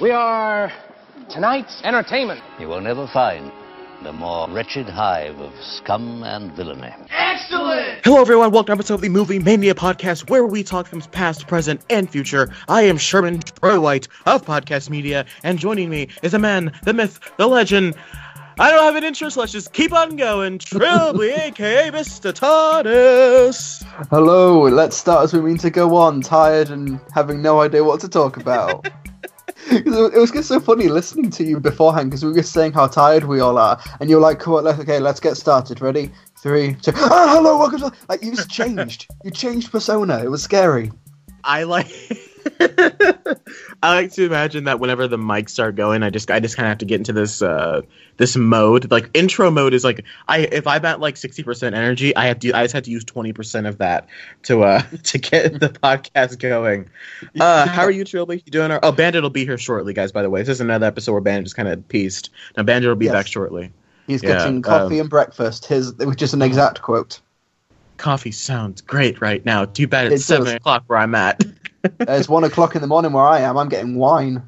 We are tonight's entertainment. You will never find the more wretched hive of scum and villainy. Excellent! Hello everyone, welcome to an episode of the Movie Mania podcast, where we talk films past, present, and future. I am Sherman Troy White of Podcast Media, and joining me is the man, the myth, the legend. I don't have an intro, so let's just keep on going. Trilbee, aka Mr. TARDIS. Hello, let's start as we mean to go on, tired and having no idea what to talk about. It was just so funny listening to you beforehand, because we were just saying how tired we all are, and you're like, cool, okay, let's get started. Ready? 3, 2, hello, welcome to... Like, you just changed. You changed persona. It was scary. I like to imagine that whenever the mics start going, I just kind of have to get into this mode. Like, intro mode is like, if I'm at like 60% energy, I just have to use 20% of that to get the podcast going. How are you, Trilbee? You doing? Bandit will be here shortly, guys. By the way, this is another episode where Bandit just kind of pieced. Now Bandit will be back shortly. He's getting coffee and breakfast. It was just an exact quote. Coffee sounds great right now. Too bad it's 7 o'clock where I'm at. It's 1 o'clock in the morning where I am. I'm getting wine.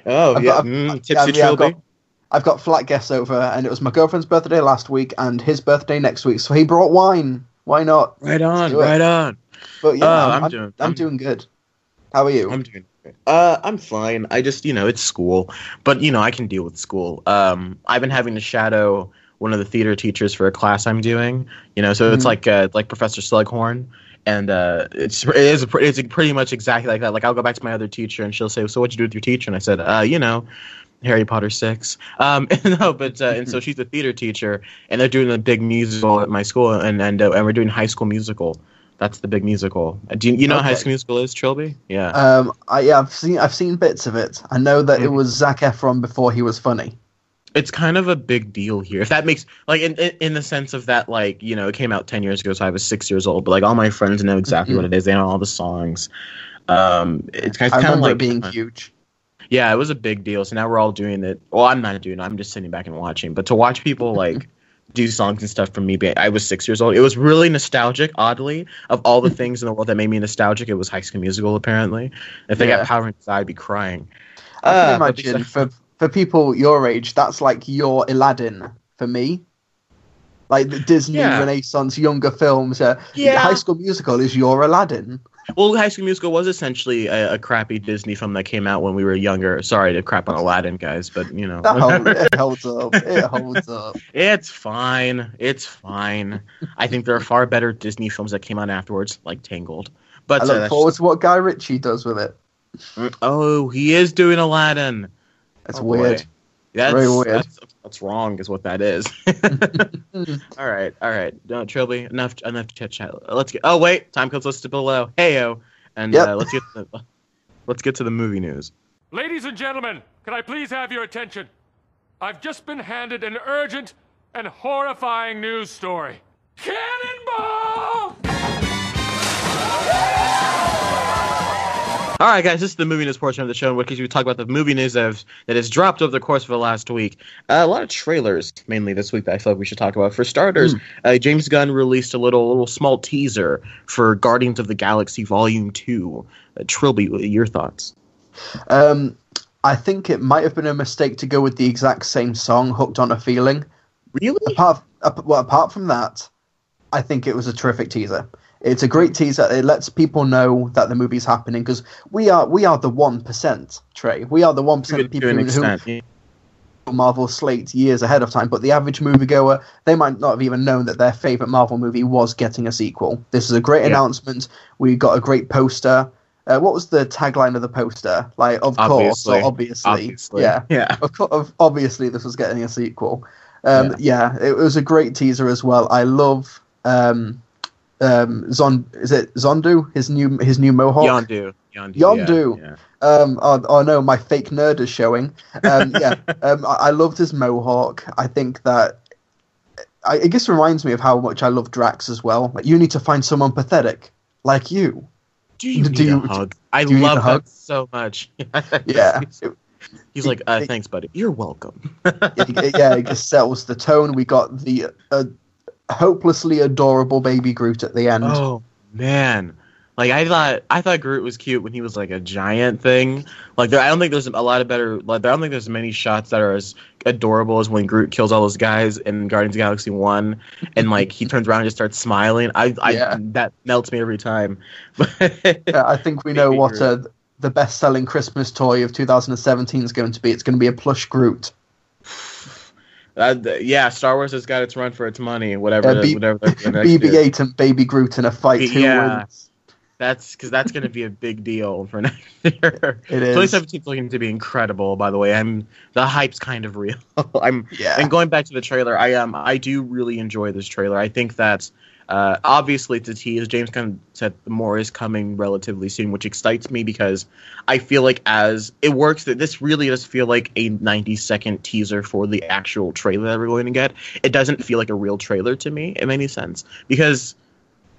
Oh, tipsy Trilbee. I've got flat guests over, and it was my girlfriend's birthday last week and his birthday next week, so he brought wine. Why not? Right on, right on. But yeah, I'm doing good. How are you? I'm doing good. I'm fine. I just, it's school, but I can deal with school. I've been having to shadow one of the theater teachers for a class I'm doing. So it's like Professor Slughorn. And it's pretty much exactly like that. Like, I'll go back to my other teacher, and she'll say, "So what'd you do with your teacher?" And I said, Harry Potter 6. And so she's a theater teacher, and they're doing a big musical at my school, and we're doing High School Musical. That's the big musical. Do you know what High School Musical is, Trilbee? Yeah. I've seen bits of it. I know that it was Zac Efron before he was funny. It's kind of a big deal here. If that makes, like, in the sense of that, like, it came out 10 years ago, so I was 6 years old. But, like, all my friends know exactly what it is. They know all the songs. It's kind of like it being huge. Yeah, it was a big deal. So now we're all doing it. Well, I'm not doing it. I'm just sitting back and watching. But to watch people, like, do songs and stuff from me, I was 6 years old. It was really nostalgic, oddly. Of all the things in the world that made me nostalgic, it was High School Musical, apparently. If they got power inside, I'd be crying. I can imagine, for people your age, that's like your Aladdin for me. Like the Disney Renaissance younger films. High School Musical is your Aladdin. Well, High School Musical was essentially a crappy Disney film that came out when we were younger. Sorry to crap on Aladdin, guys, but It holds up. It holds up. It's fine. It's fine. I think there are far better Disney films that came out afterwards, like Tangled. But I look forward to what Guy Ritchie does with it. Oh, he is doing Aladdin. That's weird. That's very weird. That's wrong, is what that is. All right. No, Trilbee, enough chit chat. Let's get. Oh wait, time codes listed below. Heyo, and let's get to the movie news. Ladies and gentlemen, can I please have your attention? I've just been handed an urgent and horrifying news story. Cannonball! All right, guys, this is the movie news portion of the show, in which we talk about the movie news that has dropped over the course of the last week. A lot of trailers, mainly this week, that I feel like we should talk about. For starters, James Gunn released a little small teaser for Guardians of the Galaxy Volume 2. Trilbee, your thoughts? I think it might have been a mistake to go with the exact same song, Hooked on a Feeling. Really? Apart from that, I think it was a terrific teaser. It's a great teaser. It lets people know that the movie's happening, because we are the 1%, Trey. We are the 1% of people who Marvel slate years ahead of time. But the average moviegoer, they might not have even known that their favorite Marvel movie was getting a sequel. This is a great announcement. We got a great poster. What was the tagline of the poster? Like, of course, or obviously. Yeah. Obviously, this was getting a sequel. It was a great teaser as well. I love. Is it Zondu? His new mohawk. Yondu. Yeah. Oh no, my fake nerd is showing. I loved his mohawk. I think that it just reminds me of how much I love Drax as well. Like, you need to find someone pathetic like you. Do you need a hug? I love that so much. Yeah. He's like, thanks, buddy. You're welcome. It just settles the tone. We got the hopelessly adorable baby Groot at the end. Oh man, Like I thought Groot was cute when he was like a giant thing. Like I don't think there's a lot of better. Like I don't think there's many shots that are as adorable as when Groot kills all those guys in Guardians of the Galaxy 1, and like he turns around and just starts smiling. That melts me every time. Yeah, I think we know what the best-selling Christmas toy of 2017 is going to be. It's going to be a plush Groot. Yeah, Star Wars has got its run for its money. Whatever. BB-8 and Baby Groot in a fight. Who wins? That's because that's going to be a big deal for next year. It is. 2017 is looking to be incredible. By the way, the hype's kind of real. And going back to the trailer, I do really enjoy this trailer. I think that obviously it's a tease. James kind of said more is coming relatively soon, which excites me because I feel like as it works, that this really does feel like a 90-second teaser for the actual trailer that we're going to get. It doesn't feel like a real trailer to me in any sense because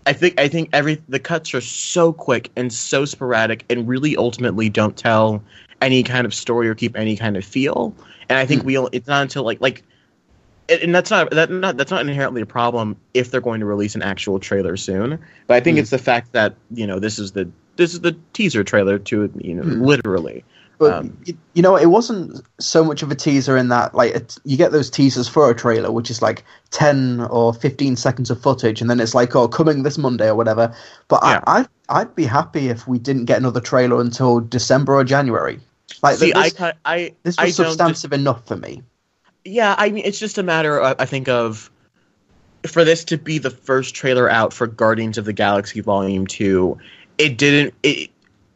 I think the cuts are so quick and so sporadic and really ultimately don't tell any kind of story or keep any kind of feel. And I think it's not until and that's not inherently a problem if they're going to release an actual trailer soon. But I think it's the fact that this is the teaser trailer to literally. But it wasn't so much of a teaser in that you get those teasers for a trailer, which is like 10 or 15 seconds of footage, and then it's like, oh, coming this Monday or whatever. But yeah. I'd be happy if we didn't get another trailer until December or January. This was substantive enough for me. Yeah, I mean, it's just a matter, I think, of for this to be the first trailer out for Guardians of the Galaxy Volume 2,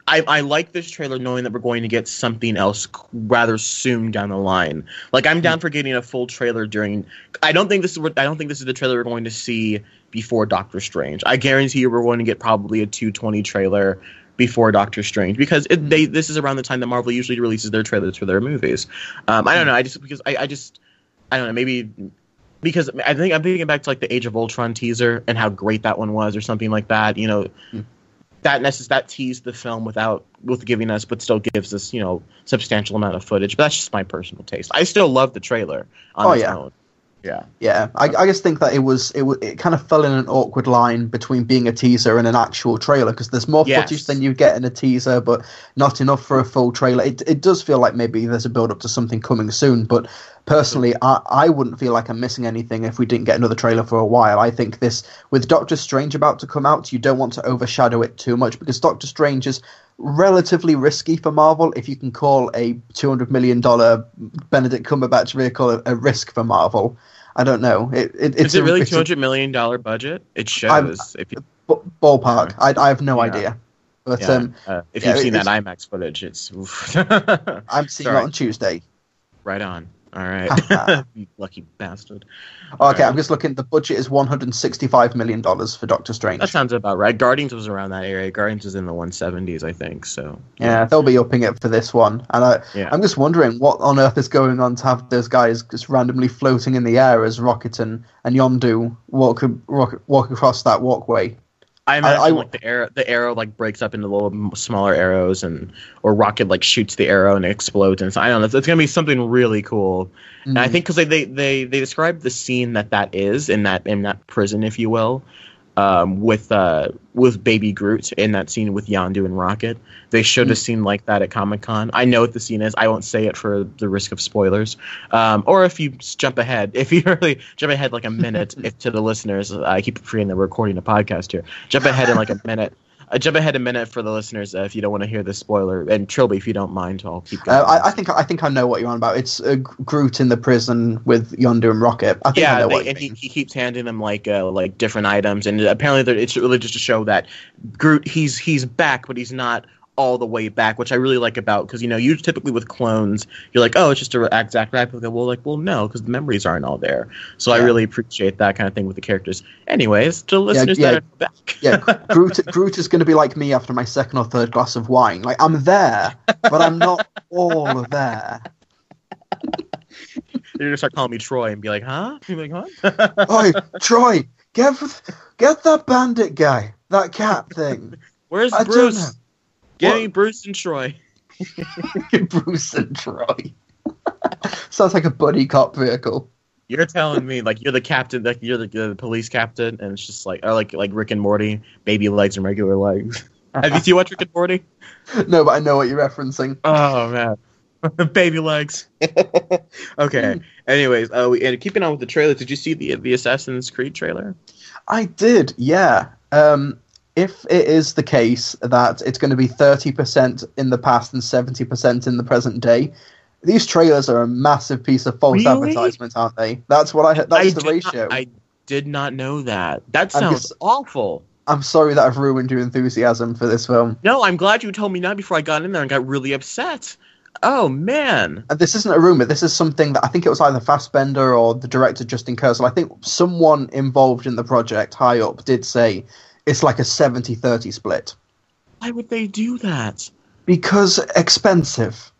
I like this trailer knowing that we're going to get something else rather soon down the line. Like, I'm down for getting a full trailer during. I don't think this is the trailer we're going to see before Doctor Strange. I guarantee you we're going to get probably a 220 trailer before Doctor Strange because this is around the time that Marvel usually releases their trailers for their movies. I don't know. I don't know. Maybe because I think I'm thinking back to like the Age of Ultron teaser and how great that one was, or something like that. That teased the film with giving us, but still gives us substantial amount of footage. But that's just my personal taste. I still love the trailer on its own. Yeah. I just think that it kind of fell in an awkward line between being a teaser and an actual trailer because there's more footage than you get in a teaser, but not enough for a full trailer. It does feel like maybe there's a build up to something coming soon, but personally, I wouldn't feel like I'm missing anything if we didn't get another trailer for a while. I think this, with Doctor Strange about to come out, you don't want to overshadow it too much because Doctor Strange is relatively risky for Marvel. If you can call a $200 million Benedict Cumberbatch vehicle a risk for Marvel, I don't know. Is it really $200 million budget? It shows. Ballpark. I have no idea. But if you've seen that IMAX footage, it's. I'm seeing it on Tuesday. Right on. All right. You lucky bastard. Okay, right. I'm just looking. The budget is $165 million for Doctor Strange. That sounds about right. Guardians was around that area. Guardians was in the 170s, I think. So yeah, they'll be upping it for this one. And I'm just wondering what on earth is going on to have those guys just randomly floating in the air as Rocket and Yondu walk across that walkway. I imagine like the arrow like breaks up into little smaller arrows, or Rocket like shoots the arrow and it explodes, and I don't know. It's gonna be something really cool. And I think because they described the scene that is in that prison, if you will, with Baby Groot in that scene with Yondu and Rocket. They showed a scene like that at Comic-Con. I know what the scene is. I won't say it for the risk of spoilers. Or if you jump ahead, if you really jump ahead like a minute, to the listeners, I keep forgetting that we're recording a podcast here. Jump ahead in like a minute. Jump ahead a minute for the listeners if you don't want to hear the spoiler. And Trilbee, if you don't mind, I'll keep going. I think I know what you're on about. It's Groot in the prison with Yondu and Rocket. I think I know what you mean. He keeps handing them like different items, and apparently it's really just to show that Groot he's back, but he's not all the way back, which I really like about, because you typically with clones you're like, oh, it's just an exact replica. Well, no, because the memories aren't all there. So I really appreciate that kind of thing with the characters. Anyways, to listeners that are back, Groot is going to be like me after my second or third glass of wine. Like, I'm there, but I'm not all there. You're gonna start calling me Troy and be like, huh? You're like, huh? Oi, Troy, get that bandit guy, that cat thing. Where's Bruce? Get me Bruce and Troy. Bruce and Troy. Sounds like a buddy cop vehicle. You're telling me like you're the captain, like you're the police captain, and it's just like, or like Rick and Morty, baby legs and regular legs. Have you seen Rick and Morty? No, but I know what you're referencing. Oh man, baby legs. Okay. Anyways, and keeping on with the trailer, did you see the Assassin's Creed trailer? I did, yeah. If it is the case that it's going to be 30% in the past and 70% in the present day, these trailers are a massive piece of false advertisement, aren't they? That's what I heard. That's the ratio. I did not know that. That sounds awful. I'm sorry that I've ruined your enthusiasm for this film. No, I'm glad you told me now before I got in there and got really upset. Oh, man. And this isn't a rumor. This is something that I think it was either Fassbender or the director, Justin Kurzel. I think someone involved in the project, high up, did say it's like a 70-30 split. Why would they do that? Because expensive.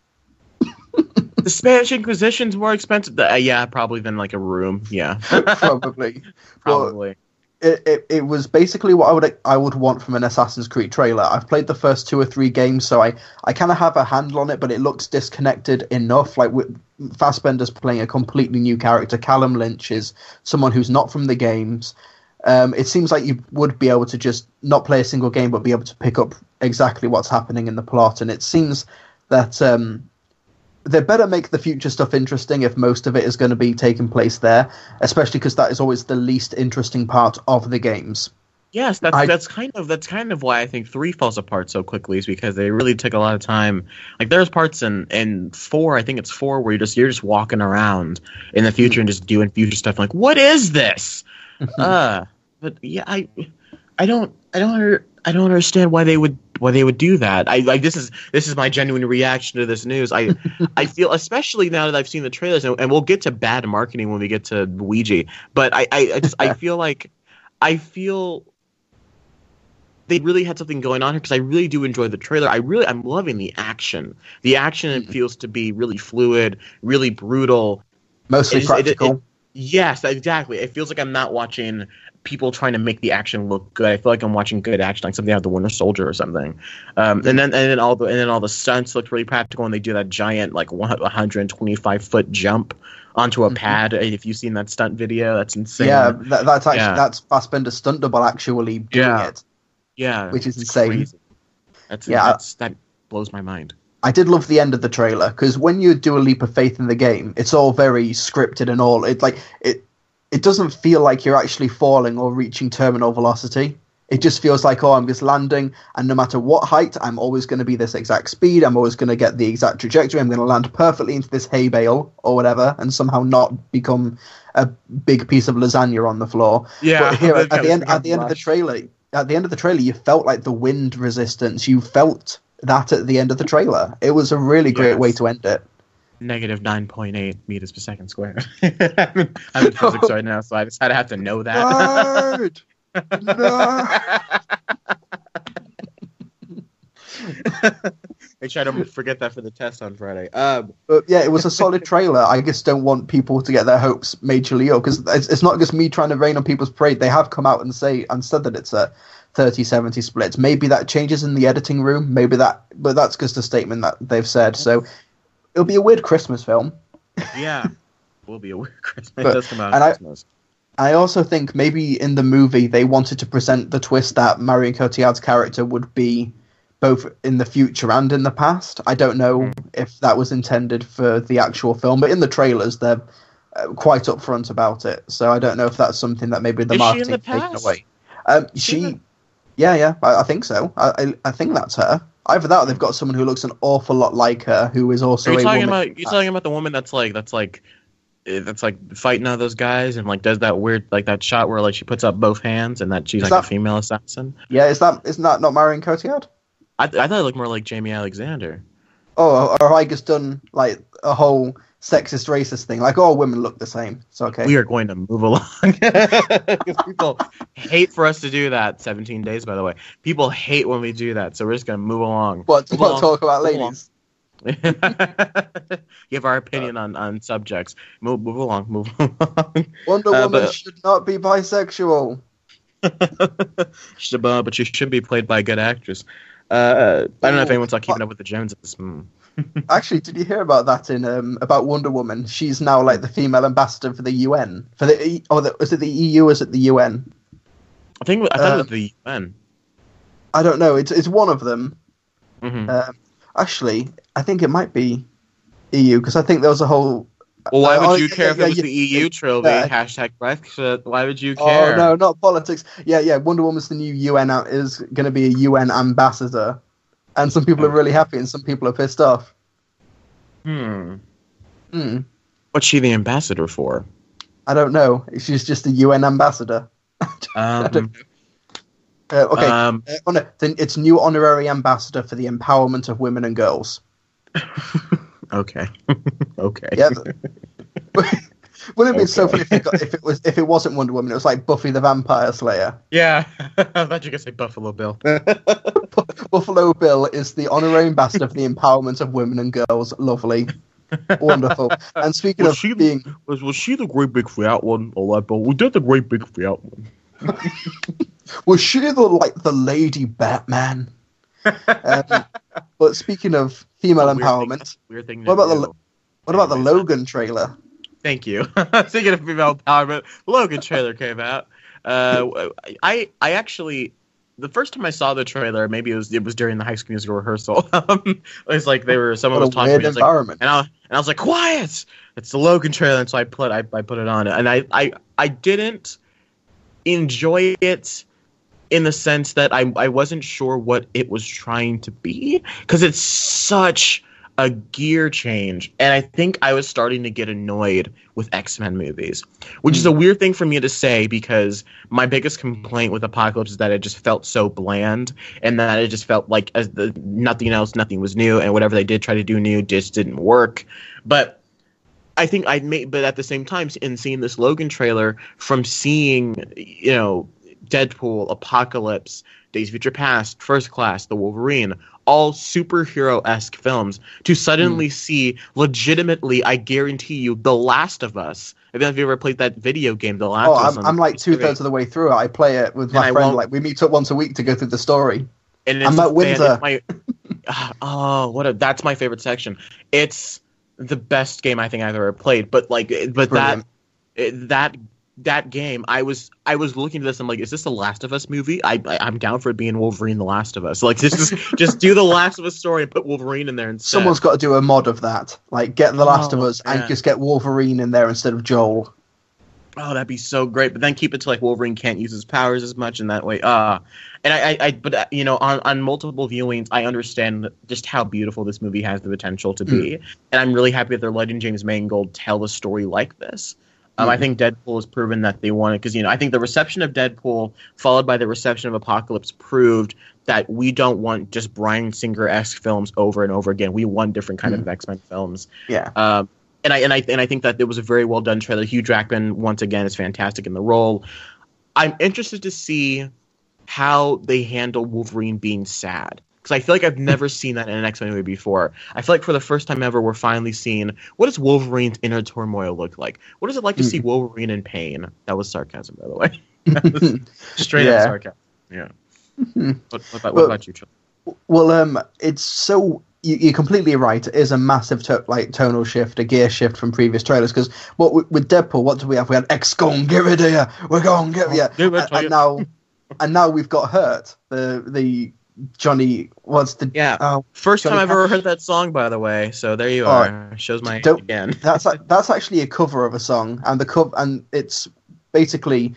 The Spanish Inquisition's more expensive. Yeah, probably than like a room. Yeah, probably. Probably. It was basically what I would want from an Assassin's Creed trailer. I've played the first 2 or 3 games, so I kind of have a handle on it, but it looks disconnected enough. Like Fassbender's playing a completely new character. Callum Lynch is someone who's not from the games. It seems like you would be able to just not play a single game, but be able to pick up exactly what's happening in the plot. And it seems that they better make the future stuff interesting if most of it is going to be taking place there, especially because that is always the least interesting part of the games. Yes, that's kind of why I think 3 falls apart so quickly, is because they really took a lot of time. Like there's parts in 4, I think it's 4, where you're just walking around in the future and just doing future stuff. Like, what is this? But yeah, I don't understand why they would do that. This is my genuine reaction to this news. I feel, especially now that I've seen the trailers, and we'll get to bad marketing when we get to Ouiji, but I feel they really had something going on here, because I really do enjoy the trailer. I'm loving the action. The action it feels to be really fluid, really brutal, mostly practical. Yes, exactly. It feels like I'm not watching people trying to make the action look good. I feel like I'm watching good action, like something out of the Winter Soldier or something. And then all the stunts looked really practical, and they do that giant like 125-foot jump onto a pad. If you've seen that stunt video, that's insane. Yeah, that's Fassbender's stunt double actually doing it. Yeah, which is insane. Crazy. That blows my mind. I did love the end of the trailer, because when you do a leap of faith in the game, it's all very scripted and all. It doesn't feel like you're actually falling or reaching terminal velocity. It just feels like, I'm just landing, and no matter what height, I'm always going to be this exact speed. I'm always going to get the exact trajectory. I'm going to land perfectly into this hay bale or whatever, and somehow not become a big piece of lasagna on the floor. Yeah. But here at the end of the trailer, you felt like the wind resistance. You felt that at the end of the trailer. It was a really great way to end it. Negative 9.8 meters per second squared. I'm in physics right now, so I just have to know that. Make sure I don't forget that for the test on Friday. But yeah, it was a solid trailer. I just don't want people to get their hopes majorly up, because it's not just me trying to rain on people's parade. They have come out and said that it's a 30-70 splits. Maybe that changes in the editing room. But that's just a statement that they've said. So it'll be a weird Christmas film. Yeah, will be a weird Christmas. It does come out at Christmas. I also think maybe in the movie they wanted to present the twist that Marion Cotillard's character would be both in the future and in the past. I don't know if that was intended for the actual film, but in the trailers they're quite upfront about it. So I don't know if that's something that maybe the marketing taken away. Yeah, I think so. I think that's her. Either that, or they've got someone who looks an awful lot like her, who is also. You're talking about the woman that's like fighting all those guys and like does that weird like that shot where like she puts up both hands and that she's a female assassin. Yeah, isn't that not Marion Cotillard? I thought it looked more like Jamie Alexander. Oh, or I just done like a whole sexist, racist thing. Like all women look the same. It's okay. We are going to move along. Because people hate for us to do that. 17 days, by the way. People hate when we do that, so we're just going to move along. What talk about ladies? Give our opinion on subjects. Move along. Wonder Woman should not be bisexual. But she should be played by a good actress. I don't know if anyone saw Keeping Up with the Joneses. Actually, did you hear about that in about Wonder Woman? She's now like the female ambassador for the UN. Is it the EU or is it the UN? I thought it was the UN. I don't know. It's one of them. Mm-hmm. Actually, I think it might be EU because I think there was a whole. Well, why would you care if it was the EU Trilbee? Hashtag Brexit. Why would you care? Oh no, not politics. Yeah. Wonder Woman's the new UN is going to be a UN ambassador, and some people are really happy and some people are pissed off. What's she the ambassador for? I don't know. She's just a UN ambassador. I don't know. It's new honorary ambassador for the empowerment of women and girls. Okay. Okay. Yeah. Wouldn't it be so funny if it wasn't Wonder Woman? It was like Buffy the Vampire Slayer. Yeah. I thought you were gonna say Buffalo Bill. Buffalo Bill is the honorary ambassador for the empowerment of women and girls. Lovely. Wonderful. And speaking was she the great big fat one? We did the great big fat one. Was she the lady Batman? But speaking of female empowerment, what about the Logan trailer? Thank you. Speaking of female empowerment, the Logan trailer came out. I actually, the first time I saw the trailer, maybe it was during the High School Musical rehearsal. It was like someone was talking to me, environment. And I was like, quiet! It's the Logan trailer, and so I put it on, and I didn't enjoy it in the sense that I wasn't sure what it was trying to be, because it's such a gear change, and I think I was starting to get annoyed with X-Men movies, which is a weird thing for me to say, because my biggest complaint with Apocalypse is that it just felt so bland, and that it just felt like nothing was new, and whatever they did try to do new just didn't work. But I think but at the same time, in seeing this Logan trailer, from seeing, Deadpool, Apocalypse, Days of Future Past, First Class, The Wolverine, all superhero-esque films, to suddenly see, legitimately, I guarantee you, The Last of Us. I don't know if you ever played that video game, The Last of Us. I'm like 2/3 of the way through it. I play it with my friend. Like, we meet up once a week to go through the story. And I'm at Windsor. That's my favorite section. It's the best game I think I've ever played. But that game, I was looking at this. I'm like, is this the Last of Us movie? I'm down for it being Wolverine, The Last of Us. Like, just do the Last of Us story and put Wolverine in there instead. Someone's got to do a mod of that. Like, get The Last of Us and just get Wolverine in there instead of Joel. Oh, that'd be so great. But then keep it to like Wolverine can't use his powers as much in that way. And on multiple viewings, I understand just how beautiful this movie has the potential to be, and I'm really happy that they're letting James Mangold tell a story like this. I think Deadpool has proven that they want it, because I think the reception of Deadpool, followed by the reception of Apocalypse, proved that we don't want just Bryan Singer-esque films over and over again. We want different kind of X-Men films. Yeah. And I think that it was a very well done trailer. Hugh Jackman once again is fantastic in the role. I'm interested to see how they handle Wolverine being sad, because I feel like I've never seen that in an X-Men movie before. I feel like for the first time ever, we're finally seeing what does Wolverine's inner turmoil look like. What does it like to see Wolverine in pain? That was sarcasm, by the way. That was straight up sarcasm. Yeah. What about you, Charlie? Well, it's so. You're completely right. It is a massive tonal shift, a gear shift from previous trailers. Because with Deadpool, what do we have? We had X gon' give it here. We're gonna give it. And now we've got Hurt. The Johnny what's the first Johnny time I've ever heard that song, by the way. So there you are. Shows my age again. That's actually a cover of a song, and it's basically.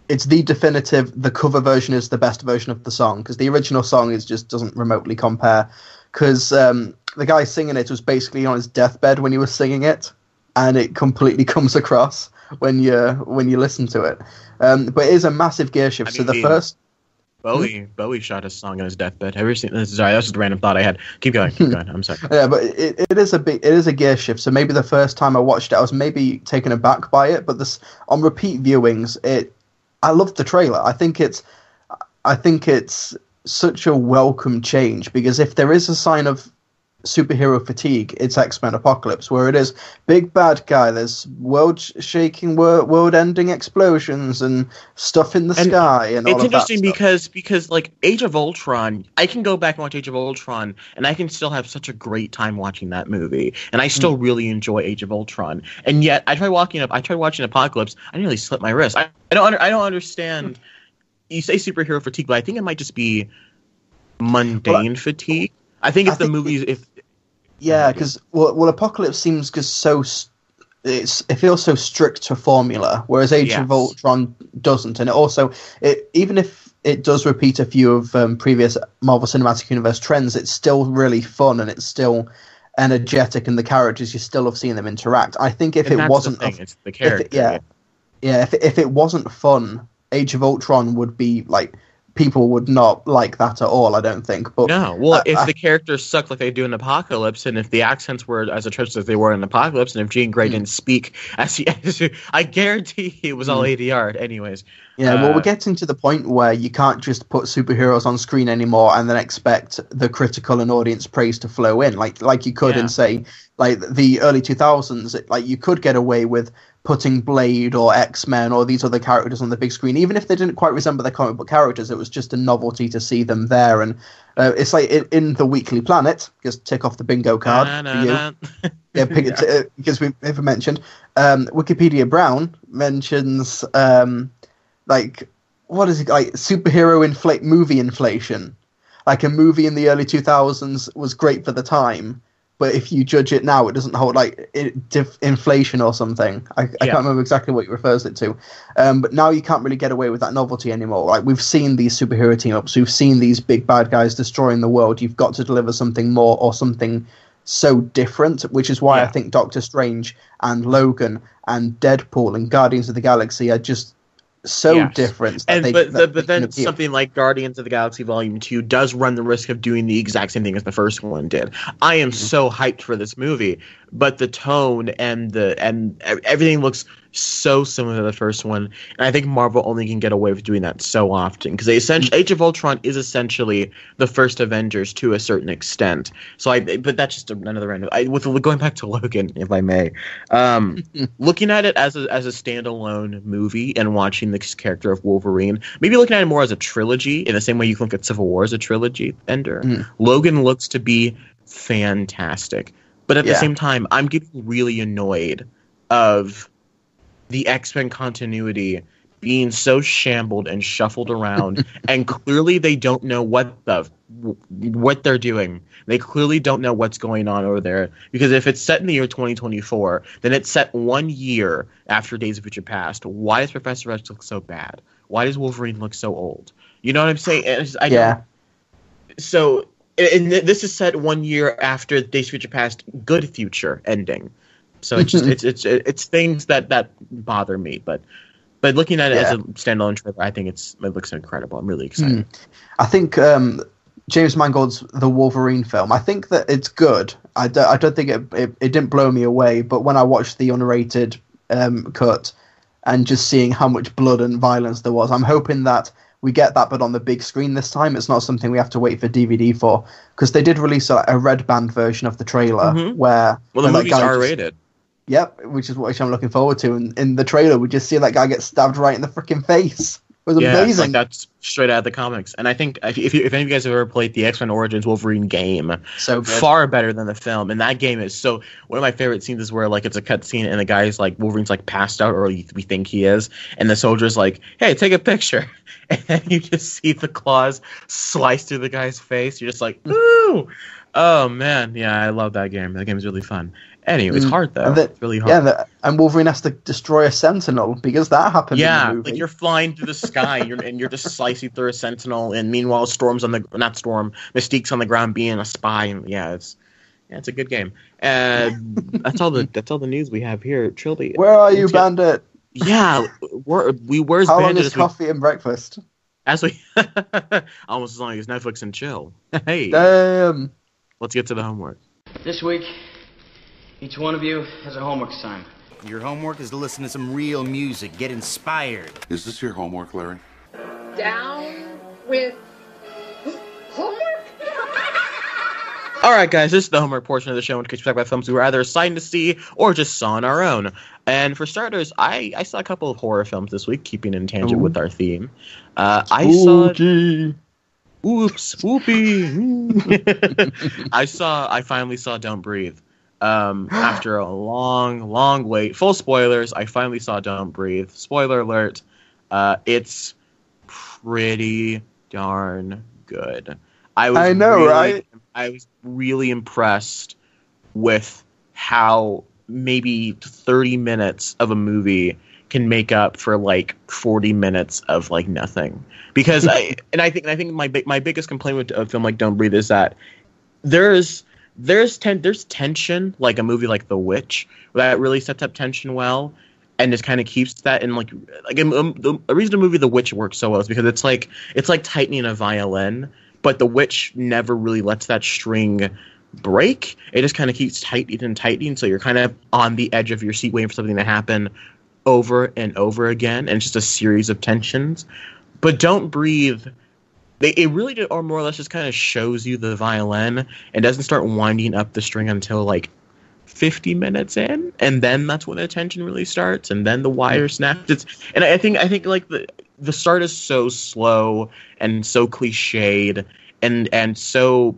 It's the definitive. The cover version is the best version of the song, because the original song just doesn't remotely compare. Because the guy singing it was basically on his deathbed when he was singing it, and it completely comes across when you listen to it. But it is a massive gear shift. So the first Bowie shot his song on his deathbed. Have you ever seen this? Sorry, that's just a random thought I had. Keep going. I'm sorry. Yeah, but it is a gear shift. So maybe the first time I watched it, I was maybe taken aback by it. But on repeat viewings, I loved the trailer. I think it's such a welcome change, because if there is a sign of superhero fatigue, it's X-Men Apocalypse, where it is big bad guy, there's world-shaking, world-ending explosions and stuff in the sky and all of that. It's interesting because like Age of Ultron, I can go back and watch Age of Ultron, and I can still have such a great time watching that movie, and I still really enjoy Age of Ultron. And yet, I tried watching Apocalypse, I nearly slit my wrist. I don't understand. You say superhero fatigue, but I think it might just be mundane fatigue. I think it's the movies. Because Apocalypse seems it feels so strict to formula, whereas Age of Ultron doesn't, and even if it does repeat a few of previous Marvel Cinematic Universe trends, it's still really fun and it's still energetic, and the characters, you still have seen them interact. I think if it wasn't, it's the character. If it wasn't fun, Age of Ultron would be like. People would not like that at all, I don't think. But if the characters sucked like they do in Apocalypse, and if the accents were as atrocious as they were in Apocalypse, and if Jean Grey didn't speak I guarantee it was all ADR. Anyways. Yeah, we're getting to the point where you can't just put superheroes on screen anymore and then expect the critical and audience praise to flow in. Like you could in, say, like the early 2000s, like you could get away with putting Blade or X-Men or these other characters on the big screen, even if they didn't quite resemble their comic book characters. It was just a novelty to see them there. And it's like in the Weekly Planet, just tick off the bingo card for you. Because we've never mentioned. Wikipedia Brown mentions what is it, like superhero movie inflation. Like a movie in the early 2000s was great for the time, but if you judge it now, it doesn't hold inflation or something. I can't remember exactly what he refers it to. But now you can't really get away with that novelty anymore. Like we've seen these superhero team-ups, we've seen these big bad guys destroying the world. You've got to deliver something more or something so different, which is why I think Doctor Strange and Logan and Deadpool and Guardians of the Galaxy are just so different. But then something like Guardians of the Galaxy Volume 2 does run the risk of doing the exact same thing as the first one did. I am so hyped for this movie, but the tone and everything looks so similar to the first one, and I think Marvel only can get away with doing that so often because Age of Ultron is essentially the first Avengers to a certain extent. But that's just another random. Going back to Logan, if I may, looking at it as a standalone movie and watching this character of Wolverine, maybe looking at it more as a trilogy in the same way you can look at Civil War as a trilogy ender. Logan looks to be fantastic, but at the same time, I'm getting really annoyed of the X-Men continuity being so shambled and shuffled around, and clearly they don't know what they're doing. They clearly don't know what's going on over there, because if it's set in the year 2024, then it's set 1 year after Days of Future Past. Why does Professor X look so bad? Why does Wolverine look so old? You know what I'm saying? So, and this is set 1 year after Days of Future Past Good Future ending. So it's just it's things that bother me, but looking at it as a standalone trailer, I think it looks incredible. I'm really excited. I think James Mangold's The Wolverine film, I think that it's good. I don't think it didn't blow me away, but when I watched the unrated cut and just seeing how much blood and violence there was, I'm hoping that we get that, but on the big screen this time. It's not something we have to wait for DVD for, because they did release a red band version of the trailer where the movie's R-rated. Yep, which I'm looking forward to. And in the trailer, we just see that guy get stabbed right in the freaking face. It was amazing. Like that's straight out of the comics. And I think if any of you guys have ever played the X-Men Origins Wolverine game, so good. Far better than the film. And that game is so. One of my favorite scenes is where like it's a cutscene and the guy's like Wolverine's like passed out, or we think he is, and the soldier's like, "Hey, take a picture," and then you just see the claws slice through the guy's face. You're just like, "Ooh, oh man, yeah, I love that game. That game is really fun." Anyway, it's hard though. It's really hard. Yeah, and Wolverine has to destroy a Sentinel because that happened. Yeah, in the movie. like you're flying through the sky, and you're just slicing through a Sentinel, and meanwhile, Mystique's on the ground being a spy, and it's a good game. That's all the news we have here. Trilbee, where are you, Bandit? Yeah, where's How Bandit? long is coffee and breakfast? Almost as long as Netflix and chill. Hey, damn. Let's get to the homework. This week, each one of you has a homework assignment. Your homework is to listen to some real music, get inspired. Is this your homework, Larry? Down with homework? All right, guys, this is the homework portion of the show in which we talk about films we were either assigned to see or just saw on our own. And for starters, I saw a couple of horror films this week, keeping in tangent with our theme. I saw... Oops, whoopee. I finally saw Don't Breathe. After a long wait. Full spoilers, I finally saw Don't Breathe. Spoiler alert. It's pretty darn good. I was really impressed with how maybe 30 minutes of a movie can make up for like 40 minutes of like nothing. Because I think my biggest complaint with a film like Don't Breathe is that there's tension, like a movie like The Witch, that really sets up tension well and just kind of keeps that in like the reason the movie The Witch works so well is because it's like tightening a violin, but The Witch never really lets that string break. It just kind of keeps tightening, so you're kind of on the edge of your seat waiting for something to happen over and over again, and it's just a series of tensions. But Don't Breathe, it really did, or more or less just kind of shows you the violin and doesn't start winding up the string until like 50 minutes in, and then that's when the tension really starts, and then the wire snaps. And I think like the start is so slow and so cliched and so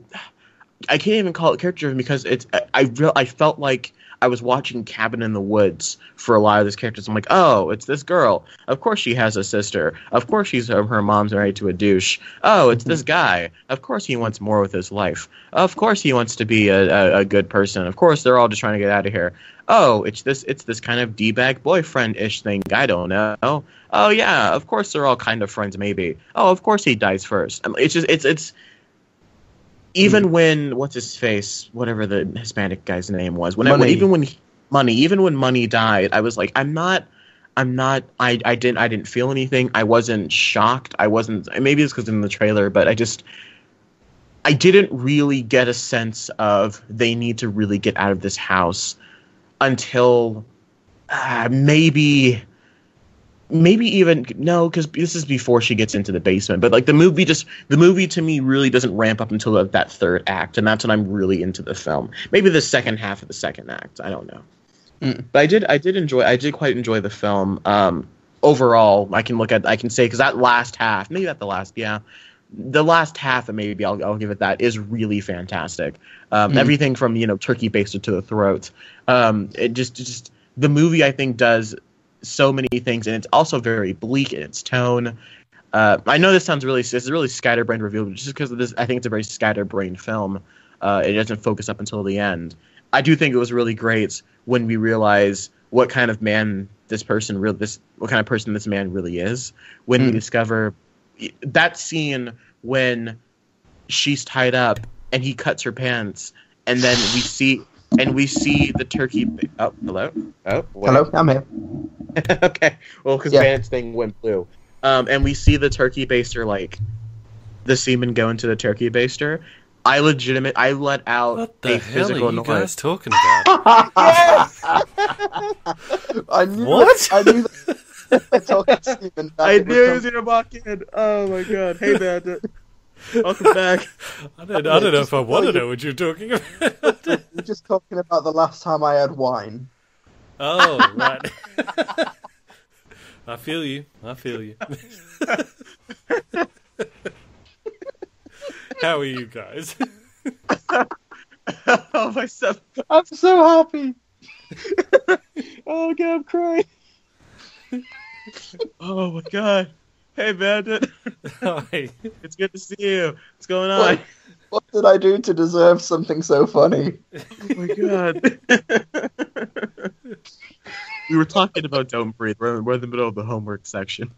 I can't even call it character driven because I felt like I was watching Cabin in the Woods for a lot of these characters. I'm like, oh, it's this girl. Of course she has a sister. Of course her mom's married to a douche. Oh, it's this guy. Of course he wants more with his life. Of course he wants to be a good person. Of course they're all just trying to get out of here. Oh, it's this kind of D-bag boyfriend-ish thing. I don't know. Oh, yeah, of course they're all kind of friends maybe. Oh, of course he dies first. It's even when what's his face, whatever the Hispanic guy's name was, even when Money died, I was like, I didn't feel anything. I wasn't shocked. Maybe it's because in the trailer, but I didn't really get a sense of they need to really get out of this house until maybe even no, because this is before she gets into the basement. But like the movie to me really doesn't ramp up until that third act, and that's when I'm really into the film. Maybe the second half of the second act. I don't know. But I did quite enjoy the film. Overall, I can say because that last half, maybe not the last, the last half, and maybe I'll give it that, is really fantastic. Everything from turkey baster to the throat. It just the movie I think does so many things, and it's also very bleak in its tone. I know this sounds it's a really scatterbrained review, but just because of this, I think it's a very scatterbrained film. It doesn't focus up until the end. I do think it was really great when we realize what kind of man this man really is. When we discover that scene when she's tied up and he cuts her pants, and then we see the turkey. Oh, hello. Oh, wait. Hello, I'm here. Okay, well, because Bandit's thing went blue. And we see the turkey baster, like, the semen go into the turkey baster. I let out what the a physical noise. What are you guys talking about? I knew what? I knew that. I knew he was going to walk in. Oh my god. Hey, Bandit. Welcome back. I don't know if I want to know what you're talking about. We're just talking about the last time I had wine. Oh, right. I feel you. How are you guys? Oh, myself. I'm so happy. Oh, God, I'm crying. Oh, my God. Hey, Bandit. Hi. It's good to see you. What's going on? What did I do to deserve something so funny? Oh, my God. We were talking about Don't Breathe. We're in the middle of the homework section.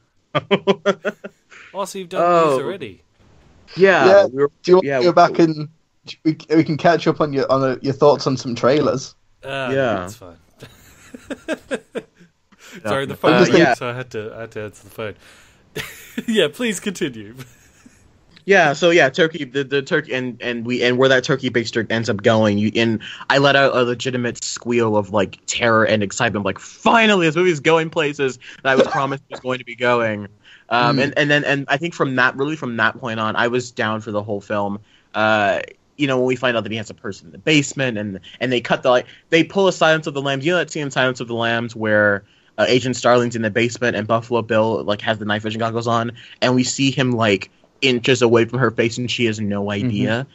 Also, you've done these already. Yeah. Do you want to go back and we can catch up on your thoughts on some trailers? That's fine. Sorry, the phone rang, so I had to answer the phone. Yeah, please continue. Yeah, so turkey, the turkey, and where that turkey baster ends up going, I let out a legitimate squeal of like terror and excitement, like finally this movie's going places that I was promised it was going to be going. And I think from that point on, I was down for the whole film. when we find out that he has a person in the basement, and they cut they pull a Silence of the Lambs. You know that scene in Silence of the Lambs where Agent Starling's in the basement and Buffalo Bill has the night vision goggles on, and we see him inches away from her face and she has no idea.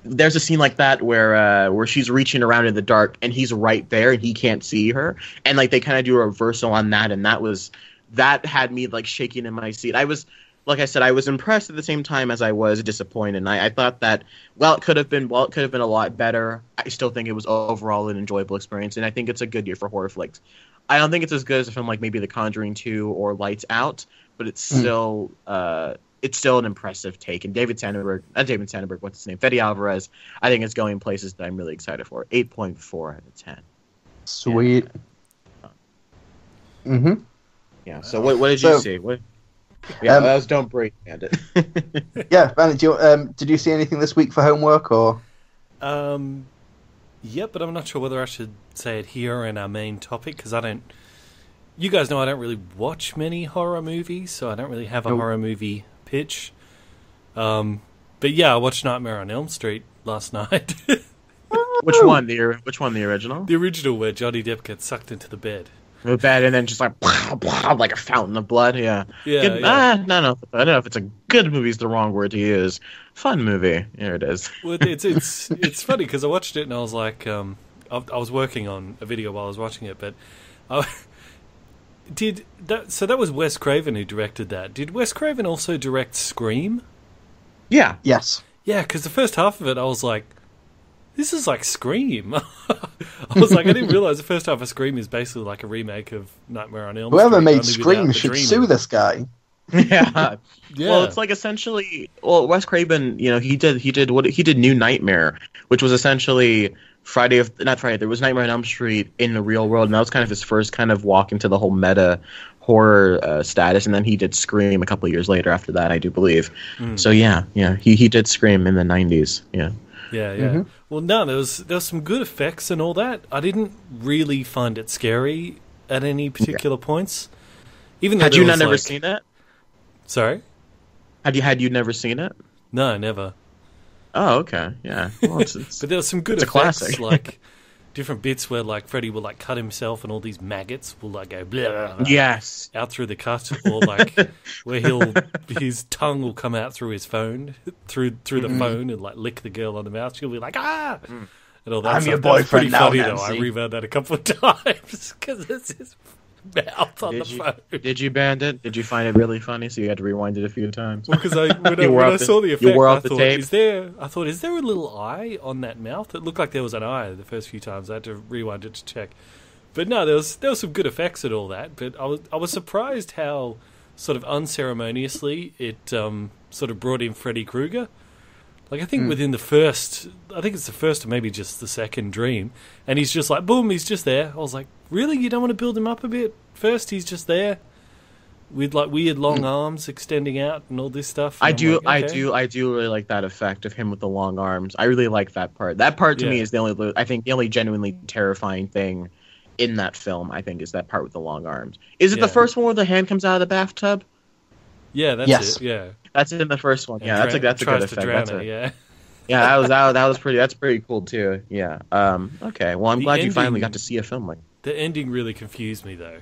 There's a scene like that where she's reaching around in the dark and he's right there and he can't see her, and they kind of do a reversal on that, and that had me shaking in my seat. I was, like I said, I was impressed at the same time as I was disappointed. And I thought that it could have been a lot better. I still think it was overall an enjoyable experience, and I think it's a good year for horror flicks. I don't think it's as good as a film like maybe The Conjuring 2 or Lights Out, but it's still an impressive take. And what's his name? Fede Alvarez, I think it's going places that I'm really excited for. 8.4 out of 10. Sweet. Yeah. Yeah. So what did you see? That was Don't Breathe, Bandit. Yeah, Bandit. Did you see anything this week for homework or? Yeah, but I'm not sure whether I should say it here in our main topic, because you guys know I don't really watch many horror movies, so I don't really have a horror movie pitch. But yeah, I watched Nightmare on Elm Street last night. Which one? The original? The original, where Johnny Depp gets sucked into the bed. The bed, and then just blah, blah, like a fountain of blood. Yeah. Yeah. I don't know if it's a good movie is the wrong word to use. Fun movie. Here it is. Well, it's funny because I watched it and I was like, I was working on a video while I was watching it, but so that was Wes Craven who directed that. Did Wes Craven also direct Scream? Yeah. Yes. Yeah, because the first half of it, I was like, this is like Scream. I was like, I didn't realize the first half of Scream is basically like a remake of Nightmare on Elm Street. Whoever made Scream should sue this guy. Yeah. Well, it's essentially, Wes Craven, he did New Nightmare, which was essentially there was Nightmare on Elm Street in the real world, and that was kind of his first kind of walk into the whole meta horror status, and then he did Scream a couple of years later after that, I do believe. So yeah, he did Scream in the 90s. Yeah. Yeah. Mm-hmm. Well, no, there was some good effects and all that. I didn't really find it scary at any particular points. Even though had you not never seen it? Sorry? Had you never seen it? No, never. Oh, okay. Yeah. Well, but there was some good effects, classic. Like different bits where Freddy will cut himself and all these maggots will go blah, yes out through the cut, or where his tongue will come out through his phone through the phone and lick the girl on the mouth. She'll be like and all that. I'm your boyfriend now, funny, Nancy. Though. I rewound that a couple of times because it's his mouth on the phone. Did you, Bandit? Did you find it really funny? So you had to rewind it a few times. Well, because when I saw the effect, I thought, is there a little eye on that mouth? It looked like there was an eye the first few times. I had to rewind it to check. But no, there was some good effects and all that. But I was surprised how sort of unceremoniously it sort of brought in Freddy Krueger. I think within the first, I think it's the first or maybe just the second dream, and he's just boom, he's just there. I was like, really? You don't want to build him up a bit first? He's just there with weird long arms extending out and all this stuff. I do really like that effect of him with the long arms. I really like that part. That part to me is the only genuinely terrifying thing in that film. I think is that part with the long arms. Is it the first one where the hand comes out of the bathtub? Yeah, that's it. Yeah. That's in the first one. Yeah, that's a good effect. Yeah, that was pretty. That's pretty cool too. Yeah. Okay. Well, I'm glad you finally got to see a film like. The ending really confused me though.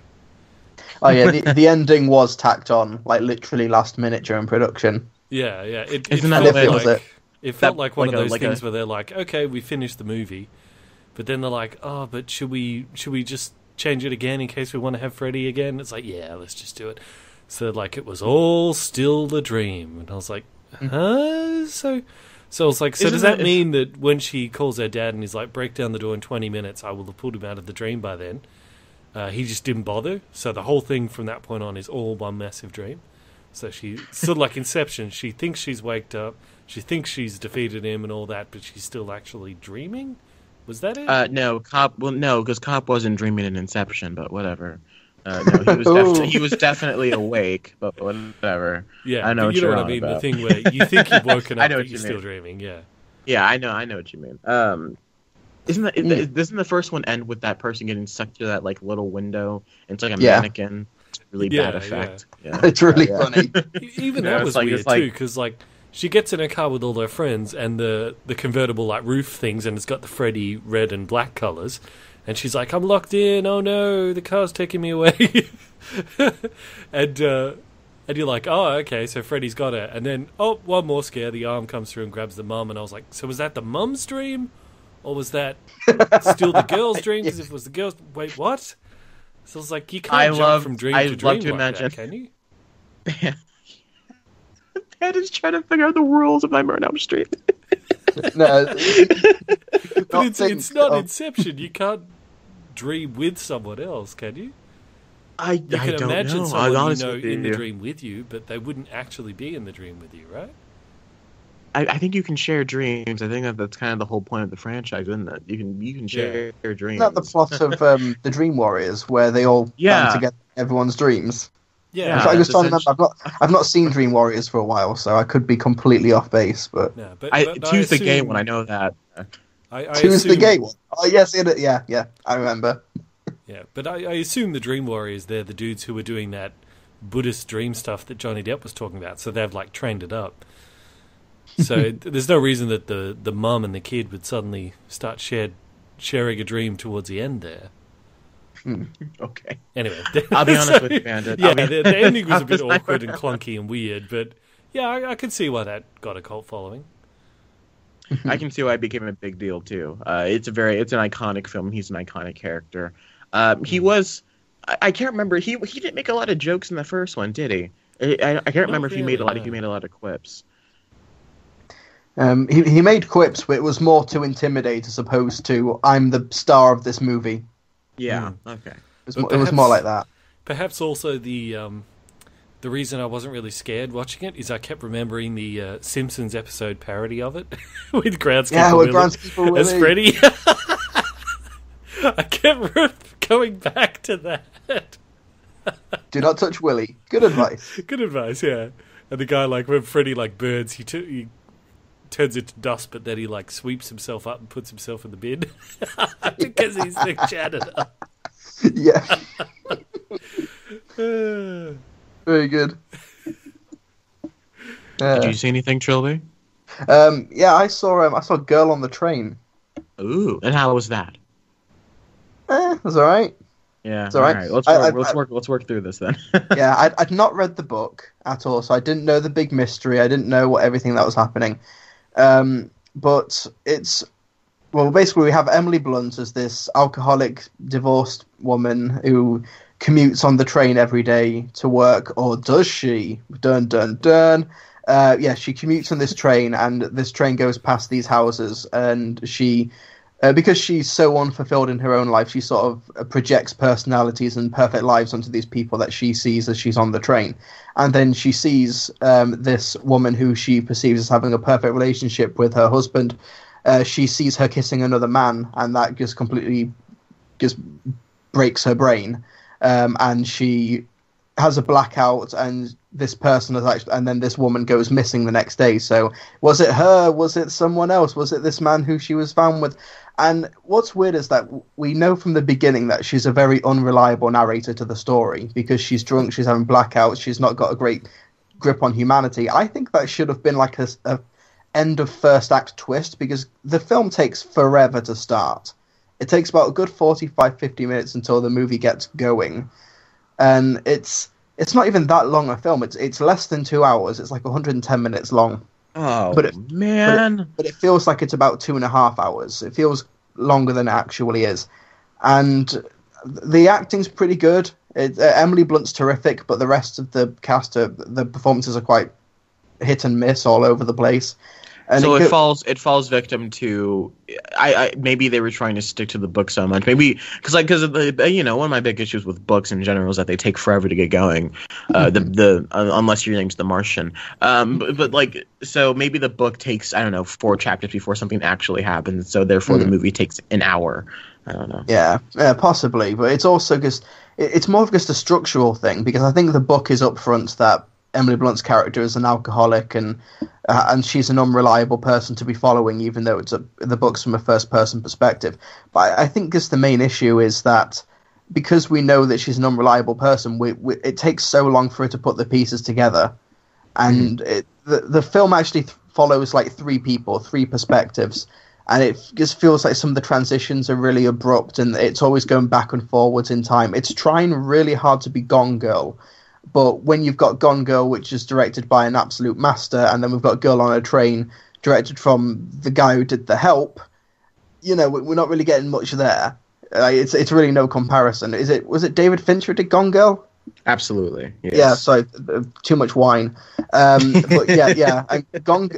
Oh yeah, the ending was tacked on literally last minute during production. Yeah. It felt like one of those things where they're like, okay, we finished the movie, but then they're like, oh, but should we just change it again in case we want to have Freddy again? It's like, yeah, let's just do it. So it was all still the dream, and I was like, huh? So I was like, so does that mean that when she calls her dad and he's like, break down the door in 20 minutes, I will have pulled him out of the dream by then? He just didn't bother. So the whole thing from that point on is all one massive dream. So she sort of like Inception. She thinks she's waked up. She thinks she's defeated him and all that, but she's still actually dreaming. Was that it? No, because Cop wasn't dreaming in Inception, but whatever. No, he was definitely awake, but whatever. Yeah, I know you know what I mean. About. The thing where you think you've woken up, but you're still dreaming. Yeah. Yeah, I know what you mean. Doesn't the first one end with that person getting sucked through that little window? And it's like a mannequin. It's a really bad effect. Yeah. It's really funny. Even that was weird too, because she gets in her car with all her friends, and the convertible like roof things, and it's got the Freddy red and black colours, and she's like, "I'm locked in. Oh no, the car's taking me away." and you're like, "Oh, okay, so Freddy's got her." And then, one more scare. The arm comes through and grabs the mum, and I was like, "So was that the mum's dream, or was that still the girl's dream?" Because if it was the girl's, wait, what? So it's like, you can't jump from dream to dream like that, can you? Bandit's trying to figure out the rules of Nightmare on Elm Street. No, but it's not Inception. You can't dream with someone else, can you? I can don't imagine know. someone in the dream with you, but they wouldn't actually be in the dream with you, right? I think you can share dreams. I think that's kind of the whole point of the franchise, isn't it? You can share dreams. Isn't that the plot of the Dream Warriors, where they all band together in everyone's dreams? Yeah, I just trying to remember. I've not seen Dream Warriors for a while, so I could be completely off base. But, two's the gay one. I know that. Two's the gay one. Oh yes, yeah. I remember. Yeah, but I assume the Dream Warriors, they're the dudes who were doing that Buddhist dream stuff that Johnny Depp was talking about. So they've like trained it up. So there's no reason that the mum and the kid would suddenly start sharing a dream towards the end there. Okay. Anyway, I'll be honest with you, Bandit. Yeah, the ending was a bit awkward and clunky and weird, but yeah, I can see why that got a cult following. I can see why it became a big deal too. It's an iconic film. He's an iconic character. He was. I can't remember. He didn't make a lot of jokes in the first one, did he? I can't remember if he made a lot. He made a lot of quips. He made quips, but it was more to intimidate as opposed to "I'm the star of this movie." Yeah. Okay. It was more like that. Perhaps also the reason I wasn't really scared watching it is I kept remembering the Simpsons episode parody of it with Groundskeeper Willie as Freddy. I kept going back to that. Do not touch Willie. Good advice. Good advice, yeah. And the guy, like, when Freddy like burns, he turns into dust, but then he like sweeps himself up and puts himself in the bin because he's the janitor. Yeah. Very good. Did you see anything, Trilbee? Yeah, I saw Girl on the Train. Ooh, and how was that? It was all right. Yeah, it's all right. Let's work through this then. Yeah, I'd not read the book at all, so I didn't know the big mystery. I didn't know everything that was happening. But basically we have Emily Blunt as this alcoholic, divorced woman who commutes on the train every day to work, or does she? Dun, dun, dun. Yeah, she commutes on this train, and this train goes past these houses, and she, because she's so unfulfilled in her own life, she sort of projects personalities and perfect lives onto these people that she sees as she's on the train. And then she sees this woman who she perceives as having a perfect relationship with her husband. She sees her kissing another man, and that just completely just breaks her brain. And she has a blackout, and this person is actually, and then this woman goes missing the next day. So was it her? Was it someone else? Was it this man who she was found with? And what's weird is that we know from the beginning that she's a very unreliable narrator to the story, because she's drunk, she's having blackouts, she's not got a great grip on humanity. I think that should have been like a end of first act twist, because the film takes forever to start. It takes about a good 45-50 minutes until the movie gets going. And it's not even that long a film. It's less than 2 hours. It's like 110 minutes long. Oh, but man. But it feels like it's about 2.5 hours. It feels longer than it actually is. And the acting's pretty good. Emily Blunt's terrific, but the rest of the cast, the performances are quite hit and miss all over the place. And so it falls victim to maybe they were trying to stick to the book so much, maybe because one of my big issues with books in general is that they take forever to get going, unless your name's The Martian, so maybe the book takes 4 chapters before something actually happens, so therefore the movie takes an hour. I don't know. Yeah, possibly, but it's also just it's more of just a structural thing, because I think the book is upfront that Emily Blunt's character is an alcoholic and she's an unreliable person to be following, even though the book's from a first-person perspective. But I think just the main issue is that because we know that she's an unreliable person, it takes so long for her to put the pieces together, and the film actually follows like three people, three perspectives, and it just feels like some of the transitions are really abrupt, and it's always going back and forwards in time. It's trying really hard to be Gone Girl, but when you've got Gone Girl, which is directed by an absolute master, and then we've got Girl on a Train, directed from the guy who did The Help, you know, we're not really getting much there. It's really no comparison. Was it David Fincher who did Gone Girl? Absolutely. Yes. Yeah, so too much wine. But yeah. And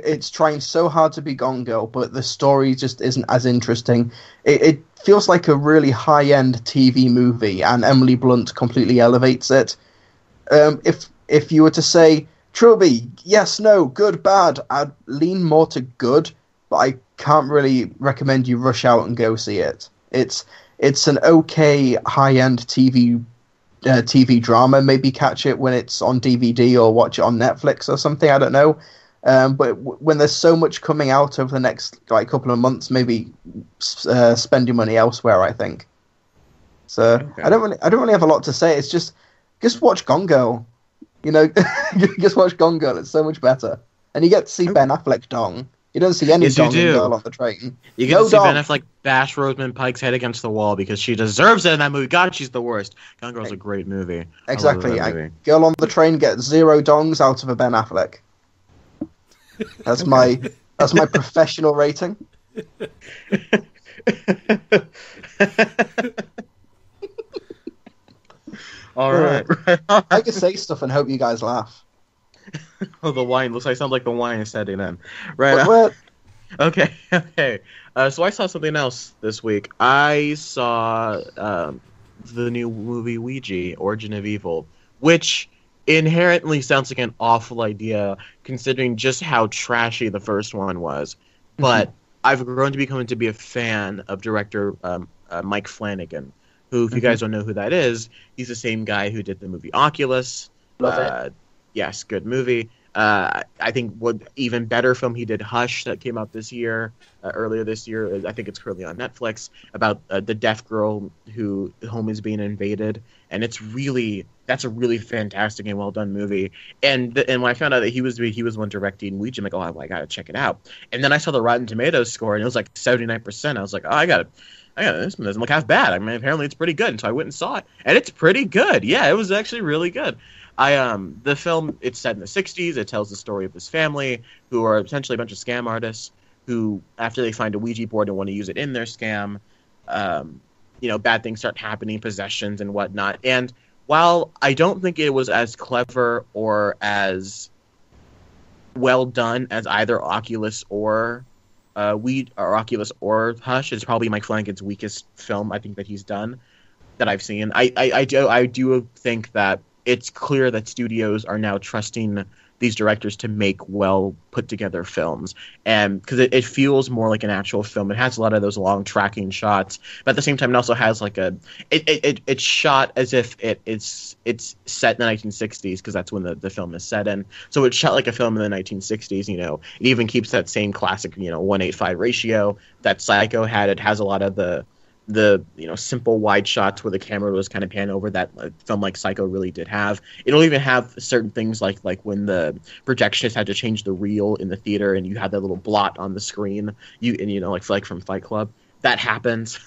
it's trying so hard to be Gone Girl, but the story just isn't as interesting. It feels like a really high-end TV movie, and Emily Blunt completely elevates it. If you were to say, Trilbee, yes, no, good, bad, I'd lean more to good, but I can't really recommend you rush out and go see it. It's an okay high-end TV drama. Maybe catch it when it's on DVD or watch it on Netflix or something. I don't know. But when there's so much coming out over the next couple of months, maybe spend your money elsewhere, I think. So okay. I don't really have a lot to say. It's just watch Gone Girl. You know, just watch Gone Girl. It's so much better, and you get to see Ben Affleck dong. You don't see any dong in Girl on the Train. You get to see Ben Affleck bash Rosamund Pike's head against the wall because she deserves it in that movie. God, she's the worst. Gone Girl's a great movie. Exactly. Girl on the Train gets 0 dongs out of a Ben Affleck. That's my professional rating. All right. I can say stuff and hope you guys laugh. Oh, the wine looks like the wine is setting in. Right. Okay. So I saw something else this week. I saw the new movie Ouiji, Origin of Evil, which inherently sounds like an awful idea considering just how trashy the first one was. But I've grown to be a fan of director Mike Flanagan, who, if you guys don't know who that is, he's the same guy who did the movie Oculus. Love it. Yes, good movie. I think what even better film he did, Hush, that came out earlier this year. I think it's currently on Netflix, about the deaf girl whose home is being invaded, and that's a really fantastic and well done movie. And when I found out that he was one directing Ouija, I'm like, oh, I gotta check it out. And then I saw the Rotten Tomatoes score, and it was like 79%. I was like, oh, I got it. This one doesn't look half bad. I mean, apparently it's pretty good, and so I went and saw it, and it's pretty good. Yeah, it was actually really good. The film, it's set in the 60s. It tells the story of this family who are essentially a bunch of scam artists who, after they find a Ouija board and want to use it in their scam, bad things start happening, possessions and whatnot. And while I don't think it was as clever or as well done as either Oculus or Oculus or Hush, it's probably Mike Flanagan's weakest film I think that he's done that I've seen. I do think that it's clear that studios are now trusting these directors to make well put together films, and because it feels more like an actual film. It has a lot of those long tracking shots, but at the same time it also has like it's shot as if it's set in the 1960s, because that's when the film is set in. So it's shot like a film in the 1960s. It even keeps that same classic 1:8:5 ratio that Psycho had. It has a lot of the simple wide shots where the camera was kind of pan over that film like Psycho really did have. It'll even have certain things like when the projectionist had to change the reel in the theater and you had that little blot on the screen, like from Fight Club. That happens.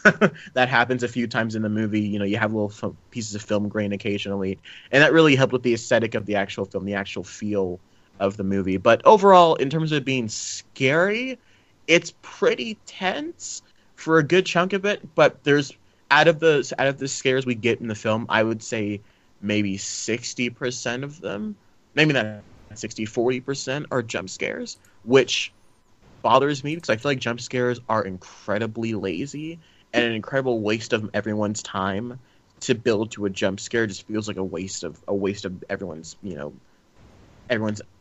That happens a few times in the movie. You have little pieces of film grain occasionally, and that really helped with the aesthetic of the actual film, the actual feel of the movie. But overall, in terms of being scary, it's pretty tense for a good chunk of it, but there's out of the scares we get in the film, I would say maybe 60% of them, maybe not 40% are jump scares, which bothers me because I feel like jump scares are incredibly lazy and an incredible waste of everyone's time. To build to a jump scare just feels like a waste of everyone's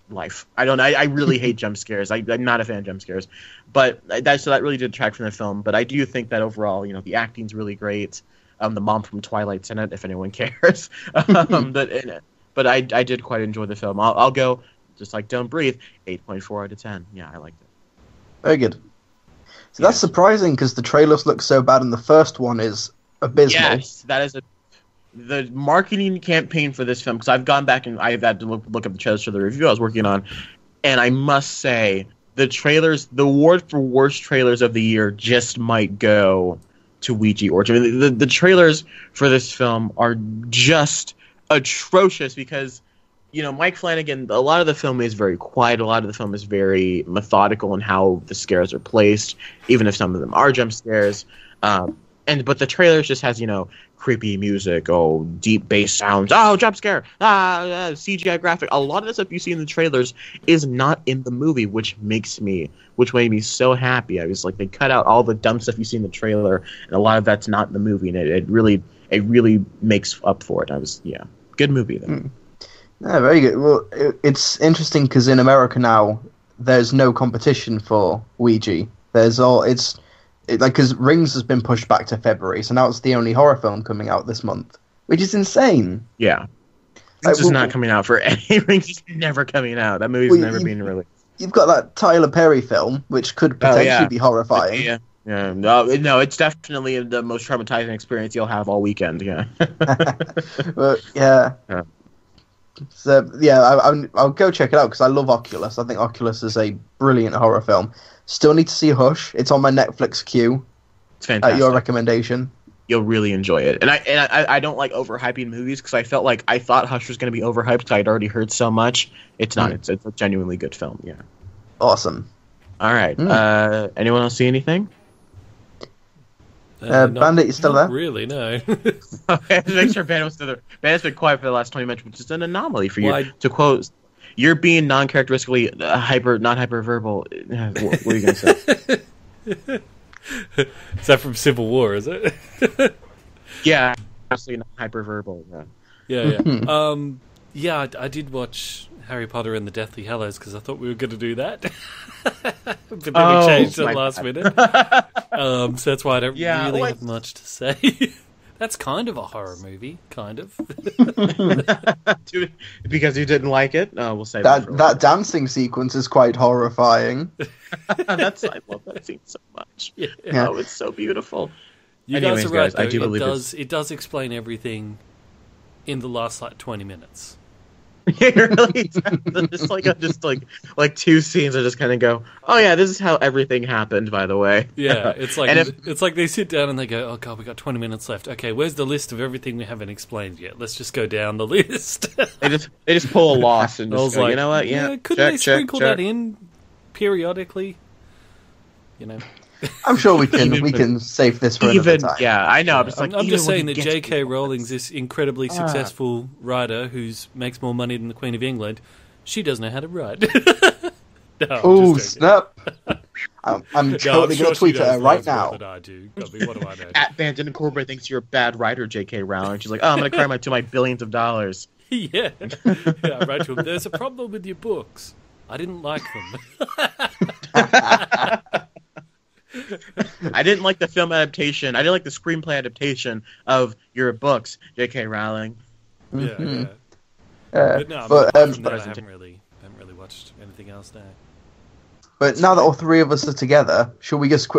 life. I really hate jump scares. I'm not a fan of jump scares, but that really did detract from the film. But I do think that overall, the acting's really great. The mom from Twilight's in it, if anyone cares. But I did quite enjoy the film. I'll go, just like Don't Breathe, 8.4 out of 10. Yeah, I liked it. Very good. So that's surprising because the trailers look so bad and the first one is abysmal. Yes, that is the marketing campaign for this film, because I've gone back and I've had to look up the trailers for the review I was working on. And I must say, the award for worst trailers of the year just might go to Ouija Orchard. I mean, the trailers for this film are just atrocious because, Mike Flanagan, a lot of the film is very quiet. A lot of the film is very methodical in how the scares are placed, even if some of them are jump scares. But the trailers just has, creepy music, deep bass sounds, jump scare, CGI graphic. A lot of the stuff you see in the trailers is not in the movie, which made me so happy. I was like, they cut out all the dumb stuff you see in the trailer, and a lot of that's not in the movie, and it really makes up for it. Good movie though. Yeah, very good. Well, it's interesting because in America now, there's no competition for Ouija. Because Rings has been pushed back to February, so now it's the only horror film coming out this month, which is insane. Yeah. Rings is not coming out for any. Rings is never coming out. That movie's never been released. You've got that Tyler Perry film, which could potentially be horrifying. Yeah. Yeah, no, it's definitely the most traumatizing experience you'll have all weekend. Yeah. But yeah. So yeah, I'll go check it out because I love Oculus. I think Oculus is a brilliant horror film. Still need to see Hush. It's on my Netflix queue. It's fantastic. At your recommendation. You'll really enjoy it. And I don't like overhyping movies because I thought Hush was going to be overhyped because I'd already heard so much. It's not. It's a genuinely good film. Yeah. Awesome. All right. Anyone else see anything? Bandit, you still there? Really, no. Okay, to make sure Bandit was still there. Bandit's been quiet for the last 20 minutes, which is an anomaly for you. To quote, you're being non-characteristically not hyperverbal. What are you going to say? Is that from Civil War, is it? Yeah, absolutely not hyperverbal. Yeah. Yeah, I did watch Harry Potter and the Deathly Hallows because I thought we were going to do that. But then we changed at the last minute. So that's why I don't really have much to say. That's kind of a horror movie, kind of. Because you didn't like it? We'll say that dancing sequence is quite horrifying. I love that scene so much. Yeah. Oh, it's so beautiful. You guys are right, though. I do believe it does explain everything in the last 20 minutes. Yeah, really. Just like two scenes that just kind of go, oh yeah, this is how everything happened. By the way, yeah, it's like they sit down and they go, oh god, we got 20 minutes left. Okay, where's the list of everything we haven't explained yet? Let's just go down the list. they just pull a loss and just go, you know what? Yeah, couldn't they sprinkle that in periodically? I'm sure we can save this for another time. Yeah, I know. I'm just saying that J.K. Rowling's this incredibly successful writer who makes more money than the Queen of England. She doesn't know how to write. Oh, snap. I'm totally going to tweet at her right now. I do. What do I know? At BanditIncorporated thinks you're a bad writer, J.K. Rowling. She's like, oh, I'm going to cry to my billions of dollars. Yeah. I wrote to him, there's a problem with your books. I didn't like them. I didn't like the film adaptation. I didn't like the screenplay adaptation of your books, J.K. Rowling. Yeah. But no, I haven't really watched anything else now. But now that all three of us are together, shall we just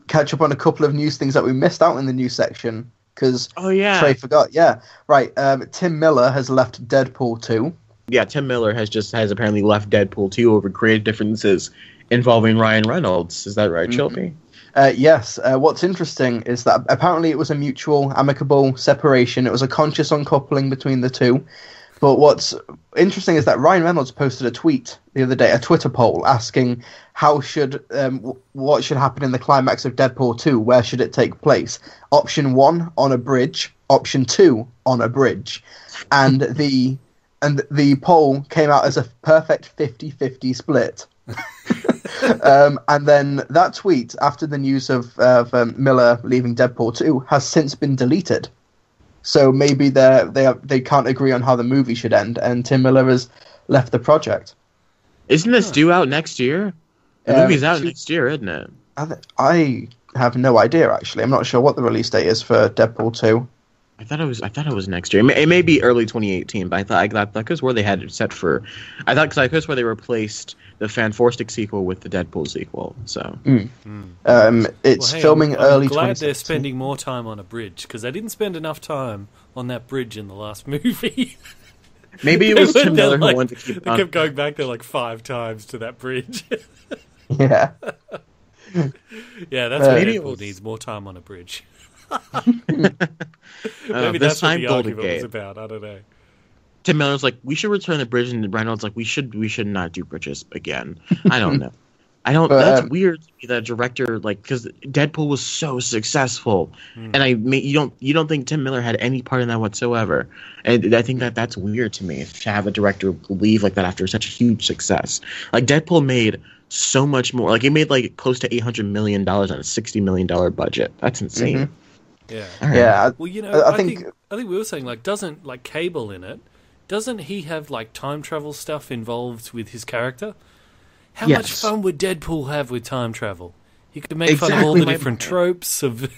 catch up on a couple of news things that we missed out in the news section? Because Trey forgot. Yeah, right. Tim Miller has left Deadpool 2. Yeah, Tim Miller has apparently left Deadpool 2 over creative differences involving Ryan Reynolds. Is that right, Trilbee? Yes. What's interesting is that apparently it was a mutual, amicable separation. It was a conscious uncoupling between the two. But what's interesting is that Ryan Reynolds posted a tweet the other day, a Twitter poll, asking what should happen in the climax of Deadpool 2? Where should it take place? Option 1, on a bridge. Option 2, on a bridge. And the poll came out as a perfect 50-50 split. And then that tweet, after the news of Miller leaving Deadpool 2, has since been deleted. So maybe they can't agree on how the movie should end, and Tim Miller has left the project. Isn't this due out next year? The movie's out next year, isn't it? I have no idea, actually. I'm not sure what the release date is for Deadpool 2. I thought it was next year. It may be early 2018, but I thought that was where they had it set for. I thought because that's where they replaced the Fantastic sequel with the Deadpool sequel. So it's filming early. I'm glad they're spending more time on a bridge because they didn't spend enough time on that bridge in the last movie. Maybe it was Tim Miller who like, wanted to keep. They kept going back there like 5 times to that bridge. Yeah. Yeah, that's what Deadpool needs, more time on a bridge. Maybe that's what the argument was about. I don't know. Tim Miller's like, we should return the bridge, and Reynolds like, we should not do bridges again. I don't know. That's weird to me that a director, like, because Deadpool was so successful, and you don't think Tim Miller had any part in that whatsoever, and I think that's weird to me to have a director leave like that after such a huge success. Like Deadpool made so much more. Like it made like close to $800 million on a $60 million budget. That's insane. Mm-hmm. Yeah. Right. Yeah. Well, you know, I think we were saying like, doesn't like Cable in it? Doesn't he have like time travel stuff involved with his character? How much fun would Deadpool have with time travel? He could make fun of all the different tropes of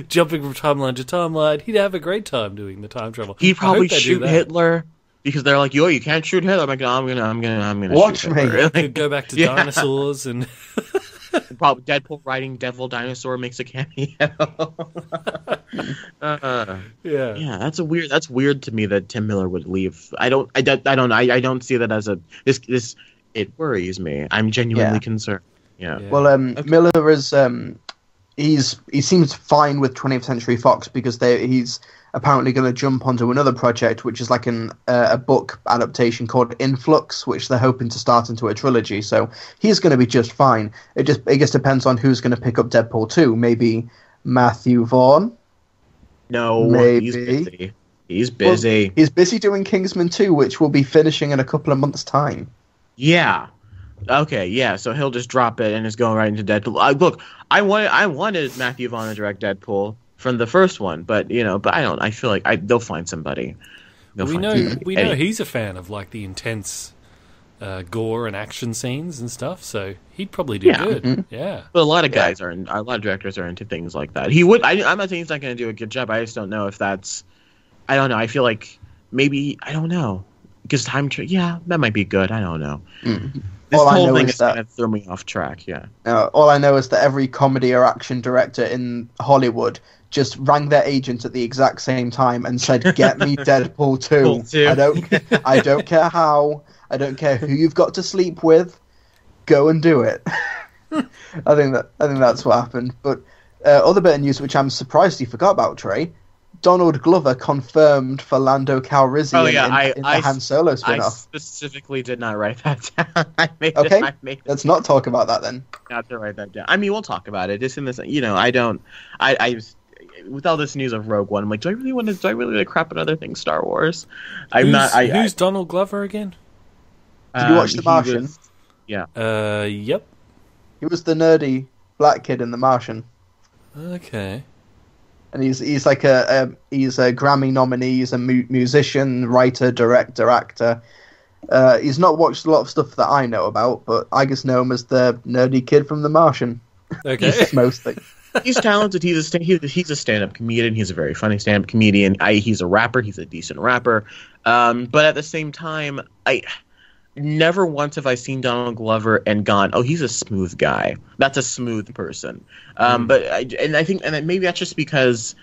jumping from timeline to timeline. He'd have a great time doing the time travel. He'd probably shoot Hitler because they're like, "Yo, you can't shoot Hitler." I'm like, "I'm gonna watch shoot me." Hitler. Could go back to dinosaurs and probably Deadpool riding Devil Dinosaur makes a cameo. Yeah, that's weird to me that Tim Miller would leave. I don't see that as this. It worries me. I'm genuinely concerned. Yeah. Well, Miller is he seems fine with 20th Century Fox because he's apparently going to jump onto another project, which is like a book adaptation called Influx, which they're hoping to start into a trilogy. So he's going to be just fine. It just depends on who's going to pick up Deadpool 2. Maybe Matthew Vaughn. No, maybe he's busy. He's busy. Well, he's busy doing Kingsman 2, which will be finishing in a couple of months' time. Yeah. Okay. Yeah. So he'll just drop it and just go right into Deadpool. I wanted Matthew Vaughn to direct Deadpool from the first one, but I feel like they'll find somebody. We know he's a fan of like the intense gore and action scenes and stuff, so he'd probably do good. Mm-hmm. Yeah. But a lot of directors are into things like that. He would. I'm not saying he's not going to do a good job. I just don't know if that's. I don't know. I feel like maybe I don't know. Because that might be good. I don't know. This whole thing is going to throw me off track. Yeah. All I know is that every comedy or action director in Hollywood just rang their agent at the exact same time and said, "Get me Deadpool 2. I don't care how. I don't care who you've got to sleep with. Go and do it." I think that's what happened. But other bit of news which I'm surprised you forgot about, Trey. Donald Glover confirmed for Lando Calrissian in the Han Solo spin-off. I specifically did not write that down. Let's not talk about that then. Not to write that down. I mean, we'll talk about it. Just in this, with all this news of Rogue One, I'm like, do I really want to crap at other things Star Wars? Who's Donald Glover again? Did you watch The Martian? Yep. He was the nerdy black kid in The Martian. Okay. And he's like he's a Grammy nominee. He's a musician, writer, director, actor. He's not watched a lot of stuff that I know about, but I just know him as the nerdy kid from The Martian. Okay, mostly. He's talented. He's a stand-up comedian. He's a very funny stand-up comedian. He's a rapper. He's a decent rapper. But at the same time, never once have I seen Donald Glover and gone, "Oh, he's a smooth guy. That's a smooth person." But I think maybe that's just because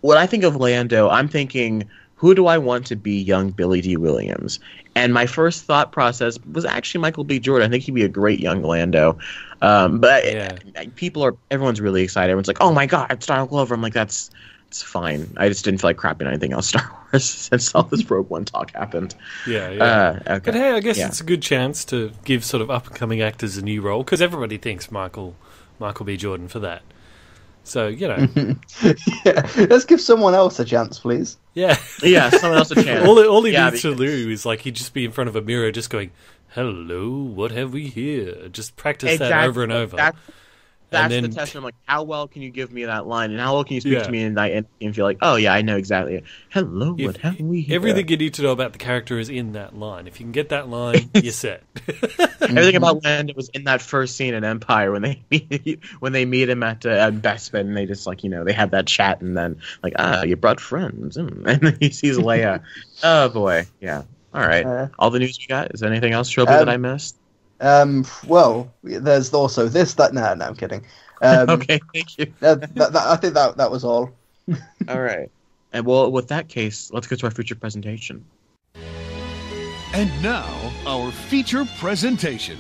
when I think of Lando, I'm thinking, who do I want to be young Billy D. Williams? And my first thought process was actually Michael B. Jordan. I think he'd be a great young Lando. Everyone's really excited. Everyone's like, "Oh my God, it's Donald Glover." I'm like, it's fine. I just didn't feel like crapping anything else Star Wars since all this Rogue One talk happened. Yeah. Okay. But hey, I guess it's a good chance to give sort of up-and-coming actors a new role, because everybody thinks Michael B. Jordan for that. So, let's give someone else a chance, please. Yeah. Yeah, someone else a chance. all he needs to do is like he'd just be in front of a mirror just going, "Hello, what have we here?" Just practice that over and over. That's the test. I'm like, how well can you give me that line, and how well can you speak to me and feel like, oh yeah, I know exactly. Hello, what have we here? Everything you need to know about the character is in that line. If you can get that line, you're set. Everything about Lando was in that first scene in Empire when they meet him at Bespin, and they just they have that chat, and then you brought friends, and then he sees Leia. Oh boy, yeah. All right, all the news we got. Is there anything else, Trilbee, that I missed? Well, there's also this, that. No, I'm kidding. Okay, thank you. I think that was all. All right. And well, with that case, let's go to our feature presentation. And now, our feature presentation.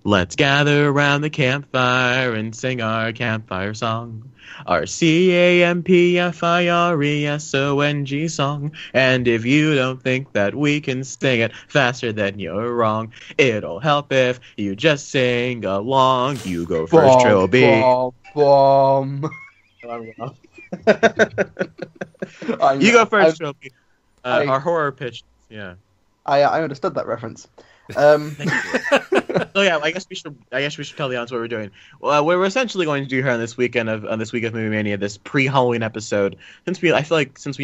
Let's gather around the campfire and sing our campfire song. Our CAMPFIRESONG song. And if you don't think that we can sing it faster, then you're wrong. It'll help if you just sing along. You go first, Trilbee. You go first, Trilbee. Our horror pitch. Yeah. I understood that reference. So yeah, I guess we should tell the audience what we're doing. Well, we're essentially going to do here on this week of Movie Mania, this pre-Halloween episode. Since we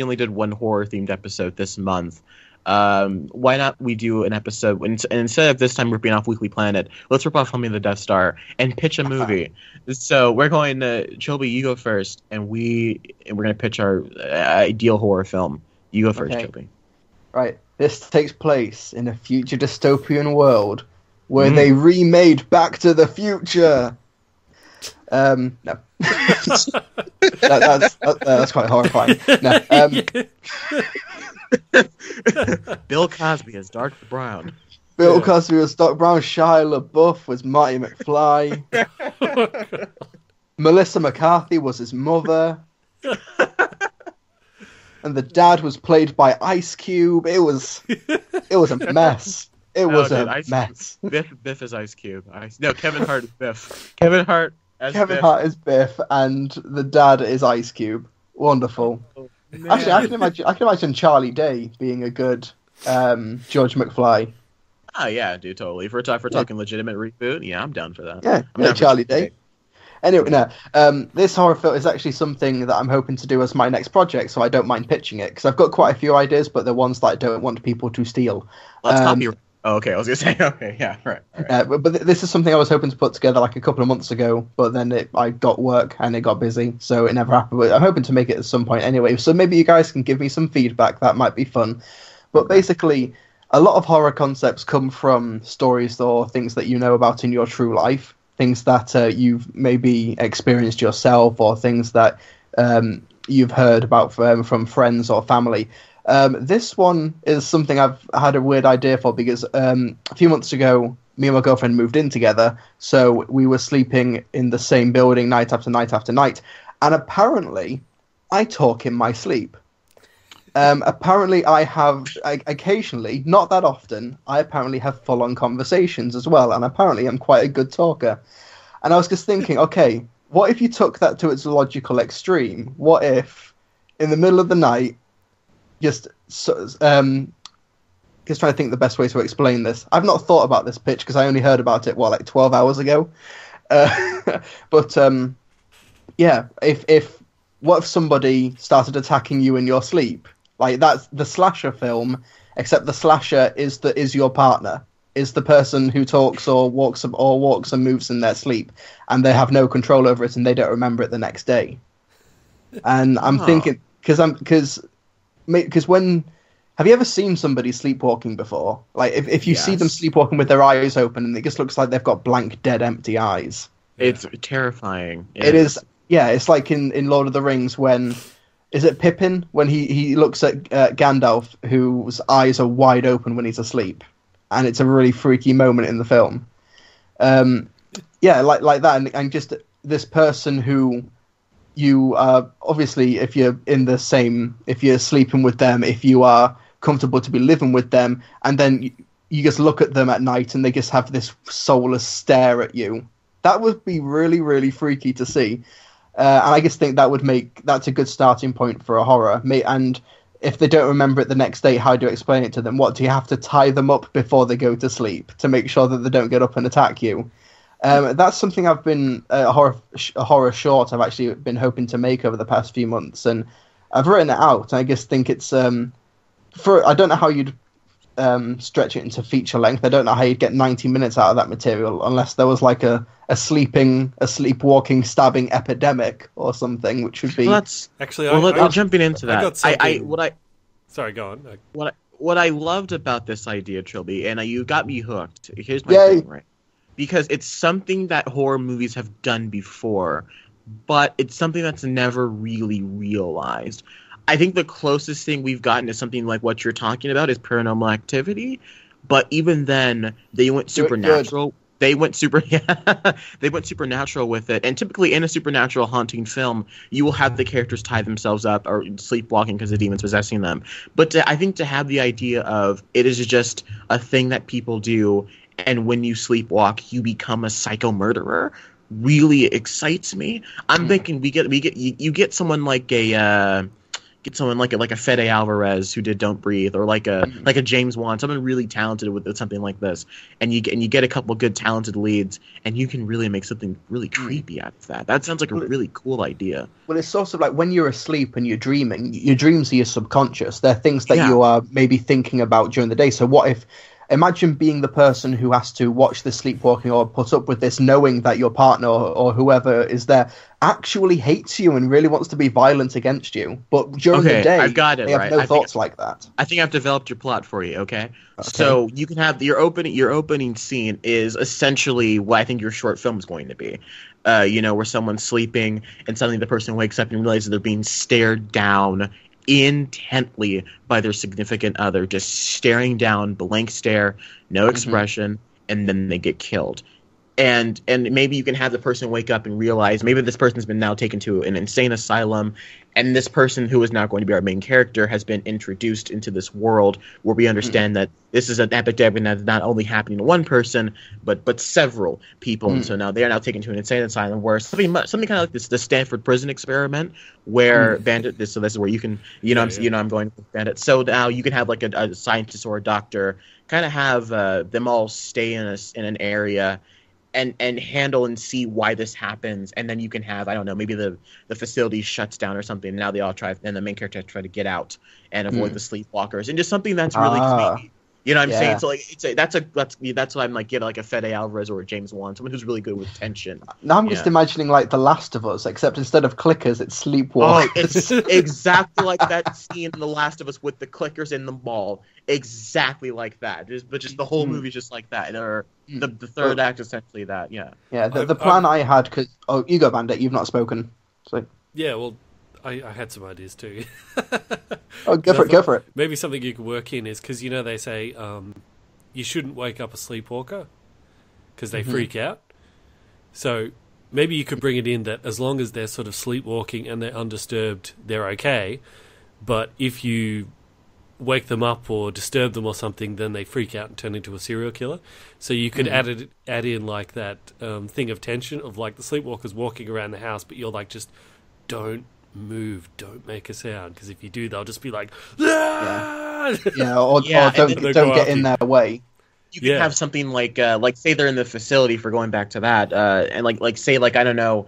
only did one horror themed episode this month, why not we do an episode and instead of this time ripping off Weekly Planet, let's rip off Homie the Death Star and pitch a movie. So we're going to Trilbee, you go first, and we're going to pitch our ideal horror film. You go first, Trilbee. Right. This takes place in a future dystopian world where they remade Back to the Future. No. That's quite horrifying. No. Bill Cosby as Dark Brown. Cosby was Doc Brown. Shia LaBeouf was Marty McFly. Melissa McCarthy was his mother. And the dad was played by Ice Cube. It was a mess. It was a mess. Biff is Ice Cube. Kevin Hart is Biff. Kevin Hart is Biff, and the dad is Ice Cube. Wonderful. Actually, I can imagine Charlie Day being a good George McFly. Oh yeah, dude, totally. If we're talking legitimate reboot, yeah, I'm down for that. Yeah, Charlie Day. Anyway, this horror film is actually something that I'm hoping to do as my next project, so I don't mind pitching it, because I've got quite a few ideas, but they're ones that I don't want people to steal. Let's copy. Oh, okay, I was going to say, okay, yeah, right. But this is something I was hoping to put together like a couple of months ago, but then I got work and it got busy, so it never happened. But I'm hoping to make it at some point anyway, so maybe you guys can give me some feedback. That might be fun. But basically, a lot of horror concepts come from stories or things that you know about in your true life. Things that you've maybe experienced yourself, or things that you've heard about from friends or family. This one is something I've had a weird idea for, because a few months ago, me and my girlfriend moved in together, so we were sleeping in the same building night after night after night, and apparently I talk in my sleep. Apparently I have, occasionally, not that often, I apparently have full-on conversations as well, and apparently I'm quite a good talker. And I was just thinking, okay, what if you took that to its logical extreme? What if, in the middle of the night, just trying to think the best way to explain this. I've not thought about this pitch, because I only heard about it, 12 hours ago? But, yeah, what if somebody started attacking you in your sleep? Like, that's the slasher film, except the slasher is your partner, is the person who talks or walks and moves in their sleep, and they have no control over it, and they don't remember it the next day. And I'm thinking, because when have you ever seen somebody sleepwalking before? Like, if you see them sleepwalking with their eyes open, and it just looks like they've got blank, dead, empty eyes. It's terrifying. It is. Yeah, it's like in Lord of the Rings when... Is it Pippin? When he looks at Gandalf, whose eyes are wide open when he's asleep. And it's a really freaky moment in the film. Yeah, like that. And just this person who you obviously, if you're sleeping with them, if you are comfortable to be living with them, and then you just look at them at night and they just have this soulless stare at you. That would be really, really freaky to see. And I just think that's a good starting point for a horror. And if they don't remember it the next day, how do you explain it to them? What, do you have to tie them up before they go to sleep to make sure that they don't get up and attack you? That's something I've been a horror short I've actually been hoping to make over the past few months, and I've written it out. And I just think it's I don't know how you'd stretch it into feature length. I don't know how you'd get 90 minutes out of that material unless there was like a sleepwalking, stabbing epidemic or something, which would be. Well, I'll jumping into that. Sorry, go on. What I loved about this idea, Trilbee, and you got me hooked. Here's my thing, right? Because it's something that horror movies have done before, but it's something that's never really realized. I think the closest thing we've gotten to something like what you're talking about is Paranormal Activity, but even then they went supernatural. They went supernatural with it, and typically in a supernatural haunting film, you will have the characters tie themselves up or sleepwalking because the demon's possessing them. But I think to have the idea of it is just a thing that people do, and when you sleepwalk, you become a psycho murderer, really excites me. I'm thinking you get someone like a. Get someone like a Fede Alvarez who did Don't Breathe, or like a James Wan, someone really talented with something like this, and you get a couple good talented leads, and you can really make something really creepy out of that. That sounds like a really cool idea. Well, it's sort of like when you're asleep and you're dreaming, your dreams are your subconscious. They're things that you are maybe thinking about during the day. So what if, imagine being the person who has to watch this sleepwalking or put up with this, knowing that your partner or whoever is there actually hates you and really wants to be violent against you, but during the day I've got it, they have no thoughts like that. I think I've developed your plot for you. Okay, so you can have your opening scene is essentially what I think your short film is going to be. Where someone's sleeping and suddenly the person wakes up and realizes they're being stared down intently by their significant other, just staring down, blank stare, no expression, and then they get killed. And maybe you can have the person wake up and realize maybe this person's been now taken to an insane asylum, and this person who is now going to be our main character has been introduced into this world where we understand that this is an epidemic that's not only happening to one person, but several people. And so now they are now taken to an insane asylum where something kind of like the Stanford prison experiment where Bandit. This is where you can I'm going with Bandit. So now you can have like a scientist or a doctor kind of have them all stay in an area. And handle and see why this happens, and then you can have, I don't know, maybe the facility shuts down or something, and now they all and the main character has to try to get out and avoid the sleepwalkers, and just something that's really creepy. You know what I'm saying? So like that's what I'm like, get like a Fede Alvarez or a James Wan, someone who's really good with tension. Now I'm just imagining like The Last of Us, except instead of clickers, it's sleepwalkers. Oh, it's exactly like that scene in The Last of Us with the clickers in the mall. Exactly like that. But just the whole movie just like that. Or the third act essentially that. Yeah. Yeah. The plan I had, because you go, Bandit. You've not spoken. So. Yeah. Well, I had some ideas too. Go for it. Maybe something you could work in is because they say you shouldn't wake up a sleepwalker because they freak out. So maybe you could bring it in that as long as they're sort of sleepwalking and they're undisturbed, they're okay. But if you wake them up or disturb them or something, then they freak out and turn into a serial killer. So you could add in like that thing of tension of like the sleepwalkers walking around the house, but you're like, just don't move, don't make a sound, because if you do, they'll just be like, or don't get in their way. You can have something like say they're in the facility, for going back to that, and like say like I don't know,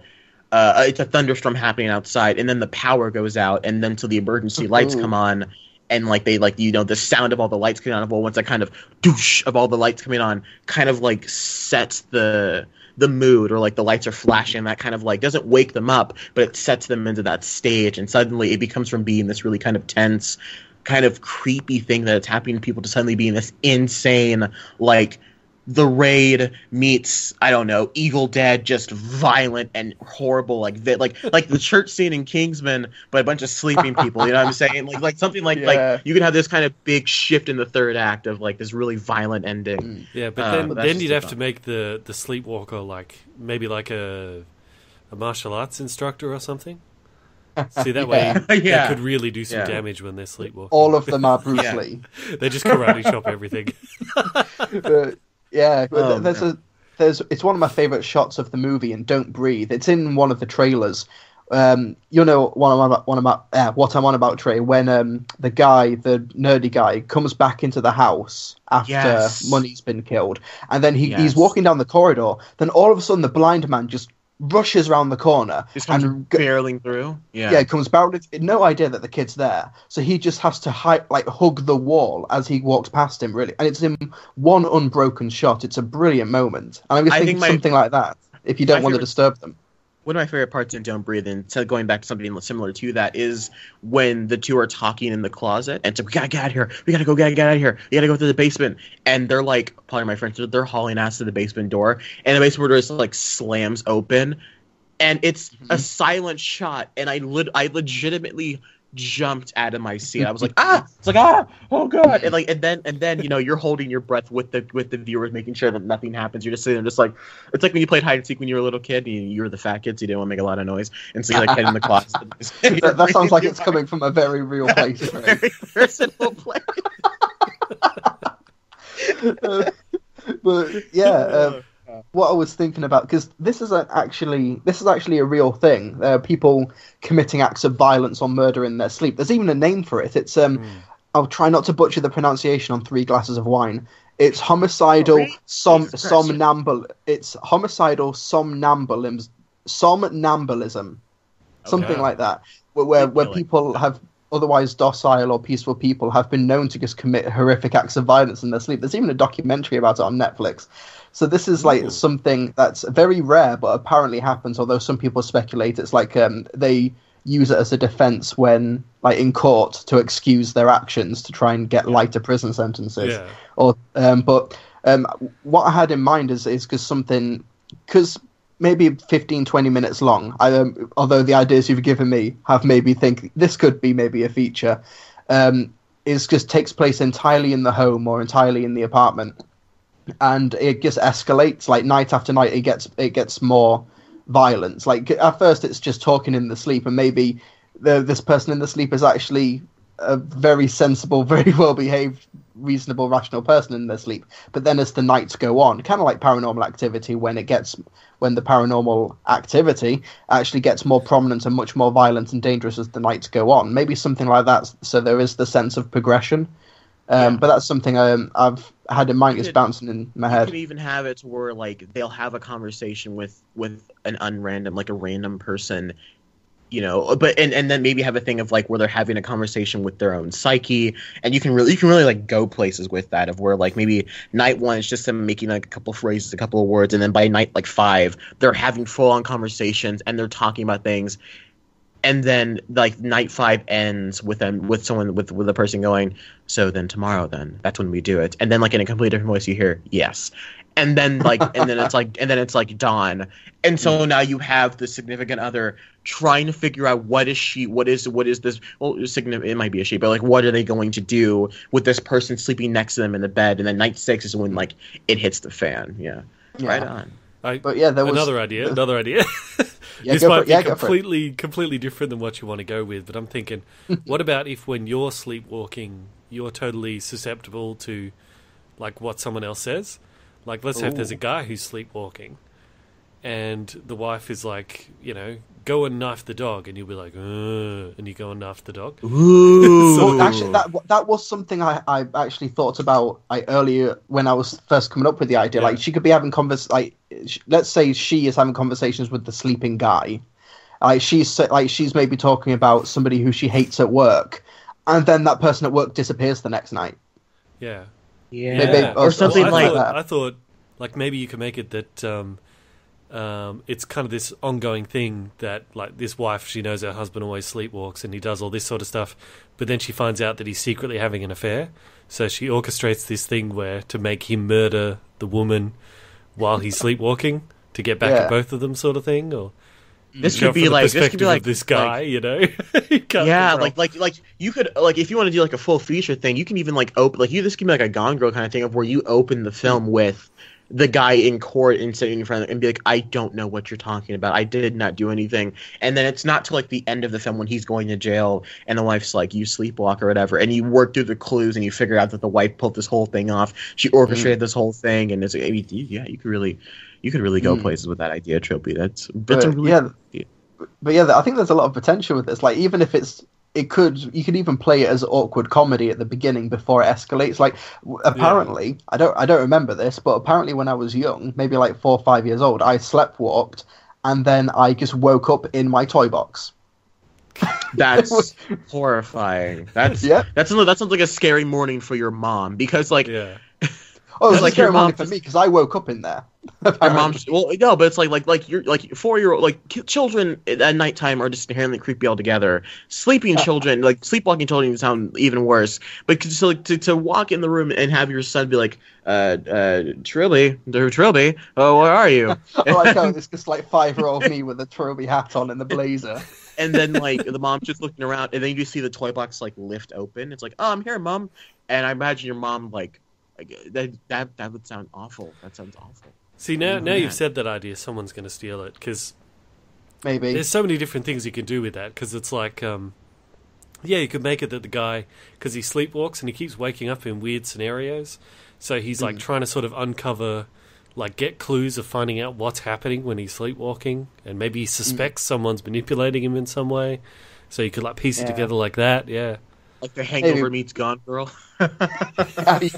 it's a thunderstorm happening outside, and then the power goes out, and then till the emergency lights come on, and like they the sound of all the lights coming on, well, once that kind of doosh of all the lights coming on kind of like sets the mood, or like the lights are flashing, that kind of like doesn't wake them up, but it sets them into that stage, and suddenly it becomes from being this really kind of tense, kind of creepy thing that it's happening to people to suddenly being this insane, like The Raid meets, I don't know, Evil Dead, just violent and horrible, like the church scene in Kingsman, but a bunch of sleeping people. You know what I'm saying? Like something like you can have this kind of big shift in the third act of like this really violent ending. Yeah, but then you'd have to make the sleepwalker like maybe like a martial arts instructor or something. See, that way they could really do some damage when they're sleepwalking. All of them are Bruce Lee. They just karate chop everything. It's one of my favorite shots of the movie, and Don't Breathe. It's in one of the trailers. You know what I'm on about, Trey. When the nerdy guy, comes back into the house after Money's been killed, and then he's walking down the corridor. Then all of a sudden, the blind man just rushes around the corner and barreling through. He comes barreling. No idea that the kid's there, so he just has to hug the wall as he walks past him. Really, and it's in one unbroken shot. It's a brilliant moment, and I'm just thinking something like that. If you don't want to disturb them. One of my favorite parts in Don't Breathe, and going back to something similar to that, is when the two are talking in the closet, and so we gotta get out of here. We gotta get out of here. We gotta go to the basement, and they're like, probably my friends, they're hauling ass to the basement door, and the basement door just like slams open, and it's a silent shot, and I legitimately jumped out of my seat. I was like, it's like, oh god, and then you're holding your breath with the viewers, making sure that nothing happens. You're just sitting there, just like, it's like when you played hide and seek when you were a little kid, and you were the fat kid, so you didn't want to make a lot of noise, and so you hid in the closet. that sounds like it's coming from a very real place. Very personal place. But yeah. What I was thinking about, because this is actually a real thing. People committing acts of violence or murder in their sleep. There's even a name for it. It's I'll try not to butcher the pronunciation on 3 glasses of wine. It's homicidal somnambulism. It's homicidal somnambulism, something like that. Where people have otherwise docile or peaceful people have been known to just commit horrific acts of violence in their sleep. There's even a documentary about it on Netflix. So this is like something that's very rare, but apparently happens. Although some people speculate it's like they use it as a defense when, like, in court to excuse their actions to try and get lighter prison sentences. Yeah. Or but what I had in mind is because maybe 15-20 minutes long. Although the ideas you've given me have made me think this could be maybe a feature. Is just takes place entirely in the home or entirely in the apartment. And it just escalates, like night after night. It gets more violence. Like at first, it's just talking in the sleep, and maybe this person in the sleep is actually a very sensible, very well behaved, reasonable, rational person in their sleep. But then, as the nights go on, kind of like Paranormal Activity, when the paranormal activity actually gets more prominent and much more violent and dangerous as the nights go on. Maybe something like that. So there is the sense of progression. But that's something I've had in mind. It's bouncing in my head. You can even have it where like they'll have a conversation with an unrandom, like a random person, but and then maybe have a thing of like where they're having a conversation with their own psyche, and you can really like go places with that, of where like maybe night 1 is just them making like a couple phrases, a couple of words, and then by night like 5 they're having full on conversations and they're talking about things. And then, like, night 5 ends with a person going, so then tomorrow, that's when we do it. And then, like, in a completely different voice, you hear yes. And then, like, it's like dawn. And so now you have the significant other trying to figure out what is this? Well, it might be a she, but like, what are they going to do with this person sleeping next to them in the bed? And then night 6 is when like it hits the fan. Yeah. Right on. Another idea. This might be completely different than what you want to go with, but I'm thinking, what about if when you're sleepwalking, you're totally susceptible to, like, what someone else says? Like, let's say if there's a guy who's sleepwalking, and the wife is like, go and knife the dog, and you'll be like, and you go and knife the dog. Well, actually, that was something I actually thought about earlier when I was first coming up with the idea. Yeah. Like, she could be having let's say she is having conversations with the sleeping guy. Like she's maybe talking about somebody who she hates at work, and then that person at work disappears the next night. Yeah. Maybe, or something that. I thought, like, maybe you could make it that. It's kind of this ongoing thing that, like, this wife, she knows her husband always sleepwalks and he does all this sort of stuff, but then she finds out that he's secretly having an affair, so she orchestrates this thing where to make him murder the woman while he's sleepwalking to get back at both of them, sort of thing. Or this could be like this guy, yeah, like you could, like, if you want to do like a full feature thing, you can even like open this could be like a Gone Girl kind of thing, of where you open the film with the guy in court and sitting in front of him and be like, I don't know what you're talking about. I did not do anything. And then it's not till like the end of the film when he's going to jail and the wife's like, you sleepwalk or whatever. And you work through the clues and you figure out that the wife pulled this whole thing off. She orchestrated this whole thing. And it's, you could really go places with that idea, Trilbee. That's a really good idea. But yeah, I think there's a lot of potential with this. Like, even if you could even play it as awkward comedy at the beginning before it escalates. Like, apparently, I don't remember this, but apparently when I was young, maybe like 4 or 5 years old, I sleptwalked, and then I just woke up in my toy box. That's horrifying. That sounds like a scary morning for your mom, because like. Yeah. Oh, it was like a scary morning for me because I woke up in there. Your mom's no, but it's like you're like 4-year-old children at nighttime are just inherently creepy altogether. Sleeping children, like sleepwalking children, sound even worse. But to walk in the room and have your son be like, Trilbee, oh, where are you? I like how it's just like 5-year-old me with a Trilbee hat on and the blazer. And then like the mom's just looking around, and then you see the toy box like lift open. It's like, oh, I'm here, Mom. And I imagine your mom like that would sound awful. That sounds awful. See, now you've said that idea, someone's going to steal it, because maybe there's so many different things you can do with that, because it's like, you could make it that the guy, because he sleepwalks and he keeps waking up in weird scenarios, so he's like trying to sort of uncover, like get clues of finding out what's happening when he's sleepwalking, and maybe he suspects someone's manipulating him in some way, so you could like piece it together like that, yeah. Like The Hangover meets Gone Girl. yeah, like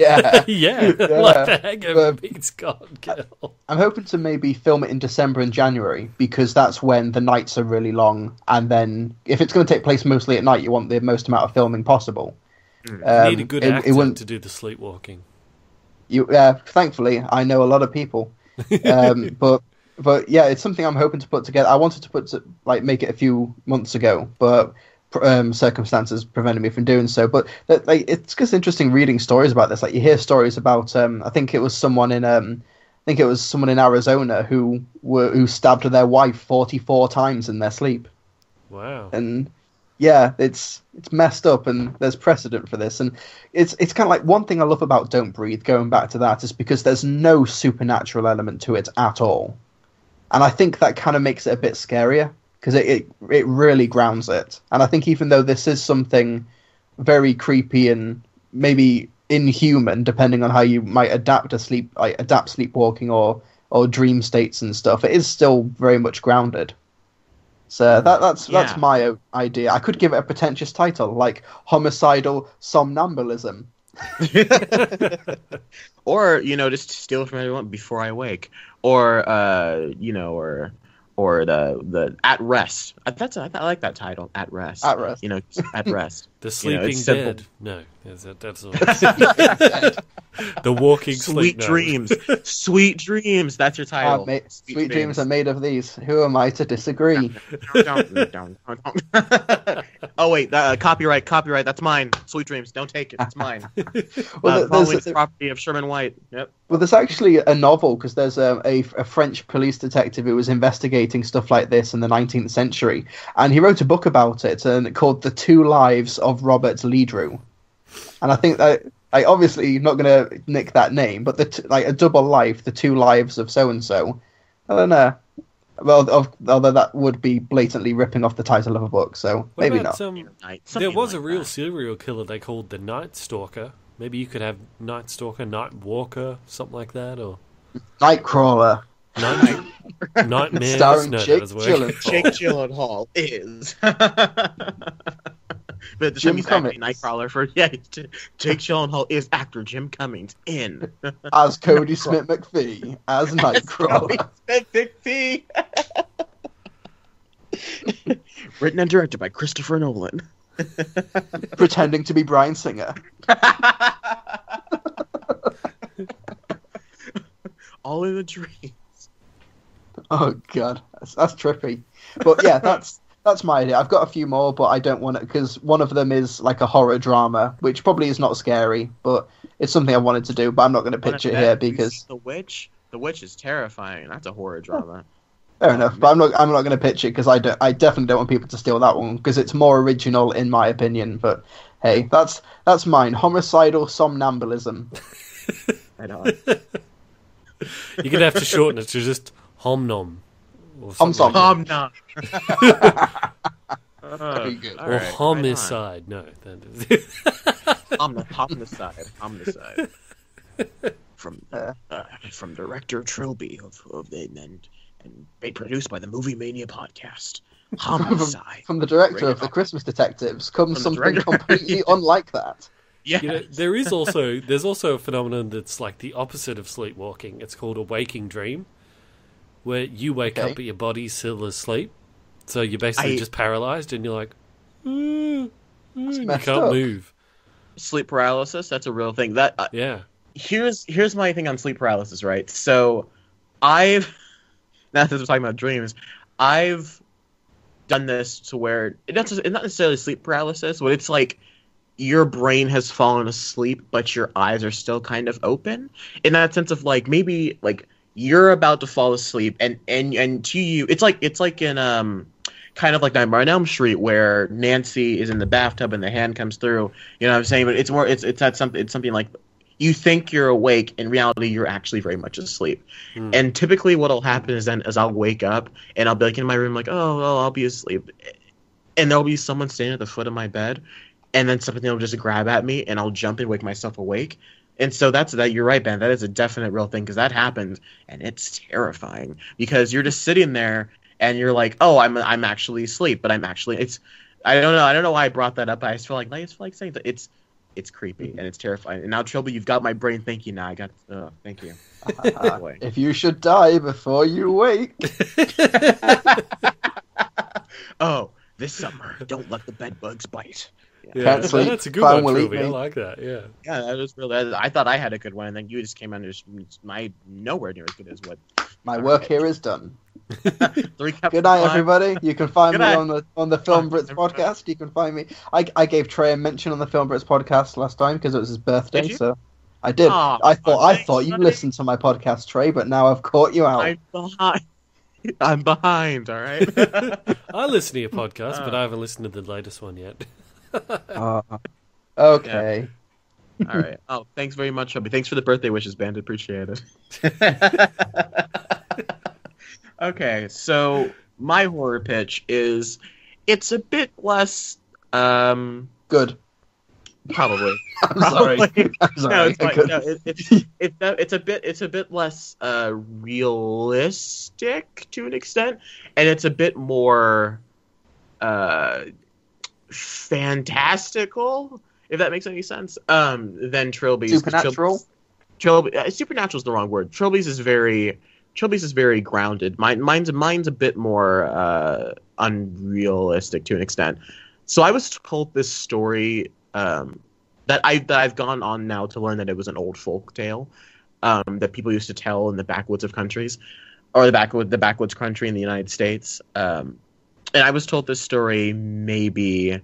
The Hangover meets Gone Girl. I'm hoping to maybe film it in December and January, because that's when the nights are really long, and then if it's going to take place mostly at night, you want the most amount of filming possible. You need a good actor to do the sleepwalking. Thankfully, I know a lot of people, but yeah, it's something I'm hoping to put together. I wanted to make it a few months ago, but circumstances prevented me from doing so. But it's just interesting reading stories about this. Like you hear stories about I think it was someone in Arizona who stabbed their wife 44 times in their sleep. Wow. And yeah, it's messed up, and there's precedent for this. And it's kind of like one thing I love about Don't Breathe, going back to that, is because there's no supernatural element to it at all. And I think that kind of makes it a bit scarier, because it really grounds it. And I think even though this is something very creepy and maybe inhuman, depending on how you might adapt sleepwalking or dream states and stuff, it is still very much grounded. So that's my idea. I could give it a pretentious title, like Homicidal Somnambulism. Or, just steal it from everyone before I wake. Or, or the At Rest. I like that title, At Rest. At Rest. At Rest. The Sleeping Dead. No, that's all. The Walking Sweet Dreams. Sweet Dreams. That's your title. Sweet dreams are made of these. Who am I to disagree? Oh wait, copyright. That's mine. Sweet Dreams. Don't take it. It's mine. Well, there's property of Sherman White. Yep. Well, there's actually a novel, because there's a French police detective who was investigating stuff like this in the 19th century, and he wrote a book about it, called The Two Lives of Robert Ledru. And I think that, obviously, you're not going to nick that name, but a double life, The Two Lives of so and so. I don't know. Well, although that would be blatantly ripping off the title of a book, so maybe not. There was a real serial killer they called the Night Stalker. Maybe you could have Night Stalker, Night Walker, something like that, or Nightcrawler. Nightmare. Starring Jake Gyllenhaal is. But the Jim Cummings Nightcrawler for Jake Gyllenhaal is actor Jim Cummings in as Cody Smith McPhee as Nightcrawler. McPhee. Written and directed by Christopher Nolan. Pretending to be Bryan Singer. All in a dream. Oh god, that's trippy. But yeah, that's my idea. I've got a few more, but I don't want it, because one of them is like a horror drama, which probably is not scary, but it's something I wanted to do. But I'm not going to pitch it here because the witch is terrifying. That's a horror drama. Fair enough, but I'm not going to pitch it because I definitely don't want people to steal that one, because it's more original in my opinion. But hey, that's mine. Homicidal Somnambulism. I know. You're gonna have to shorten it to just Homnom. Homnom. Very good. Or Homicide. No. Homicide. From director Trilbee of and produced by the Movie Mania podcast. Homicide. From the director of The Christmas Detectives comes something completely unlike that. Yeah, there's also a phenomenon that's like the opposite of sleepwalking. It's called a waking dream, where you wake up but your body's still asleep, so you're basically just paralyzed, and you're like, you can't move. Sleep paralysis. That's a real thing. Yeah. Here's my thing on sleep paralysis. Right. So, now that we're talking about dreams, I've done this to where it's not necessarily sleep paralysis, but it's like your brain has fallen asleep, but your eyes are still kind of open. In that sense of like maybe like you're about to fall asleep, and to you, it's like in kind of like Nightmare on Elm Street where Nancy is in the bathtub and the hand comes through. You know what I'm saying? But it's something like you think you're awake, in reality you're actually very much asleep. And typically what'll happen is I'll wake up and I'll be like in my room like, oh, I'll be asleep, and there'll be someone standing at the foot of my bed, and then something will just grab at me and I'll jump and wake myself awake. And so that's that. You're right, Ben. That is a definite real thing, because that happened, and it's terrifying because you're just sitting there and you're like, oh, I'm actually asleep, but I'm actually I don't know why I brought that up. I just feel like saying that it's creepy and it's terrifying. And now, Trilbee, you've got my brain thinking now. Thank you. If you should die before you wake. Oh, this summer, don't let the bed bugs bite. Yeah, that's a good one, Trilbee. I like that. Yeah, that was really. I thought I had a good one, and then you just came under my nowhere near as good as what. My work here is done. Good night, everybody. You can find me on the Film Brits podcast. You can find me. I gave Trey a mention on the Film Brits podcast last time because it was his birthday. So I did. I thought you listened to my podcast, Trey, but now I've caught you out. I'm behind. All right. I listen to your podcast, but I haven't listened to the latest one yet. Okay. Yeah. All right. Oh, thanks very much, Trilbee. Thanks for the birthday wishes, Bandit. Appreciate it. Okay, so my horror pitch is it's a bit less good. Probably. I'm sorry. No, it's fine. No, it's a bit less realistic to an extent, and it's a bit more fantastical, if that makes any sense. Than Trilbee's. Supernatural. Supernatural is the wrong word. Trilbee's is very grounded. Mine's a bit more unrealistic to an extent. So I was told this story that I've gone on now to learn that it was an old folk tale that people used to tell in the backwoods of countries, or the backwoods country in the United States. And I was told this story maybe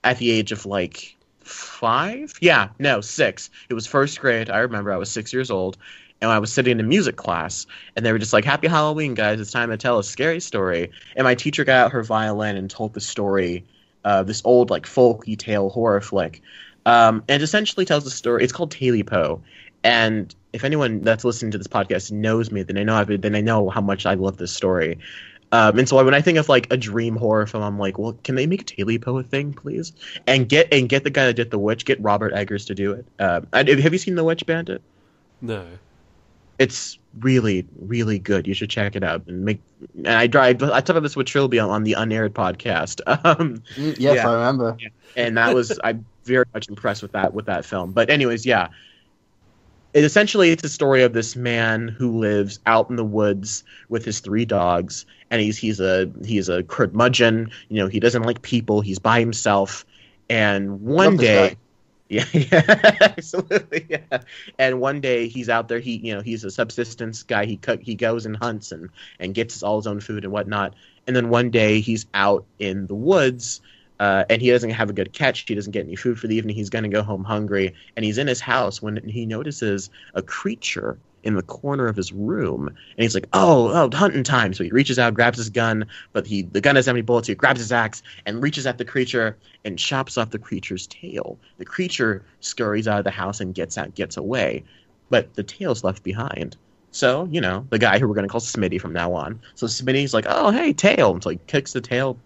at the age of like 5? Yeah, no, 6. It was first grade. I remember I was 6 years old. And I was sitting in music class, and they were just like, "Happy Halloween, guys. It's time to tell a scary story." And my teacher got out her violin and told the story of this old, like, folky tale horror flick. And it essentially tells the story. It's called Taily Poe. And if anyone that's listening to this podcast knows me, then I know how much I love this story. And so when I think of, like, a dream horror film, I'm like, well, can they make Taily Poe a thing, please? And get the guy that did The Witch, get Robert Eggers to do it. Have you seen The Witch, Bandit? No. It's really, really good. You should check it out. And I talked about this with Trilbee on the Unaired podcast. Yes, I remember. And I'm very much impressed with that film. But anyways, yeah. It's a story of this man who lives out in the woods with his 3 dogs, and he's a curmudgeon. You know, he doesn't like people. He's by himself. And one day. Yeah, absolutely. Yeah, and one day he's out there. He's a subsistence guy. He goes and hunts and gets all his own food and whatnot. And then one day he's out in the woods, and he doesn't have a good catch. He doesn't get any food for the evening. He's going to go home hungry. And he's in his house when he notices a creature in the corner of his room, and he's like, oh, hunting time. So he reaches out, grabs his gun, but the gun doesn't have any bullets. So he grabs his axe and reaches at the creature and chops off the creature's tail. The creature scurries out of the house and gets away, but the tail's left behind. So, the guy who we're going to call Smitty from now on. So Smitty's like, oh, hey, tail. And so he kicks the tail,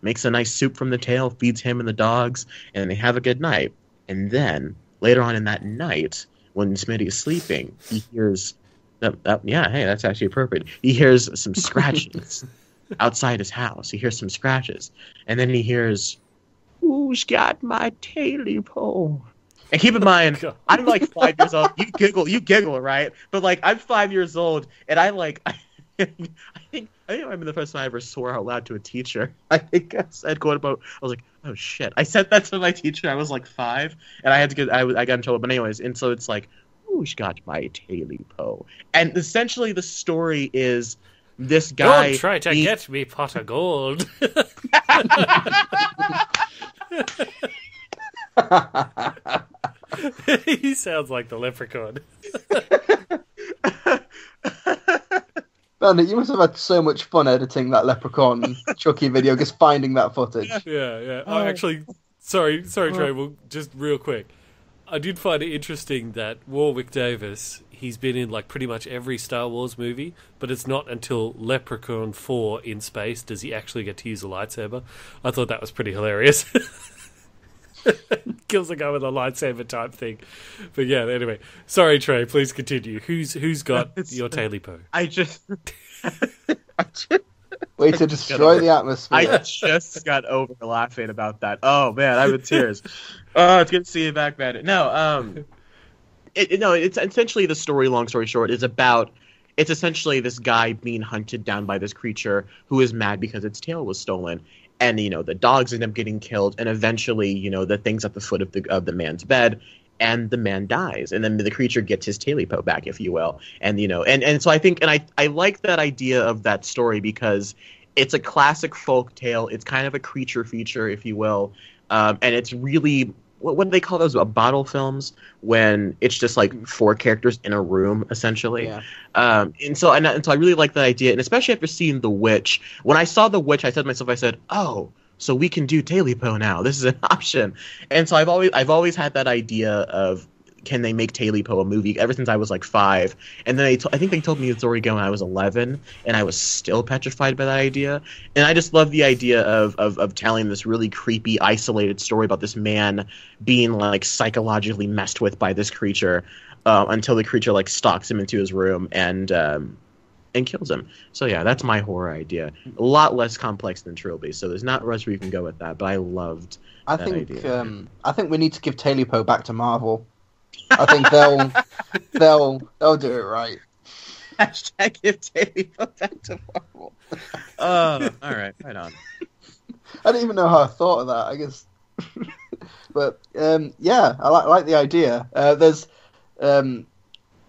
makes a nice soup from the tail, feeds him and the dogs, and they have a good night. And then later on in that night, when Smitty is sleeping, he hears, that's actually appropriate. He hears some scratches outside his house. He hears some scratches. And then he hears, who's got my Taily Poe? And keep in mind, I'm like 5 years old. You giggle, right? But like, I'm 5 years old, and I think I remember the first time I ever swore out loud to a teacher. I think I said, I was like, oh shit. I said that to my teacher. I was like 5, and I got in trouble. But anyways, and so it's like, Who's got my taily-po? And essentially the story is this guy... Don't try to get me pot of gold. He sounds like the leprechaun. Bandit, you must have had so much fun editing that Leprechaun Chucky video, just finding that footage. Yeah. Oh, actually, sorry, Trey. Well, just real quick, I did find it interesting that Warwick Davis, he's been in like pretty much every Star Wars movie, but it's not until Leprechaun 4 in space does he actually get to use a lightsaber. I thought that was pretty hilarious. Kills a guy with a lightsaber type thing. But yeah, anyway. Sorry, Trey, please continue. Who's got your taily-po? I just Way to destroy the atmosphere. I just got over laughing about that. Oh man, I'm in tears. Oh, it's good to see you back, Bandit. No, it's essentially the story. Long story short, is about. It's essentially this guy being hunted down by this creature who is mad because its tail was stolen. And, the dogs end up getting killed, and eventually, the thing's at the foot of the man's bed, and the man dies. And then the creature gets his taily-po back, if you will. And, and so I think, and I like that idea of that story because it's a classic folk tale. It's kind of a creature feature, if you will. And it's really, what do they call those, bottle films? When it's just like 4 characters in a room, essentially. Yeah. And so I really like that idea, and especially after seeing The Witch. When I saw The Witch, I said to myself, oh, so we can do taily-po now. This is an option. And so I've always had that idea of, can they make taily-po a movie, ever since I was like 5. And then I think they told me the story when I was 11, and I was still petrified by that idea. And I just love the idea of telling this really creepy, isolated story about this man being like psychologically messed with by this creature until the creature like stalks him into his room and kills him. So yeah, that's my horror idea. A lot less complex than Trilbee, so there's not much where you can go with that. But I loved that idea. I think we need to give taily-po back to Marvel. I think they'll do it right. Hashtag give taily-po back to Marvel. All right on. I didn't even know how I thought of that. I guess, but yeah, I like the idea. There's one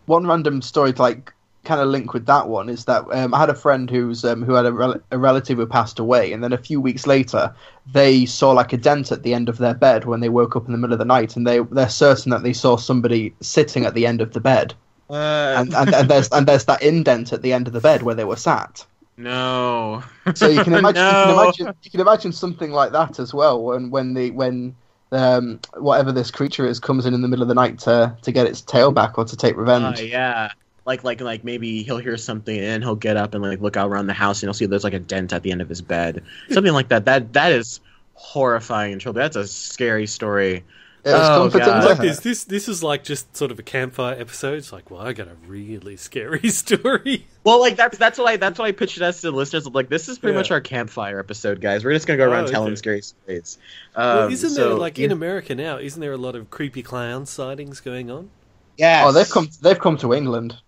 random story to like kind of link with that one is that I had a friend who had a relative who passed away, and then a few weeks later they saw like a dent at the end of their bed when they woke up in the middle of the night, and they're certain that they saw somebody sitting at the end of the bed, and there's that indent at the end of the bed where they were sat. No. So you can imagine you can imagine something like that as well when whatever this creature is comes in the middle of the night to get its tail back or to take revenge. Yeah. Like maybe he'll hear something and he'll get up and like look out around the house and he'll see there's like a dent at the end of his bed. Something like that. That is horrifying and children. That's a scary story. It was comforting. This is like just sort of a campfire episode. It's like, well, I got a really scary story. Well, like that's what I pitched us to the listeners. Like, this is pretty much our campfire episode, guys. We're just gonna go around telling scary stories. Well, isn't there like in America now? Isn't there a lot of creepy clown sightings going on? Yeah. Oh, they've come to England.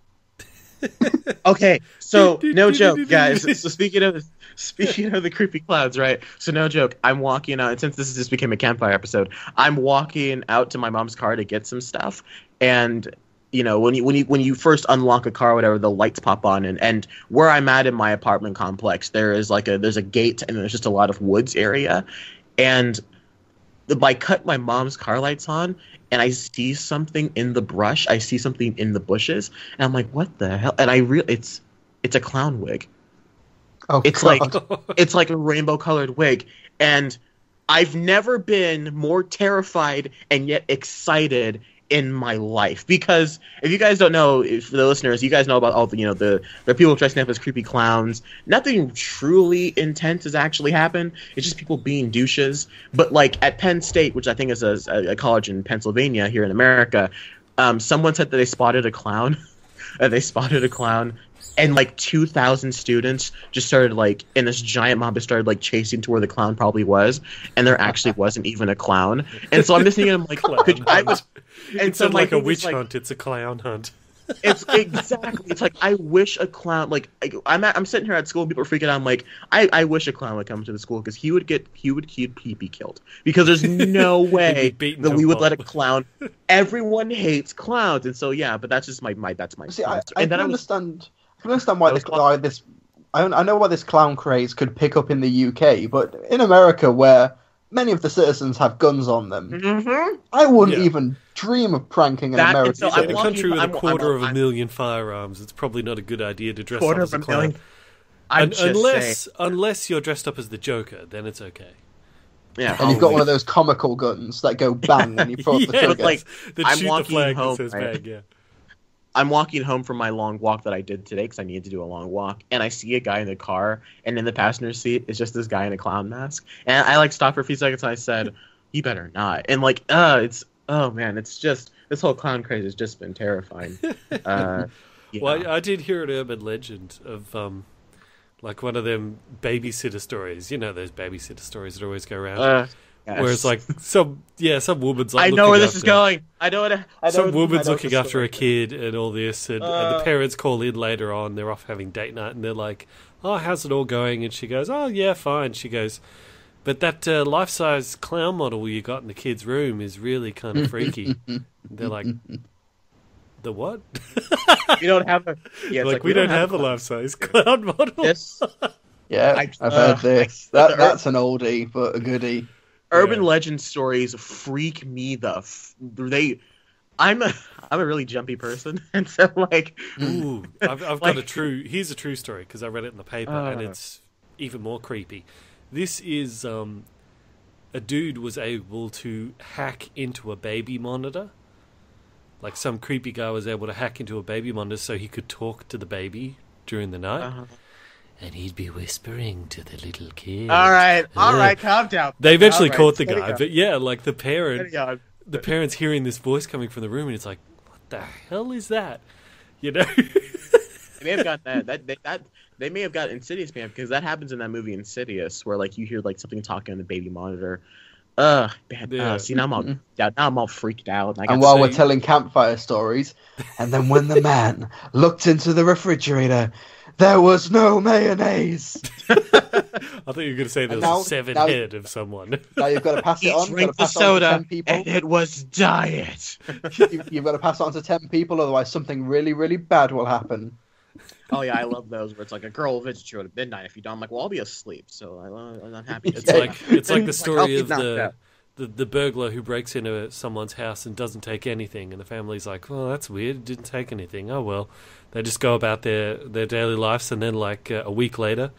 Okay, so no joke, guys. So speaking of the creepy clouds, right? So no joke, I'm walking out, and since this just became a campfire episode, I'm walking out to my mom's car to get some stuff, and when you first unlock a car or whatever, the lights pop on, and where I'm at in my apartment complex, there's a gate, and there's just a lot of woods area, and I cut my mom's car lights on, and I see something in the brush. I see something in the bushes, and I'm like, "What the hell?" And it's a clown wig. Oh, it's God. it's like a rainbow colored wig, and I've never been more terrified and yet excited in my life. Because if you guys don't know, for the listeners, you guys know about all the people dressing up as creepy clowns. Nothing truly intense has actually happened. It's just people being douches. But like at Penn State, which I think is a college in Pennsylvania here in America, someone said that they spotted a clown. And like 2,000 students just started like in this giant mob just started like chasing to where the clown probably was, and there actually wasn't even a clown. And so I'm just thinking, I'm like, Instead of like a witch hunt, it's a clown hunt. It's exactly. It's like I wish a clown. Like I'm sitting here at school, and people are freaking out. I'm like, I wish a clown would come to the school because he'd be killed because there's no way that we would let a clown. Everyone hates clowns, and so yeah. But that's just my See, I can understand why this. I know why this clown craze could pick up in the UK, but in America, where many of the citizens have guns on them, I wouldn't even dream of pranking an American. So in a country with a quarter of a million firearms, it's probably not a good idea to dress up as a clown. Unless you're dressed up as the Joker, then it's okay. Yeah, and you've got one of those comical guns that go bang when you pull up the trigger. Like, I'm walking home. Bang, I'm walking home from my long walk that I did today because I needed to do a long walk, and I see a guy in the car, and in the passenger seat is just this guy in a clown mask, and I like stopped for a few seconds and I said, "You better not." And like, it's just this whole clown craze has just been terrifying. Well, I did hear an urban legend of like one of them babysitter stories. You know those babysitter stories that always go around. Yes. Where it's like some woman's like, I know where this is going. Some woman's looking after a kid and all this, and the parents call in later on. They're off having date night, and they're like, "Oh, how's it all going?" And she goes, "Oh, yeah, fine." She goes, "But that life-size clown model you got in the kid's room is really kind of freaky." They're like, "The what?" We don't have a we don't have a life-size clown model. Yes. Yeah, I've heard this. That's an oldie, but a goodie. Urban legend stories freak me I'm a really jumpy person, and so like, I've got here's a true story because I read it in the paper, and it's even more creepy. This is a dude was able to hack into a baby monitor. Like some creepy guy was able to hack into a baby monitor so he could talk to the baby during the night. And he'd be whispering to the little kid. All right, calm down. They eventually caught the guy, but yeah, like the parents hearing this voice coming from the room, and it's like, what the hell is that? You know? They may have got that. They may have got Insidious, man, because that happens in that movie Insidious, where like you hear like something talking on the baby monitor. See, now I'm all freaked out. And while we're telling campfire stories, and then when the man looked into the refrigerator, there was no mayonnaise. I thought you were going to say there was a severed head of someone. Now you've got to pass it on. Drink the soda, and it was diet. You've got to pass it on to 10 people, otherwise something really, really bad will happen. Oh yeah, I love those where it's like a girl will visit you at midnight. If you don't, I'm like, well, I'll be asleep, so I'm not happy. It's like the story of the burglar who breaks into someone's house and doesn't take anything, and the family's like, "Oh, that's weird. It didn't take anything. Oh well." They just go about their daily lives, and then like a week later,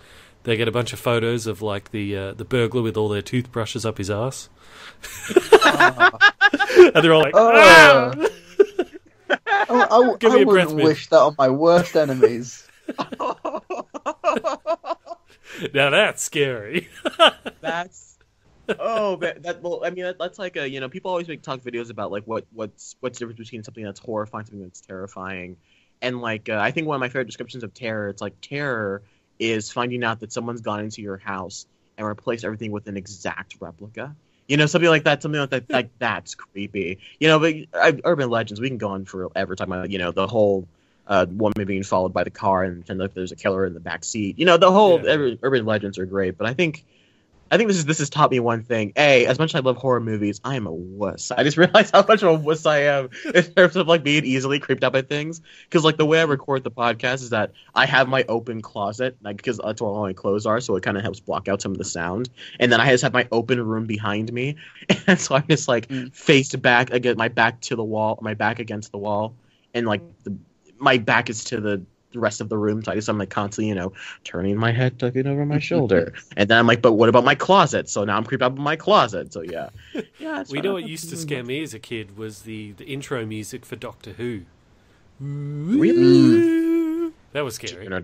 they get a bunch of photos of like the burglar with all their toothbrushes up his ass, and they're all like, I wouldn't wish that on my worst enemies. Now that's scary. That's that's like a people always make talk videos about like what's the difference between something that's horrifying, something that's terrifying, and like I think one of my favorite descriptions of terror, it's like terror is finding out that someone's gone into your house and replaced everything with an exact replica. Something like that. Like that's creepy. But urban legends, we can go on forever talking about the whole woman being followed by the car and like there's a killer in the back seat. The whole urban legends are great, but I think this has taught me one thing. As much as I love horror movies, I am a wuss. I just realized how much of a wuss I am in terms of like being easily creeped out by things. Because like the way I record the podcast is that I have my open closet, like because that's where all my clothes are, so it kind of helps block out some of the sound. And then I just have my open room behind me, and so I'm just like faced back against my back to the wall, my back against the wall, and like my back is to the rest of the room, so I'm like constantly, turning my head, looking over my shoulder, and then I'm like, but what about my closet? So now I'm creeped out by my closet. So yeah. We know what used to scare me as a kid was the intro music for Doctor Who. Really? That was scary. Yeah,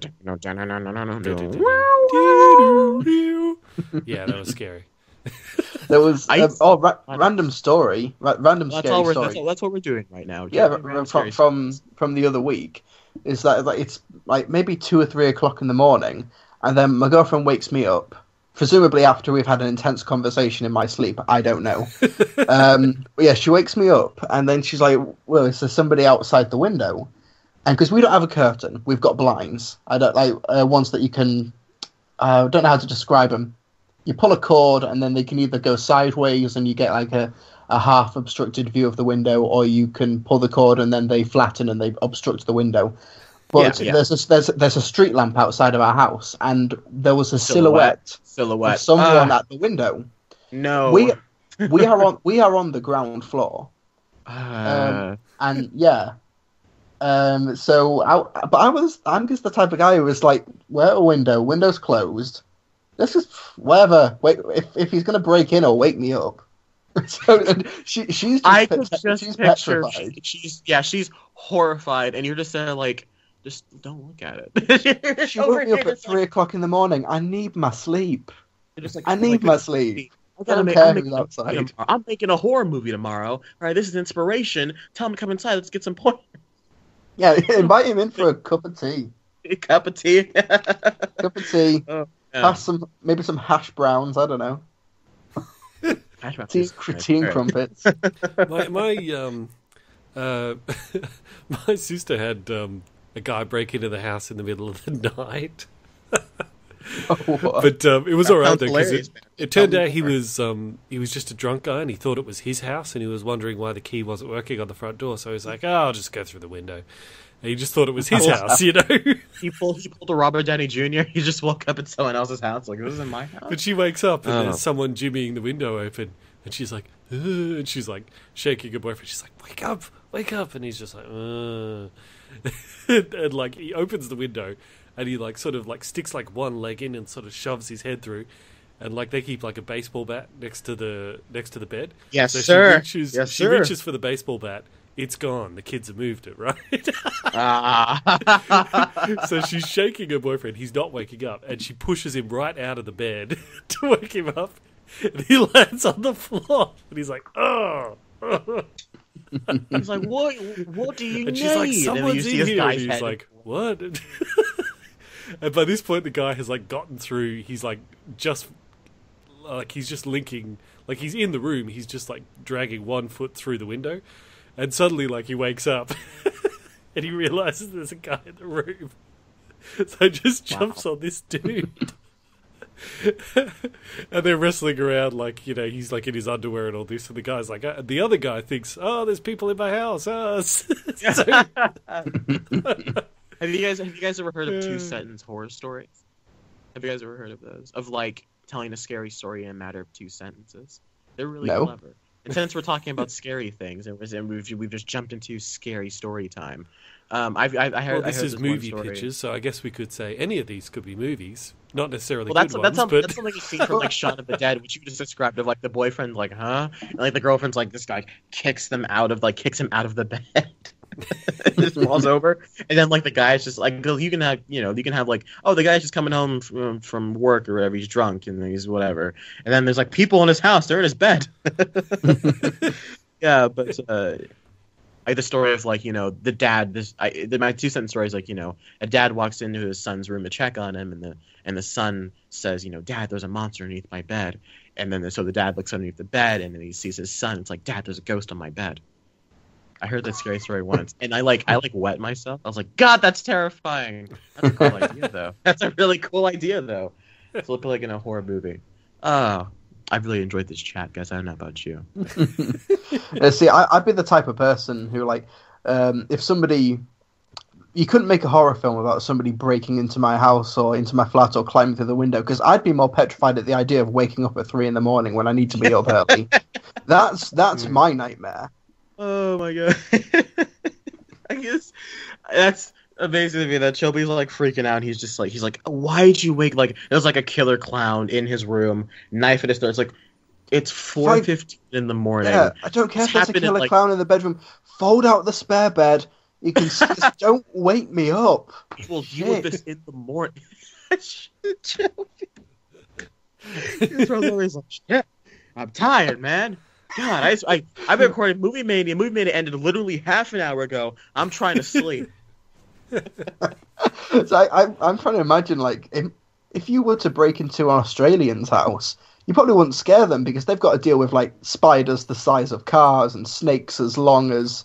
that was scary. There was random story, random scary story. That's what we're doing right now. Yeah, from the other week. Is that like it's like maybe 2 or 3 o'clock in the morning, and then my girlfriend wakes me up, presumably after we've had an intense conversation in my sleep. I don't know. But yeah, she wakes me up, and then she's like, "Well, is there somebody outside the window?" And because we don't have a curtain, we've got blinds. I don't like ones that you can. I don't know how to describe them. You pull a cord, and then they can either go sideways, and you get like a half obstructed view of the window, or you can pull the cord, and then they flatten and they obstruct the window. But there's a street lamp outside of our house, and there was a silhouette of someone at the window. No, we are on the ground floor, and yeah. I'm just the type of guy who was like, we're at a window, window's closed. Let's just whatever. Wait, if he's gonna break in or wake me up. So she's petrified. She's horrified, and you're just there like, just don't look at it. She woke me up at 3 o'clock in the morning. I need my sleep. I need my sleep. I don't care who's outside. I'm making a horror movie tomorrow. All right, this is inspiration. Tell him to come inside. Let's get some point. Yeah, invite him in for a cup of tea. A cup of tea. Cup of tea. Oh, yeah. Pass maybe some hash browns. I don't know. Tea crumpets. My sister had a guy break into the house in the middle of the night. But it was all right though, because it turned out he was just a drunk guy, and he thought it was his house, and he was wondering why the key wasn't working on the front door. So he was like, I'll just go through the window. And he just thought it was his house, you know. He pulled a Robert Downey Jr. He just woke up at someone else's house, like, this isn't my house. But she wakes up, and there's someone jimmying the window open, and she's like, and she's like shaking her boyfriend. She's like, wake up, and he's just like, and like he opens the window. And he like sort of like sticks like one leg in and sort of shoves his head through, and like they keep like a baseball bat next to the bed. Yes, so sir. She reaches for the baseball bat. It's gone. The kids have moved it, right? So she's shaking her boyfriend. He's not waking up, and she pushes him right out of the bed to wake him up. And he lands on the floor, and he's like, "Oh." He's like, "What do you need?" And she's like, "Someone's in here." And he's like, "What?" And by this point, the guy has like gotten through. He's like just linking, like he's in the room. He's just like dragging one foot through the window, and suddenly like he wakes up and he realizes there's a guy in the room. So he just jumps on this dude, and they're wrestling around like, you know, he's like in his underwear and all this. And the guy's like, the other guy thinks, "Oh, there's people in my house." Have you guys ever heard of 2-sentence horror stories? Have you guys ever heard of those? Of like telling a scary story in a matter of 2 sentences? They're really clever. And since we're talking about scary things, and we've just jumped into scary story time. I heard this is movie pitches, so I guess we could say any of these could be movies, not necessarily good ones. That's something you see from like Shaun of the Dead, which you just described, of like the boyfriend like, huh? And like the girlfriend's like, this guy kicks him out of the bed. It just falls over, and then like the guy's just like, you can have like, oh, the guy's just coming home from work or whatever, he's drunk and he's whatever, and then there's like people in his house, they're in his bed. Yeah, but like the story of like, you know, the dad. My 2-sentence story is like, you know, a dad walks into his son's room to check on him, and the son says, you know, "Dad, there's a monster underneath my bed," and then so the dad looks underneath the bed, and then he sees his son. It's like, "Dad, there's a ghost on my bed." I heard that scary story once, and I wet myself. I was like, "God, that's terrifying." That's a cool idea, though. That's a really cool idea, though. It's looking like in a horror movie. Oh, I really enjoyed this chat, guys. I don't know about you. See, I'd be the type of person who, like, if somebody... You couldn't make a horror film without somebody breaking into my house or into my flat or climbing through the window, because I'd be more petrified at the idea of waking up at 3 a.m. when I need to be up early. That's my nightmare. Oh my god. I guess that's amazing to me that Trilbee's like freaking out. He's like, "Why'd you wake?" Like there's like a killer clown in his room, knife at his throat. It's like, it's 4:15 in the morning. Yeah, I don't care if there's a killer clown in the bedroom. Fold out the spare bed. You can just don't wake me up. We'll deal with this in the morning. Trilbee. He's always like, "Shit, I'm tired, man. God, I've been recording Movie Mania. Movie Mania ended literally half an hour ago. I'm trying to sleep." So I'm trying to imagine, like, if you were to break into an Australian's house, you probably wouldn't scare them because they've got to deal with like spiders the size of cars and snakes as long as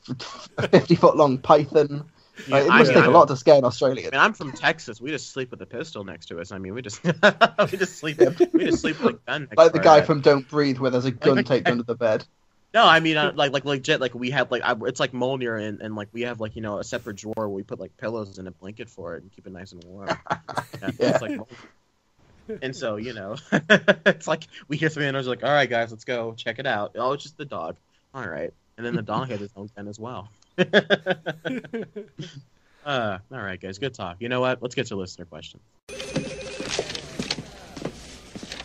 a 50-foot long python. Yeah, it must take a lot to scare an Australian. I'm from Texas. We just sleep with a pistol next to us. I mean, we just sleep like gun. Like the guy from Don't Breathe, where there's a gun taped under the bed. No, I mean like legit. Like we have it's like Mjolnir, and like we have like a separate drawer where we put like pillows and a blanket for it and keep it nice and warm. It's like Mjolnir. And so it's like we hear something and I was like, all right guys, let's go check it out. Oh, it's just the dog. All right, and then the dog had his own gun as well. All right, guys, good talk. You know what? Let's get to listener questions.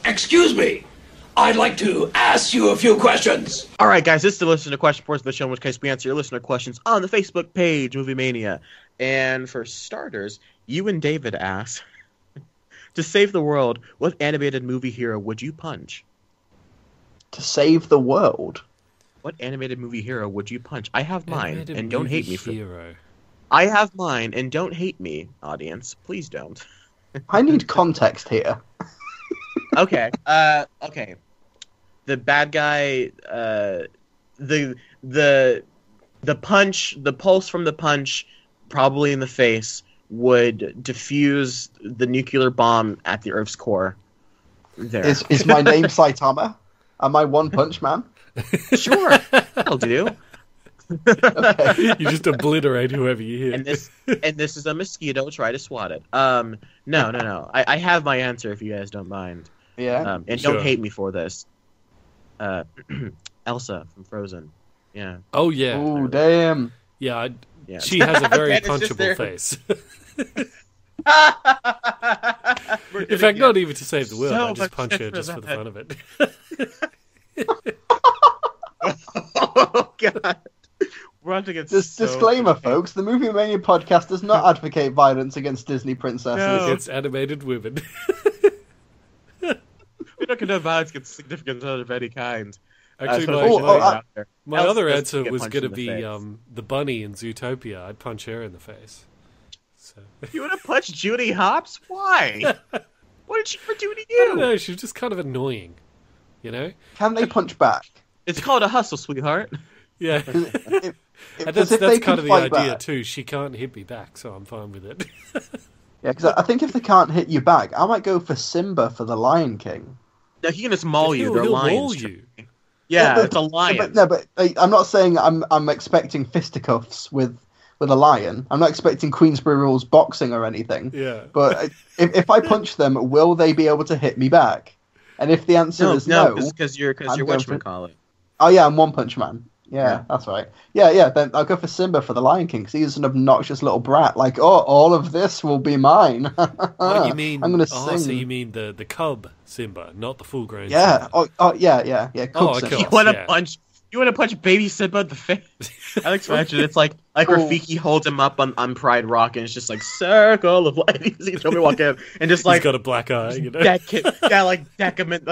Excuse me. I'd like to ask you a few questions. All right, guys, this is the listener question portion of the show, in which case we answer your listener questions on the Facebook page, Movie Mania. And for starters, you and David ask, to save the world, what animated movie hero would you punch? To save the world? What animated movie hero would you punch? I have mine, and don't hate me for hero. I have mine, and don't hate me, audience. Please don't. I need context here. Okay. Okay. The bad guy. The punch. The pulse from the punch, probably in the face, would diffuse the nuclear bomb at the Earth's core. There. Is my name Saitama? Am I One Punch Man? Sure, that'll do. Okay. You just obliterate whoever you hit. And this is a mosquito. Try to swat it. No. I have my answer if you guys don't mind. Yeah. And sure. don't hate me for this. Elsa from Frozen. Yeah. Oh yeah. Oh damn. Yeah. She has a very punchable face. In fact, not even to save the world. I just punch her just for the fun of it. Oh god. We're about to get disclaimer, folks. The Movie Mania podcast does not advocate violence against Disney princesses. No. It's animated women. We don't condone violence against significant other of any kind. Actually, my other answer was going to be the bunny in Zootopia. I'd punch her in the face. So. You would have punched Judy Hopps? Why? What did she ever do to you? I don't know. She's just kind of annoying. You know? Can they punch back? It's called a hustle, sweetheart. Yeah. And that's kind of the idea, too. She can't hit me back, so I'm fine with it. Yeah, because I think if they can't hit you back, I might go for Simba for the Lion King. No, he can just maul you. They're lions. You. Yeah, it's a lion. But I'm not saying I'm expecting fisticuffs with a lion. I'm not expecting Queensberry rules boxing or anything. Yeah. But if I punch them, will they be able to hit me back? And if the answer is no, because you're whatchamacallit. Oh yeah, I'm One Punch Man. Yeah, that's right. Yeah, then I'll go for Simba for the Lion King, because he's an obnoxious little brat. Like, all of this will be mine. What you mean? I'm going to sing. So you mean the cub Simba, not the full-grown Simba? Yeah, Cub Simba. You want to punch baby Simba in the face? I like to imagine it's like Rafiki holds him up on Pride Rock, and it's just like circle of life. He's me walk in, and just like he's got a black eye, you know? deck him in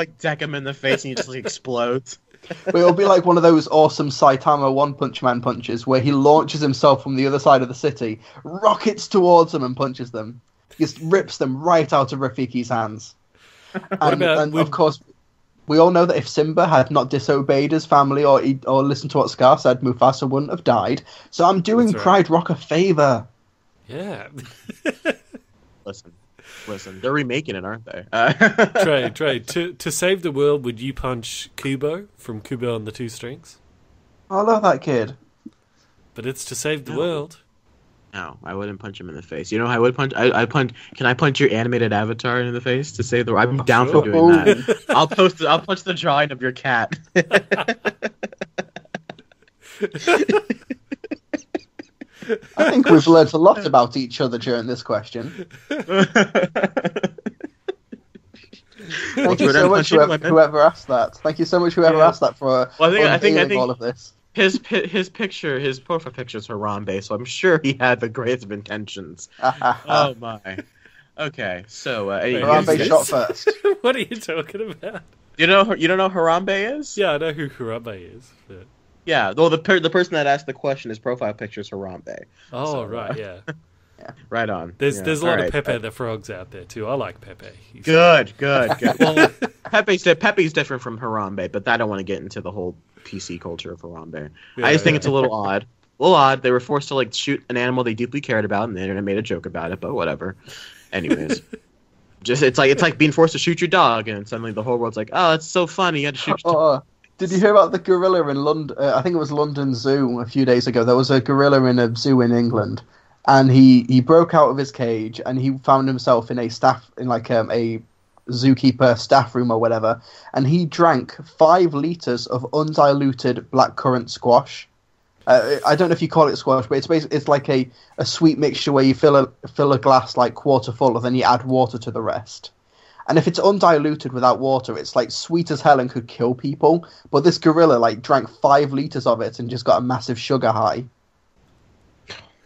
the face, and he just like explodes. But it'll be like one of those awesome Saitama One Punch Man punches where he launches himself from the other side of the city, rockets towards them and punches them. He just rips them right out of Rafiki's hands. And of course, we all know that if Simba had not disobeyed his family or listened to what Scar said, Mufasa wouldn't have died. So I'm doing Pride Rock a favour. Yeah. Listen, they're remaking it, aren't they? Trey, to save the world, would you punch Kubo from Kubo and the Two Strings? I love that kid. But it's to save the world. No, I wouldn't punch him in the face. You know how I would punch? I punch. Can I punch your animated avatar in the face to save the world? I'm down for doing that. I'll punch the drawing of your cat. I think we've learned a lot about each other during this question. Thank you so much, whoever asked that. Thank you so much, whoever asked that, for I think all of this. His picture, his profile picture is Harambe, so I'm sure he had the greatest of intentions. Oh my. Okay, so Harambe shot first. What are you talking about? You don't know who Harambe is? Yeah, I know who Harambe is. But... Yeah, well, the person that asked the question, his profile picture is Harambe. Oh, so, right, yeah. Right on. There's a lot of Pepe the Frogs out there too. I like Pepe. Good. Well, Pepe's different from Harambe, but I don't want to get into the whole PC culture of Harambe. Yeah, I just think it's a little odd. little odd. They were forced to like shoot an animal they deeply cared about, and the internet made a joke about it. But whatever. Anyways, it's like being forced to shoot your dog, and suddenly the whole world's like, oh, it's so funny. You had to shoot your dog. Did you hear about the gorilla in London? I think it was London Zoo a few days ago. There was a gorilla in a zoo in England, and he broke out of his cage, and he found himself in a zookeeper staff room or whatever, and he drank 5 liters of undiluted blackcurrant squash. I don't know if you call it squash, but it's like a sweet mixture where you fill a glass like quarter full, and then you add water to the rest. And if it's undiluted without water, it's like sweet as hell and could kill people. But this gorilla like drank 5 liters of it and just got a massive sugar high.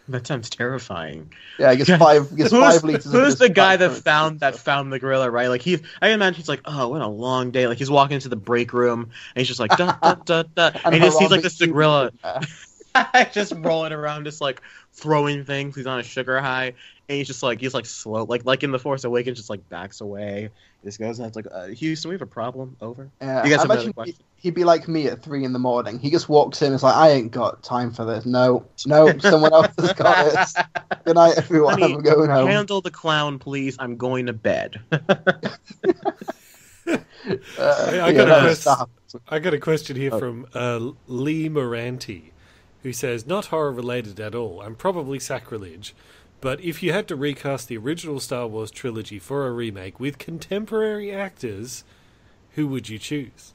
That sounds terrifying. Yeah, he gets 5 liters. Who's the guy that found the gorilla? Right, like I can imagine he's like, oh, what a long day. Like he's walking into the break room and he's just like, da da da da, and he just sees like this gorilla, just rolling around, just like throwing things. He's on a sugar high, and he's slow, like in The Force Awakens, just like backs away. He just goes and it's like, Houston, we have a problem. Over. Yeah, I imagine he'd be like me at 3 a.m. He just walks in and is like, I ain't got time for this. No, someone else has got it. Good night, everyone. Honey, I'm going home. Handle the clown, please. I'm going to bed. I got a question here from Lee Moranti, who says, not horror related at all, and probably sacrilege, but if you had to recast the original Star Wars trilogy for a remake with contemporary actors, who would you choose?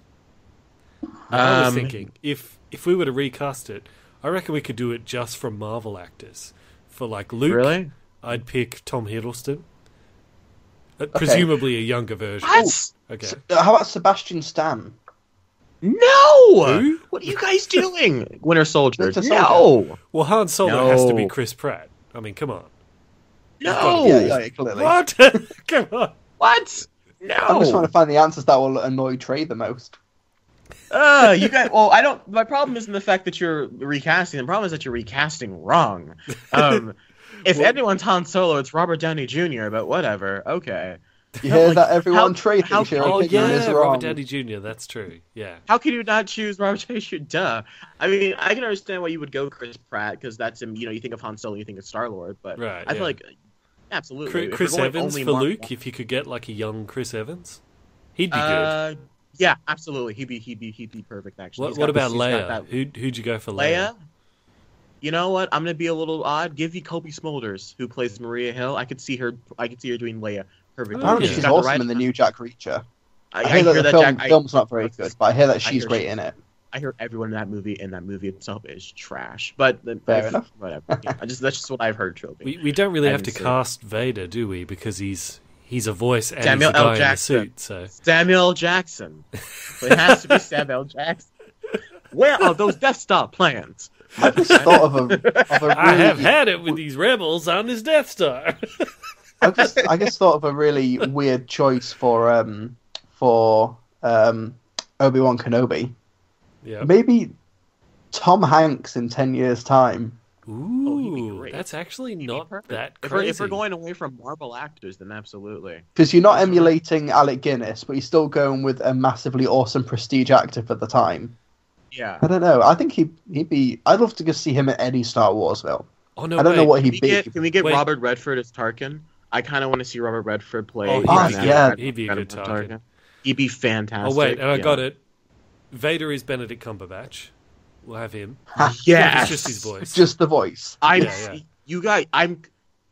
I was thinking, if we were to recast it, I reckon we could do it just from Marvel actors. For like Luke, really? I'd pick Tom Hiddleston. Presumably a younger version. What? Okay. How about Sebastian Stan? No! Who? What are you guys doing? Winter Soldier. Winter Soldier. No! Well, Han Solo has to be Chris Pratt. I mean, come on. No! Yeah, clearly. What? Come on. What? No! I'm just trying to find the answers that will annoy Trey the most. You guys. Well, I don't. My problem isn't the fact that you're recasting. The problem is that you're recasting wrong. If anyone's Han Solo, it's Robert Downey Jr. But whatever. Okay. You hear that, everyone? Trey thinks your opinion is wrong. Robert Downey Jr. That's true. Yeah. How can you not choose Robert Downey Jr.? Duh. I mean, I can understand why you would go Chris Pratt because that's him. You know, you think of Han Solo, you think of Star-Lord, but right, I feel like absolutely Chris Evans for Luke. If you could get like a young Chris Evans, he'd be good. Yeah, absolutely. He'd be perfect. Actually. What about Leia? Who'd you go for Leia? You know what? I'm gonna be a little odd. Give you Kobe Smulders, who plays Maria Hill. I could see her doing Leia perfectly. Apparently, she's awesome in the new Jack Reacher. I hear that the film's not very good, but I hear that she's great in it. I hear everyone in that movie itself is trash. But fair enough. Whatever. Yeah, that's just what I've heard. Trilbee. We don't really have to cast Vader, do we? Because he's a voice and Samuel he's a guy L. Jackson. in a suit. So Samuel Jackson. It has to be Samuel Jackson. Where are those Death Star plans? I just thought of a really... I have had it with these rebels on this Death Star. I just thought of a really weird choice for Obi-Wan Kenobi. Yeah. Maybe Tom Hanks in 10 years' time. Ooh, that's actually not that crazy. If we're going away from Marvel actors, then absolutely. Because you're not emulating Alec Guinness, but you're still going with a massively awesome prestige actor for the time. Yeah. I don't know. I think he'd be... I'd love to just see him at any Star Wars film. Oh, no, I don't know what he'd be. Can we get Robert Redford as Tarkin? I kind of want to see Robert Redford play... yeah. He'd be a good Tarkin. He'd be fantastic. Oh, wait, and I got it. Vader is Benedict Cumberbatch. We'll have him. Yes. It's just his voice. Just the voice. You guys... I'm...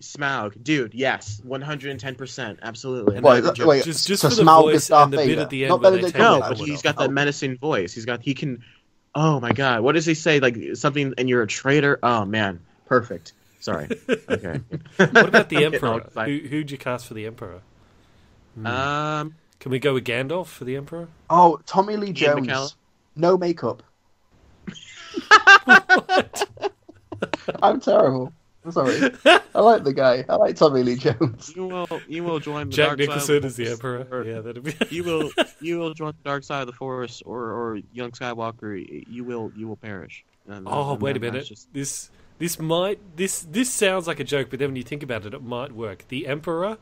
Smaug. Dude, yes. 110%. Absolutely. Wait, just so for the Smaug voice is Darth and the bit Vader. at the end Not where they Benedict take No, the but helmet he's off. got that menacing voice. He can... Oh my god, what does he say? Like something, and you're a traitor? Oh man, perfect. Sorry. Okay. What about the Emperor? Who'd you cast for the Emperor? Can we go with Gandalf for the Emperor? Oh, Tommy Lee Jones. No makeup. What? I'm terrible. I'm sorry. I like the guy. I like Tommy Lee Jones. You will join the Jack dark Nicholson side as the Emperor. Yeah, that'd be. You will join the dark side of the Force, or young Skywalker. You will perish. Wait a minute. This sounds like a joke, but then when you think about it, it might work. The Emperor,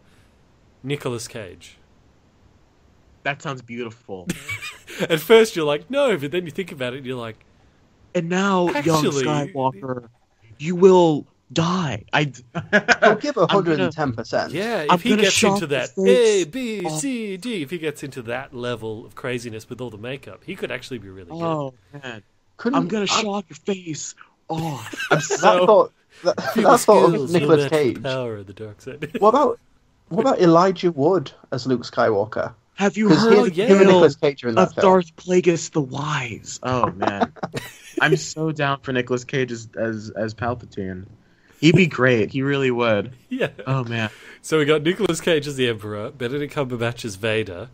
Nicolas Cage. That sounds beautiful. At first, you're like, no, but then you think about it, and you're like, and now, young Actually- Skywalker, you will die. He'll give 110%. Yeah, I'm if he gonna gets shock into that his face. A, B, C, D, if he gets into that level of craziness with all the makeup, he could actually be really good. Oh man, Couldn't- I'm gonna shock your face. Oh, That thought of Nicolas Cage. Power of the dark side. What about Elijah Wood as Luke Skywalker? have you 'Cause heard him and Nicolas Cage are in that of film. Darth Plagueis the Wise? Oh man, I'm so down for Nicolas Cage as Palpatine. He'd be great. He really would. Yeah. Oh man. So we got Nicolas Cage as the Emperor, Benedict Cumberbatch as Vader.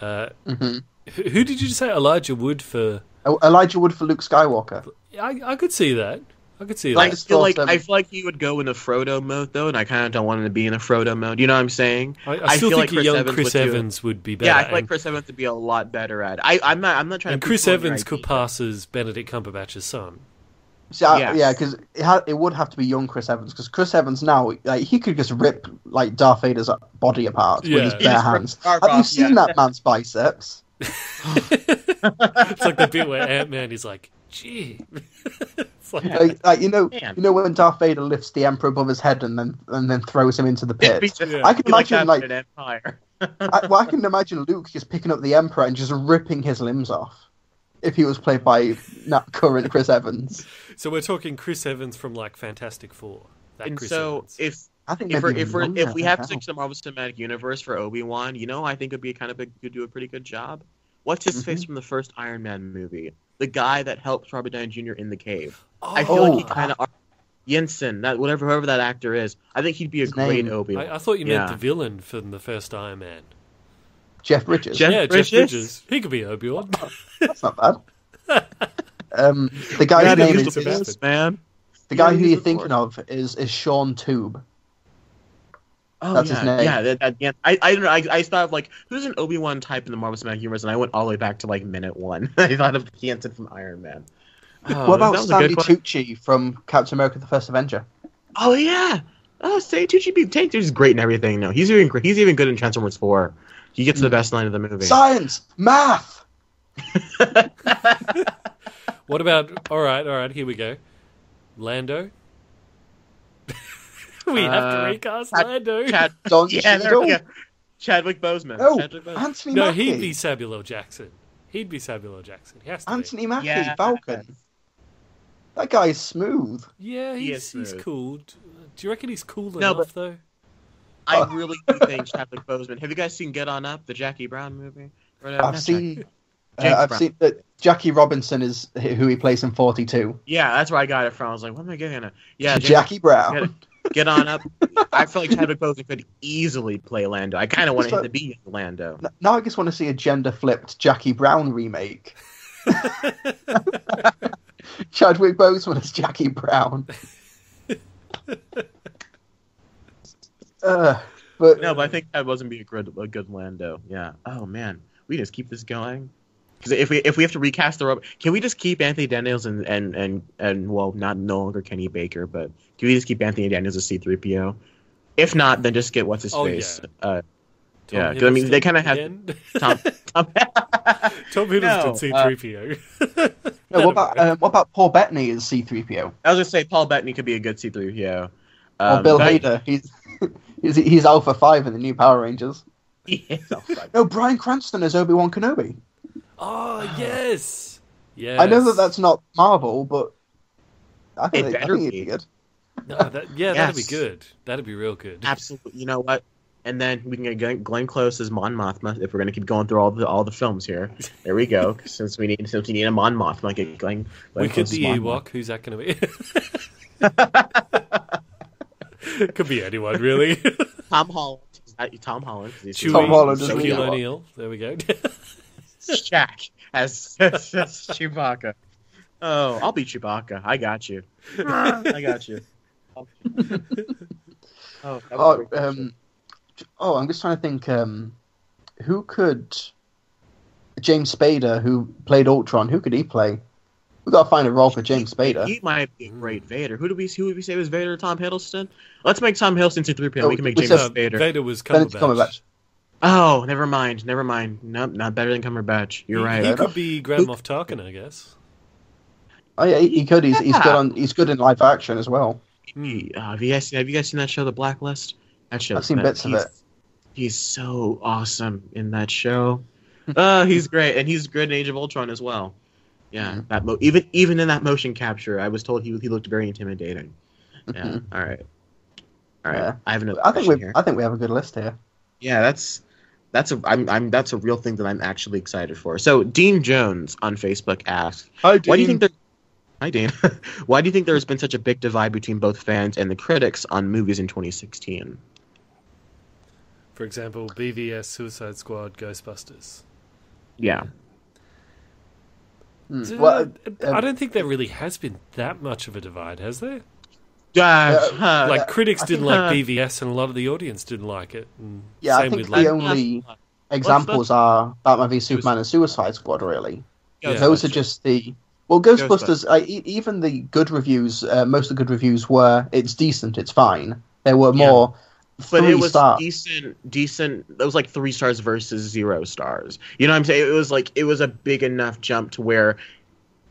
Who did you say? Elijah Wood for? Elijah Wood for Luke Skywalker. I could see that. I could see I that. feel like he would go in a Frodo mode though, and I kind of don't want him to be in a Frodo mode. You know what I'm saying? I still feel think like a young Chris Evans would be better. Yeah, I feel like Chris Evans would be a lot better at it. I'm not trying and to. Chris Evans could pass as Benedict Cumberbatch's son. See, yeah, because it would have to be young Chris Evans, because Chris Evans now, like, he could just rip like Darth Vader's body apart with his bare hands. Have you seen that man's biceps? It's like the bit where Ant-Man is like, gee. It's like, you know when Darth Vader lifts the Emperor above his head and then throws him into the pit. I can imagine like an Empire. I can imagine Luke just picking up the Emperor and just ripping his limbs off if he was played by current Chris Evans. So we're talking Chris Evans from like Fantastic Four. And Chris so Evans. if we have to stick to the Marvel Cinematic Universe for Obi-Wan, I think it'd be could do a pretty good job. What's his face from the first Iron Man movie? The guy that helped Robert Downey Jr. in the cave. I feel like he kind of Jensen, whoever that actor is. I think he'd be a great Obi-Wan. I thought you meant the villain from the first Iron Man. Jeff Bridges. Jeff Bridges. He could be Obi-Wan. That's not bad. The guy's name is man. The guy who you're thinking of is Sean Tube. Oh, that's his name. Yeah, I don't know. I thought of like who's an Obi-Wan type in the Marvel Cinematic Universe, and I went all the way back to like minute 1. I thought of Jensen from Iron Man. What about Stanley Tucci from Captain America: The First Avenger? Oh yeah. Oh, Tucci's great in everything. No, he's even good in Transformers 4. He gets the best line of the movie. Science, math. What about? All right. Here we go. Lando. We have to recast Lando. Chadwick Boseman. Oh, Chadwick Boseman. Anthony No, Mackie. he'd be Samuel L. Jackson. He has to Anthony Mackie, Yeah. Falcon. That guy's smooth. Yeah, he's cool. Do you reckon he's cool enough though? I really do think Chadwick Boseman. Have you guys seen Get On Up, the Jackie Brown movie? I've seen that Jackie Robinson is who he plays in 42. Yeah, that's where I got it from. I was like, what am I getting at? Yeah, Jackie Brown. Get On Up. I feel like Chadwick Boseman could easily play Lando. I kind of wanted him to be Lando. Now I just want to see a gender-flipped Jackie Brown remake. Chadwick Boseman as Jackie Brown. But I think that wasn't be a good Lando. Yeah. Oh man, we just keep this going. Because if we have to recast the robot, can we just keep Anthony Daniels and well, not no longer Kenny Baker, but can we just keep Anthony Daniels as C-3PO? If not, then just get what's his face. Yeah, because I mean they kind of have Tom Hiddleston C-3PO. No, what about Paul Bettany as C-3PO? I was gonna say Paul Bettany could be a good C-3PO. Or Bill Hader. He's Alpha 5 in the new Power Rangers. No, Bryan Cranston as Obi-Wan Kenobi. Oh, yes. Yes. I know that's not Marvel, but I think it'd be good. No, that'd be good. That'd be real good. Absolutely. You know what? And then we can get Glenn Close as Mon Mothma if we're going to keep going through all the films here. There we go. Since we need a Mon Mothma, get Glenn we could be Ewok. Who's that going to be? Could be anyone, really. Tom Holland. Tom Holland. Chewie, Tom Holland. Shaquille O'Neal. There we go. Shaq as Chewbacca. Oh, I'll be Chewbacca. I got you. I got you. I'm just trying to think. Who could James Spader, who played Ultron, who could he play? We gotta find a role for James Spader. He might be a great Vader. Who would we say was Vader? Tom Hiddleston. Let's make Tom Hiddleston C-3PO. We can make James Spader. Vader was Cumberbatch. Oh, never mind. Nope, not better than Cumberbatch. You're right. He could be Grand Moff Tarkin, I guess. Oh yeah, he could. He's good on. He's good in live action as well. Have you guys seen that show, The Blacklist? That show. I've seen bits of it. He's so awesome in that show. He's great, and he's good in Age of Ultron as well. Yeah, even in that motion capture, I was told he looked very intimidating. Yeah. All right. Yeah. I have another. I think we have a good list here. Yeah, that's a real thing that I'm actually excited for. So Dean Jones on Facebook asked, "Hi, Dean. Why do you think that?" Hi, Dean. Why do you think there has been such a big divide between both fans and the critics on movies in 2016? For example, BVS, Suicide Squad, Ghostbusters. Yeah. Well, I don't think there really has been that much of a divide, has there? Critics didn't like BVS, and a lot of the audience didn't like it. Yeah, I think the only examples are Batman v Superman and Suicide Squad, really. Yeah, those are just the... Well, Ghostbusters, even the good reviews, most of the good reviews were, it's decent, it's fine. There were more... But it was stars. decent. It was like 3 stars versus 0 stars. You know what I'm saying? It was a big enough jump to where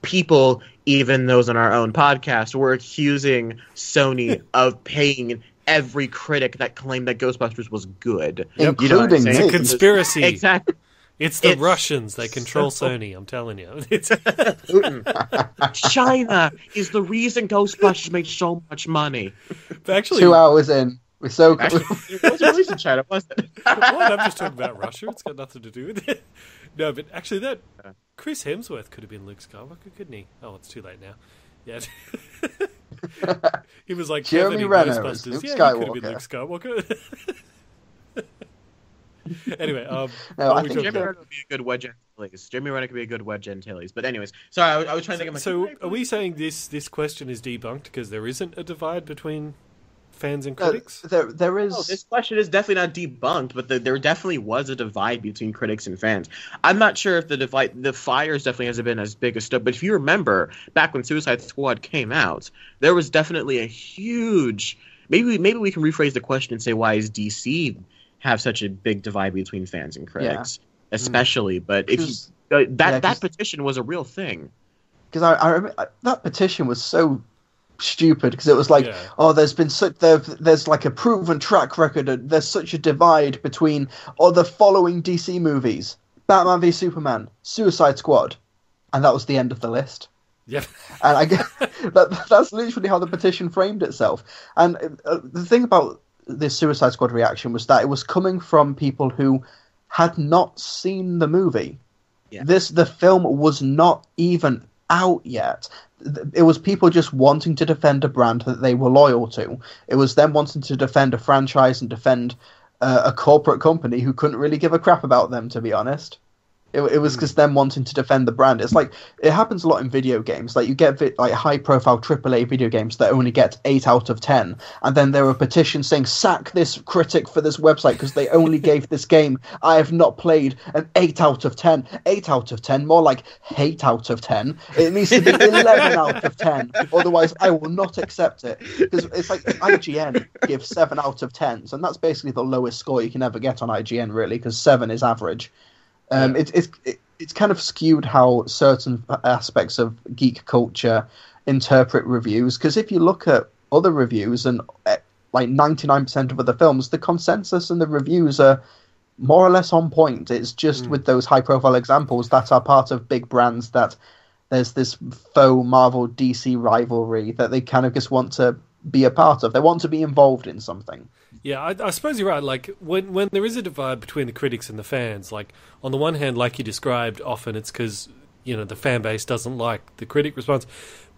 people, even those on our own podcast, were accusing Sony of paying every critic that claimed that Ghostbusters was good. Including you know what I'm saying? It's a conspiracy. Exactly. It's the Russians. They control Sony, I'm telling you. China is the reason Ghostbusters made so much money. But actually, 2 hours in. We're so actually, it wasn't released in China, was it? What? I'm just talking about Russia. It's got nothing to do with it. No, but actually, that Chris Hemsworth could have been Luke Skywalker, couldn't he? Oh, it's too late now. Yeah. He was like Jeremy Renner Ghostbusters. Luke Skywalker. He could have been Luke Skywalker. Anyway, no, I think Jeremy Renner would be a good Wedge Antilles. Jeremy Renner could be a good Wedge Antilles. But anyways, sorry, I was trying to think of my... So, are we saying this question is debunked because there isn't a divide between fans and critics? There is. No, this question is definitely not debunked, but there definitely was a divide between critics and fans. I'm not sure if the fires definitely hasn't been as big a stuff, but if you remember back when Suicide Squad came out, there was definitely a huge. Maybe we can rephrase the question and say, why is DC have such a big divide between fans and critics, especially? But if that petition was a real thing, because I remember that petition was so stupid, because it was like, there's like a proven track record, there's such a divide between the following DC movies: Batman v Superman, Suicide Squad, and that was the end of the list. Yeah. And I guess that's literally how the petition framed itself. And the thing about the Suicide Squad reaction was that it was coming from people who had not seen the movie. Yeah. The film was not even out yet. It was people just wanting to defend a brand that they were loyal to. It was them wanting to defend a franchise and defend a corporate company who couldn't really give a crap about them, to be honest. It was because them wanting to defend the brand. It's like, it happens a lot in video games. Like, you get high-profile AAA video games that only get 8 out of 10, and then there are petitions saying, sack this critic for this website because they only gave this game I have not played an 8 out of 10. 8 out of 10, more like hate out of 10. It needs to be 11 out of 10. Otherwise, I will not accept it. Because it's like IGN gives 7 out of 10s, and that's basically the lowest score you can ever get on IGN, really, because 7 is average. It's kind of skewed how certain aspects of geek culture interpret reviews, because if you look at other reviews and like 99% of other films, the consensus and the reviews are more or less on point. It's just with those high profile examples that are part of big brands that there's this faux Marvel DC rivalry that they kind of just want to be a part of. They want to be involved in something. Yeah, I suppose you're right. Like, when there is a divide between the critics and the fans, like, on the one hand, like you described, often it's because, the fan base doesn't like the critic response.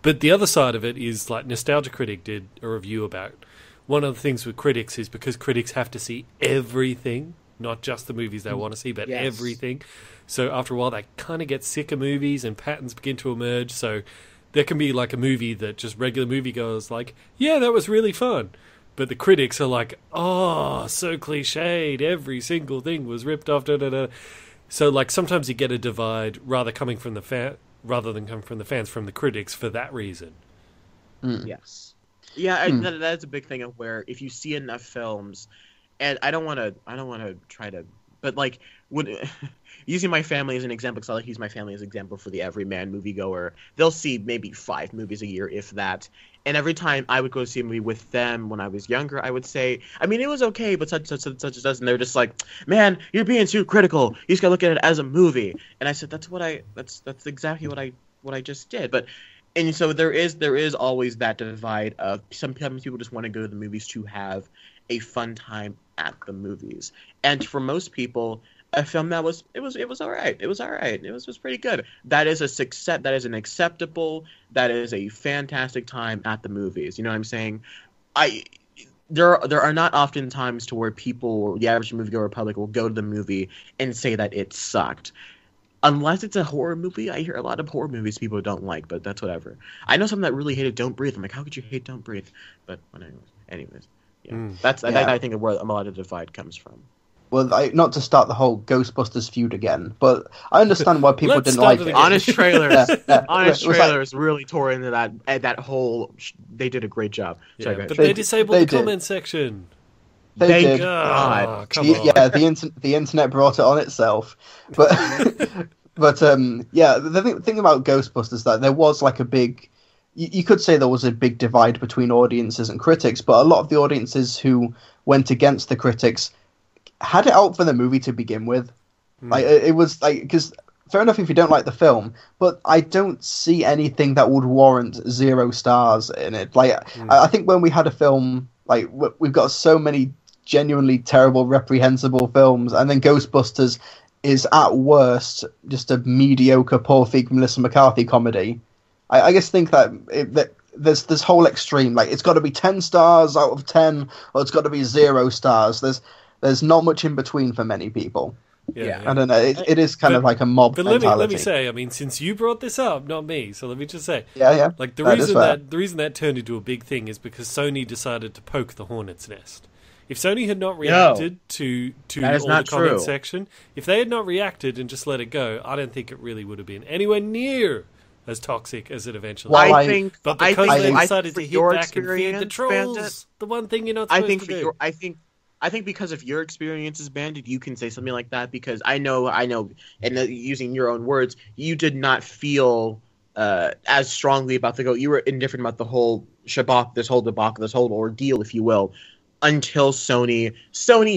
But the other side of it is, like, Nostalgia Critic did a review about, one of the things with critics is because critics have to see everything, not just the movies they want to see, but everything. So after a while, they kind of get sick of movies and patterns begin to emerge. So there can be, like, a movie that just regular moviegoers like, yeah, that was really fun. But the critics are like, oh, so cliched. Every single thing was ripped off. Da, da, da. So, like, sometimes you get a divide rather than coming from the fans, from the critics for that reason. Yes. Yeah, that's a big thing of where if you see enough films, and I don't want to try to but like would. Using my family as an example, because I like to use my family as an example for the everyman moviegoer. They'll see maybe 5 movies a year, if that. And every time I would go see a movie with them when I was younger, I would say, I mean, it was okay, but such doesn't. They're just like, man, you're being too critical. You just gotta look at it as a movie. And I said, that's exactly what I just did. And so there is always that divide of sometimes people just want to go to the movies to have a fun time at the movies, and for most people, a film that was all right. It was pretty good. That is a success. That is an acceptable. That is a fantastic time at the movies. You know what I'm saying? There are not often times to where people, the average moviegoer public, will go to the movie and say that it sucked. Unless it's a horror movie. I hear a lot of horror movies people don't like, but that's whatever. I know someone that really hated Don't Breathe. I'm like, how could you hate Don't Breathe? But anyways, yeah. I think where a lot of the divide comes from. Well, not to start the whole Ghostbusters feud again, but I understand why people didn't like it. Honest Trailers, Honest Trailers really tore into that whole. They did a great job. Yeah, Sorry, but they disabled the comment section. They did. God. Come on. Yeah, the internet brought it on itself. But yeah, the thing about Ghostbusters that there was like a big. You could say there was a big divide between audiences and critics, but a lot of the audiences who went against the critics had it out for the movie to begin with. Like it was like, because fair enough if you don't like the film, but I don't see anything that would warrant 0 stars in it. Like I think when we had a film, like we've got so many genuinely terrible, reprehensible films, and then Ghostbusters is at worst just a mediocre Paul Feig, Melissa McCarthy comedy. I just think that there's this whole extreme, like it's got to be 10 stars out of 10, or it's got to be 0 stars. There's not much in between for many people. Yeah. I don't know. It is kind of like a mob mentality. But let me say, I mean, since you brought this up, not me, so let me just say, yeah. Like the reason that turned into a big thing is because Sony decided to poke the hornet's nest. If Sony had not reacted to all the comment section, if they had not reacted and just let it go, I don't think it really would have been anywhere near as toxic as it eventually was. But because they decided to hit back and feed the trolls, Bandit, the one thing you're not supposed to do. I think because of your experiences, Bandit, you can say something like that, because I know, and using your own words, you did not feel as strongly about you were indifferent about the whole debacle, this whole ordeal, if you will, until Sony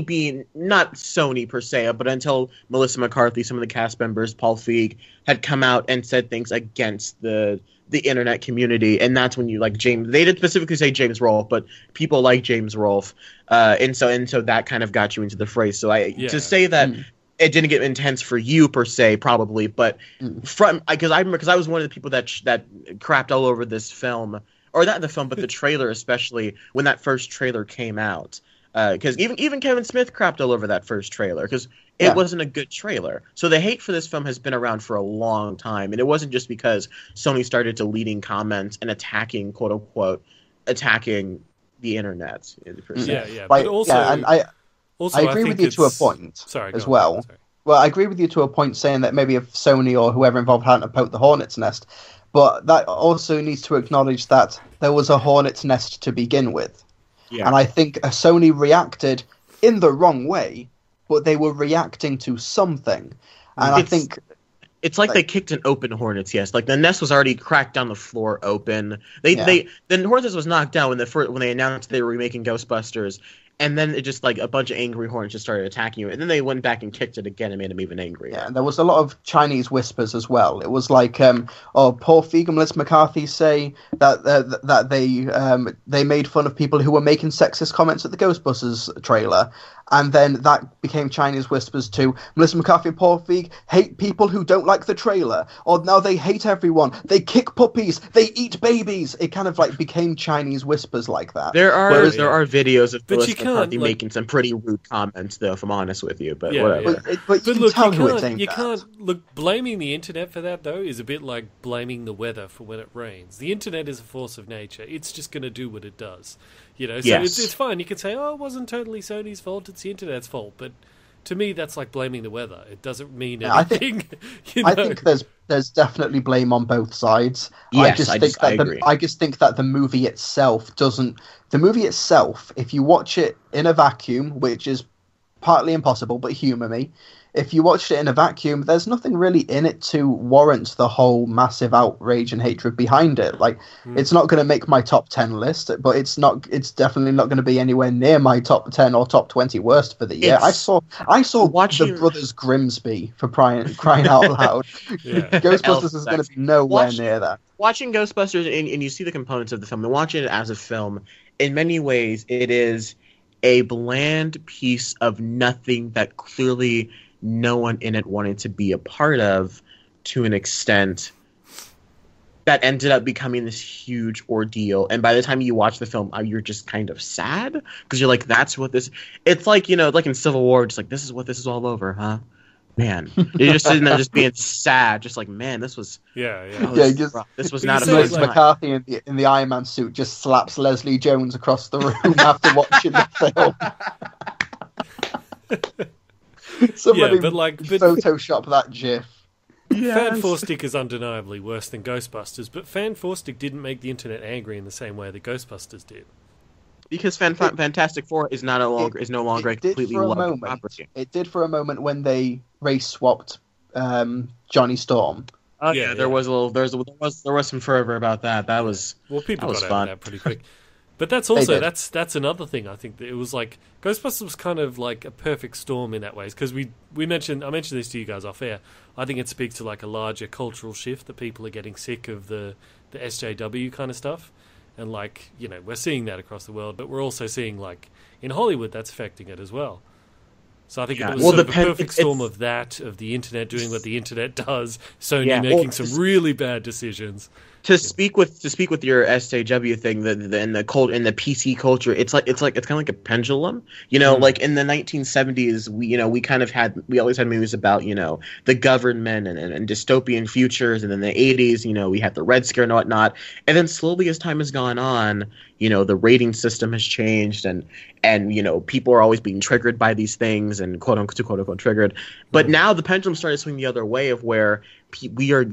being, not Sony per se, but until Melissa McCarthy, some of the cast members, Paul Feig, had come out and said things against the internet community, and that's when you, like, James, they didn't specifically say James Rolfe, but people like James Rolfe, and so that kind of got you into the phrase. So to say that it didn't get intense for you per se, probably, but because I was one of the people that crapped all over this film, or not the film, but the trailer, especially when that first trailer came out, because even Kevin Smith crapped all over that first trailer because it wasn't a good trailer. So the hate for this film has been around for a long time, and it wasn't just because Sony started deleting comments and attacking, quote unquote, attacking the internet. Yeah. But also, and I agree with you to a point as well. Well, I agree with you to a point, saying that maybe if Sony or whoever involved hadn't poked the hornet's nest, but that also needs to acknowledge that there was a hornet's nest to begin with. Yeah. And I think Sony reacted in the wrong way, but they were reacting to something. And I think it's like they kicked an open hornet's nest. Like the nest was already cracked down the floor open. The hornet's was knocked down when they announced they were remaking Ghostbusters. And then it just, like, a bunch of angry hornets just started attacking you. And then they went back and kicked it again and made them even angrier. Yeah, and there was a lot of Chinese whispers as well. It was like, Paul Feig and Melissa McCarthy say that they made fun of people who were making sexist comments at the Ghostbusters trailer. And then that became Chinese whispers too. Melissa McCarthy and Paul Feig hate people who don't like the trailer. Or now they hate everyone. They kick puppies. They eat babies. It kind of like became Chinese whispers like that. There are videos of Melissa McCarthy making some pretty rude comments, though, if I'm honest with you. But whatever. But you can't look. Blaming the internet for that, though, is a bit like blaming the weather for when it rains. The internet is a force of nature. It's just going to do what it does. You know, so it's fine. You can say, "Oh, it wasn't totally Sony's fault. It's the internet's fault." But to me, that's like blaming the weather. It doesn't mean anything. I think there's definitely blame on both sides. Yes, I just think that the movie itself doesn't. The movie itself, if you watch it in a vacuum, which is partly impossible, but humour me. If you watched it in a vacuum, there's nothing really in it to warrant the whole massive outrage and hatred behind it. Like, it's not going to make my top 10 list, but it's definitely not going to be anywhere near my top 10 or top 20 worst for the year. I saw watching the Brothers Grimsby for crying out loud. Ghostbusters is going to be nowhere near that. Watching Ghostbusters, and you see the components of the film, and watching it as a film, in many ways, it is a bland piece of nothing that clearly no one in it wanted to be a part of, to an extent that ended up becoming this huge ordeal. And by the time you watch the film, you're just kind of sad, because you're like, that's what this... It's like, like in Civil War, just like, this is what this is all over, huh? Man. You're just sitting there just being sad, just like, man, this was... this was not a Melissa McCarthy in the Iron Man suit just slaps Leslie Jones across the room after watching the film. Somebody Photoshop that GIF. Fan 4-Stick is undeniably worse than Ghostbusters, but Fan 4-Stick didn't make the internet angry in the same way that Ghostbusters did. Because Fantastic Four is no longer a completely loved property. It did for a moment when they race swapped Johnny Storm. Oh yeah, there was some fervor about that. That was people got over that pretty quick. But that's also that's another thing. I think that it was like Ghostbusters was kind of like a perfect storm in that way, because I mentioned this to you guys off air. I think it speaks to like a larger cultural shift that people are getting sick of the SJW kind of stuff, and like we're seeing that across the world, but we're also seeing like in Hollywood that's affecting it as well. So I think it was sort of a perfect storm of the internet doing what the internet does, Sony making some really bad decisions. To speak with your SJW thing, in the PC culture, it's kind of like a pendulum. Like in the 1970s, we always had movies about the government and dystopian futures, and in the 80s, we had the Red Scare and whatnot. And then slowly, as time has gone on, the rating system has changed, and people are always being triggered by these things and quote unquote triggered. But now the pendulum started to swing the other way, of where we are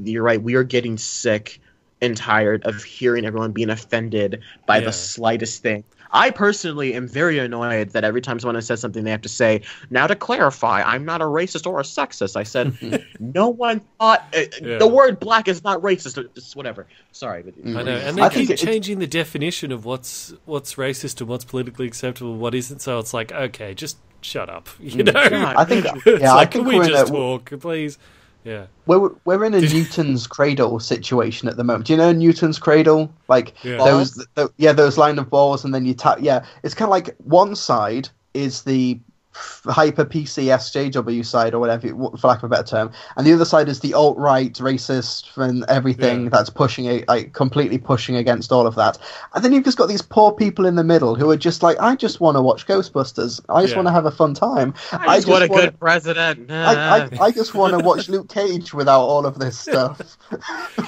getting sick and tired of hearing everyone being offended by the slightest thing. I personally am very annoyed that every time someone says something, they have to say, now to clarify, I'm not a racist or a sexist. I said, no one thought... the word black is not racist. It's whatever. Sorry. But, I know. And they keep changing the definition of what's racist and what's politically acceptable and what isn't. So it's like, okay, just shut up. I think can we just talk, please? Yeah, we're in a Newton's cradle situation at the moment. Do you know Newton's cradle? Like those line of balls, and then you tap. Yeah, it's kind of like one side is the hyper PC SJW side, or whatever, for lack of a better term, and the other side is the alt-right racist and everything that's completely pushing against all of that. And then you've just got these poor people in the middle who are just like, I just want to watch Ghostbusters. I just want to have a fun time. I just want a good president. I just want to watch Luke Cage without all of this stuff.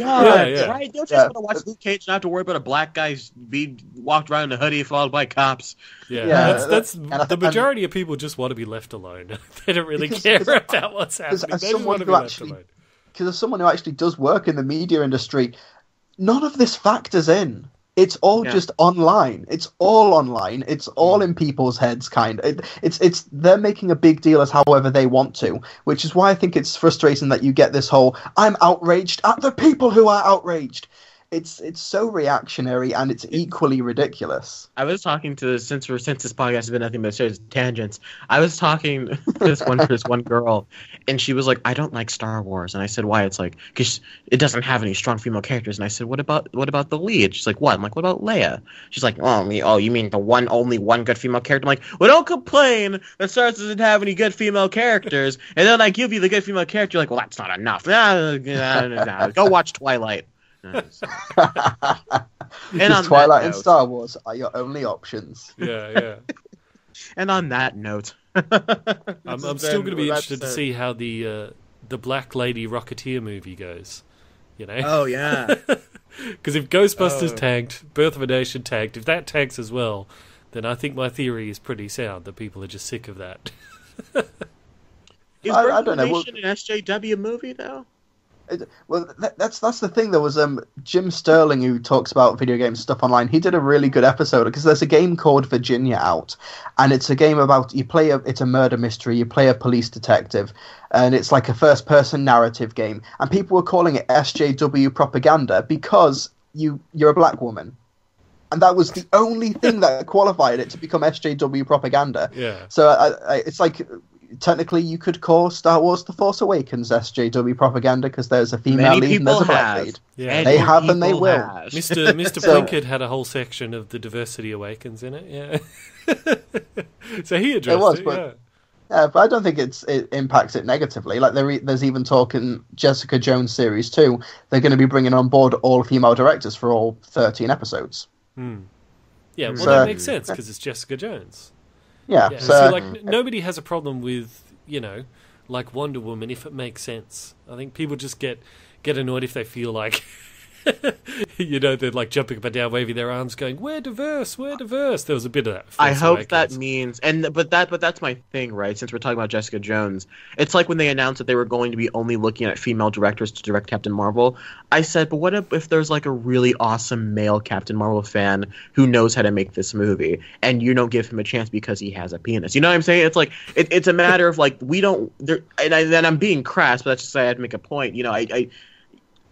Right? Don't just want to watch Luke Cage and not have to worry about a black guy being walked around in a hoodie followed by cops. That's the majority of people just want to be left alone. They don't really care about what's happening. They just want to be left alone. Because as someone who actually does work in the media industry, none of this factors in. It's all just online. It's all online. It's all in people's heads, It's they're making a big deal as however they want to, which is why I think it's frustrating that you get this whole I'm outraged at the people who are outraged. It's so reactionary, and it's equally ridiculous. I was talking to since this podcast has been nothing but tangents. I was talking to this one girl, and she was like, "I don't like Star Wars," and I said, "Why?" It's like, because it doesn't have any strong female characters. And I said, "What about the lead?" She's like, "What?" I'm like, "What about Leia?" She's like, "Oh, you mean the only one good female character?" I'm like, "Well, don't complain that Star Wars doesn't have any good female characters, and then I give you the good female character. You're like, well, that's not enough. Go watch Twilight." Because Twilight and Star Wars are your only options. Yeah. And on that note, I'm still going to be interested to see how the Black Lady Rocketeer movie goes. Oh yeah. Because if Ghostbusters tanked, Birth of a Nation tanked, if that tanks as well, then I think my theory is pretty sound that people are just sick of that. Is Birth of a Nation an SJW movie though? That's the thing. There was Jim Sterling, who talks about video game stuff online. He did a really good episode because there's a game called Virginia out, and it's a game about it's a murder mystery. You play a police detective, and it's like a first-person narrative game. And people were calling it SJW propaganda because you're a black woman. And that was the only thing that qualified it to become SJW propaganda. Yeah. So it's like, technically you could call Star Wars The Force Awakens SJW propaganda because there's a female lead and there's a black lead. Yeah. They have and they will. Mr. Plinkett had a whole section of the Diversity Awakens in it, yeah. So he addressed it, yeah, but I don't think it impacts it negatively. Like there's even talk in Jessica Jones Series 2, they're going to be bringing on board all female directors for all 13 episodes. Yeah, well, that makes sense because it's Jessica Jones. Yeah. So like nobody has a problem with, like Wonder Woman if it makes sense. I think people just get annoyed if they feel like, they're like jumping up and down, waving their arms, going, "We're diverse, we're diverse." There was a bit of that. I hope that means, but that's my thing, right? Since we're talking about Jessica Jones, it's like when they announced that they were going to be only looking at female directors to direct Captain Marvel. I said, but what if there's like a really awesome male Captain Marvel fan who knows how to make this movie, and you don't give him a chance because he has a penis? You know what I'm saying? It's like it's a matter of like we don't. And I'm being crass, but that's just I had to make a point.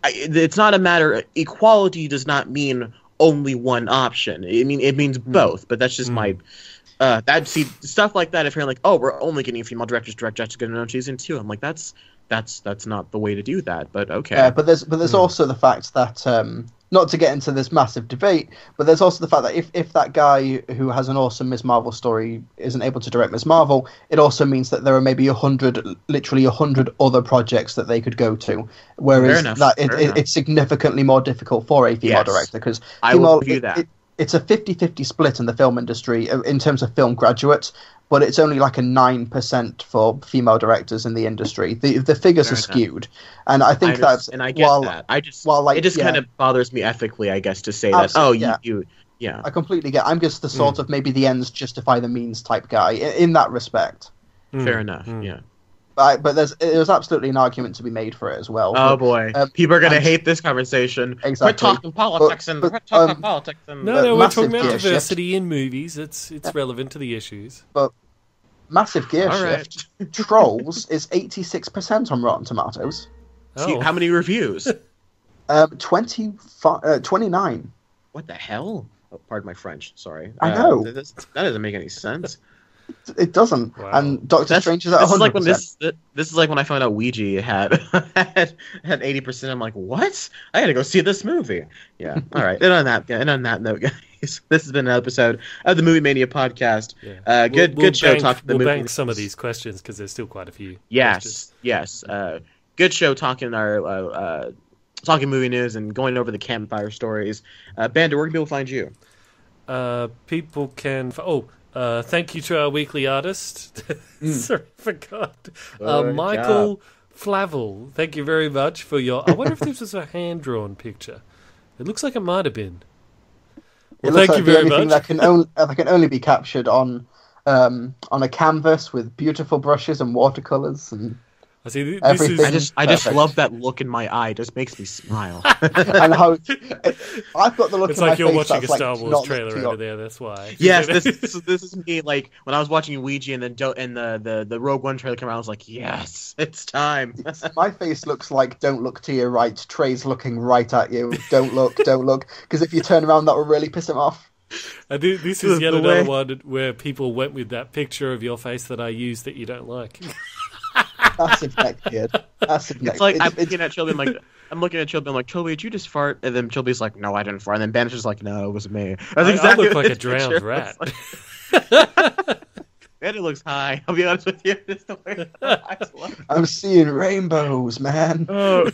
It's not a matter. Equality does not mean only one option. It means both. But that's just my stuff like that. If you're like, oh, we're only getting female directors to direct Jessica Jones season 2, I'm like, that's not the way to do that. But okay. Yeah, but there's also the fact that not to get into this massive debate, but there's also the fact that if that guy who has an awesome Ms. Marvel story isn't able to direct Ms. Marvel, it also means that there are maybe 100 other projects that they could go to. Whereas it's significantly more difficult for a female director because I will view that. It's a 50-50 split in the film industry in terms of film graduates, but it's only like a 9% for female directors in the industry. The figures are skewed, and I think that's and I get that. It just kind of bothers me ethically, I guess, to say absolutely, that. Yeah. I completely get. I'm just the sort of maybe the ends justify the means type guy in that respect. Fair enough. Yeah. But there's absolutely an argument to be made for it as well. Oh boy, people are gonna hate this conversation. Exactly. Quit talking politics quit talking politics. No, we're talking about diversity in movies. It's relevant to the issues. But massive gear shift. Trolls is 86% on Rotten Tomatoes. Oh. How many reviews? 29. What the hell? Oh, pardon my French. Sorry. I know. That doesn't make any sense. It doesn't. Wow. And Doctor Strange is at 100%. This is like when I found out Ouija had 80%. I'm like, what? I gotta go see this movie. Yeah. All right. And on that note, guys, this has been an episode of the Movie Mania podcast. Yeah. Good show talking the movie. We'll bank some of these questions because there's still quite a few. Yes. Good show talking our talking movie news and going over the campfire stories. Bandit, where can people find you? People can. Thank you to our weekly artist. Sorry, I forgot. Michael Flavell. Thank you very much for your. I wonder if this was a hand-drawn picture. It looks like it might have been. Well, thank you very much. That can only be captured on a canvas with beautiful brushes and watercolors and. I see. I just love that look in my eye. It just makes me smile. And how I've got the look. It's in like my you're face watching a Star like Wars trailer over there. That's why. Yes, this is me. Like when I was watching Ouija and then the Rogue One trailer came out, I was like, yes, it's time. My face looks like don't look to your right. Trey's looking right at you. Don't look. Because if you turn around, that will really piss him off. This is yet another one where people went with that picture of your face that I used that you don't like. Massive neck beard. It's like I'm looking at Trilbee, I'm like, Trilbee, did you just fart? And then Trilbee's like, no, I didn't fart. And then Bandit's just like, no, it was me. I look like a drowned rat. Bandit looks high. I'll be honest with you. I'm seeing rainbows, man. Oh.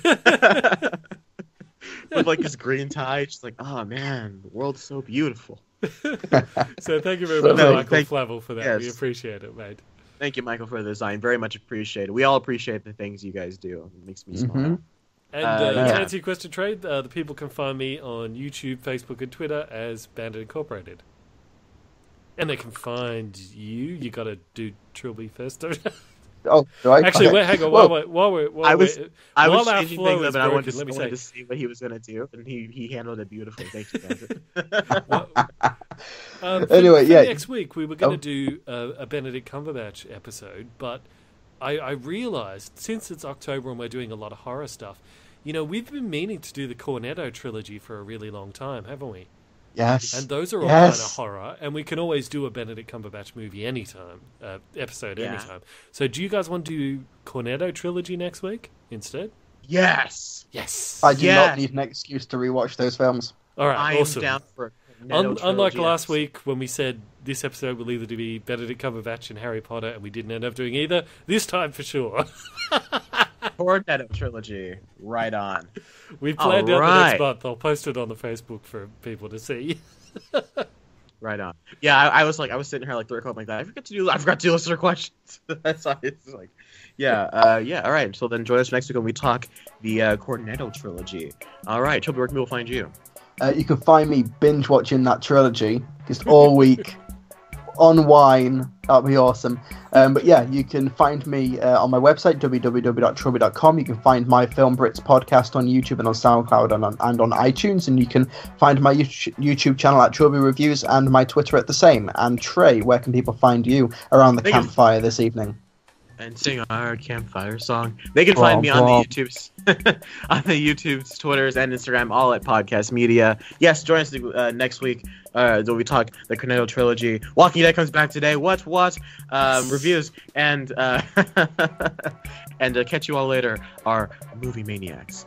With like his green tie, just like, oh man, the world's so beautiful. So thank you very much, Michael Flavell, for that. Yes. We appreciate it, mate. Thank you, Michael, for the design. Very much appreciated. We all appreciate the things you guys do. It makes me smile. And to answer your question, Trade, the people can find me on YouTube, Facebook, and Twitter as Bandit Incorporated. And they can find you. You got to do Trilbee first. Oh, right. Actually, okay. hang on. I was while our changing flow things, is but I broken, wanted to see what he was going to do, and he handled it beautifully. Thank you, Bandit. Anyway, for yeah. next week we were going to do a Benedict Cumberbatch episode, but I realised since it's October and we're doing a lot of horror stuff, we've been meaning to do the Cornetto trilogy for a really long time, haven't we? Yes. And those are all kind of horror, and we can always do a Benedict Cumberbatch movie anytime, episode anytime. So do you guys want to do Cornetto trilogy next week instead? Yes. Yes. I do not need an excuse to rewatch those films. All right, awesome. I am down for Unlike last week when we said this episode will either be Benedict Cumberbatch and Harry Potter, and we didn't end up doing either, this time for sure. Cornetto trilogy, right on. We've planned out the next month. I'll post it on the Facebook for people to see. Right on. Yeah, I was sitting here like 3 o'clock like that. I forgot to do listener questions. That's why it's like, yeah. All right. So then join us next week when we talk the Cornetto trilogy. All right, Trilbee, where can people find you? You can find me binge watching that trilogy just all week on wine. That'd be awesome. But yeah, you can find me on my website, www.trilbee.com. You can find my Film Brits podcast on YouTube and on SoundCloud and on iTunes. And you can find my YouTube channel at Trilbee Reviews and my Twitter at the same. And Trey, where can people find you around the campfire this evening? And sing our campfire song. They can find me on the YouTubes, Twitters, and Instagram, all at Podcast Media. Yes, join us next week. When we talk the Cornetto trilogy. Walking Dead comes back today. What? Reviews and catch you all later. Our movie maniacs.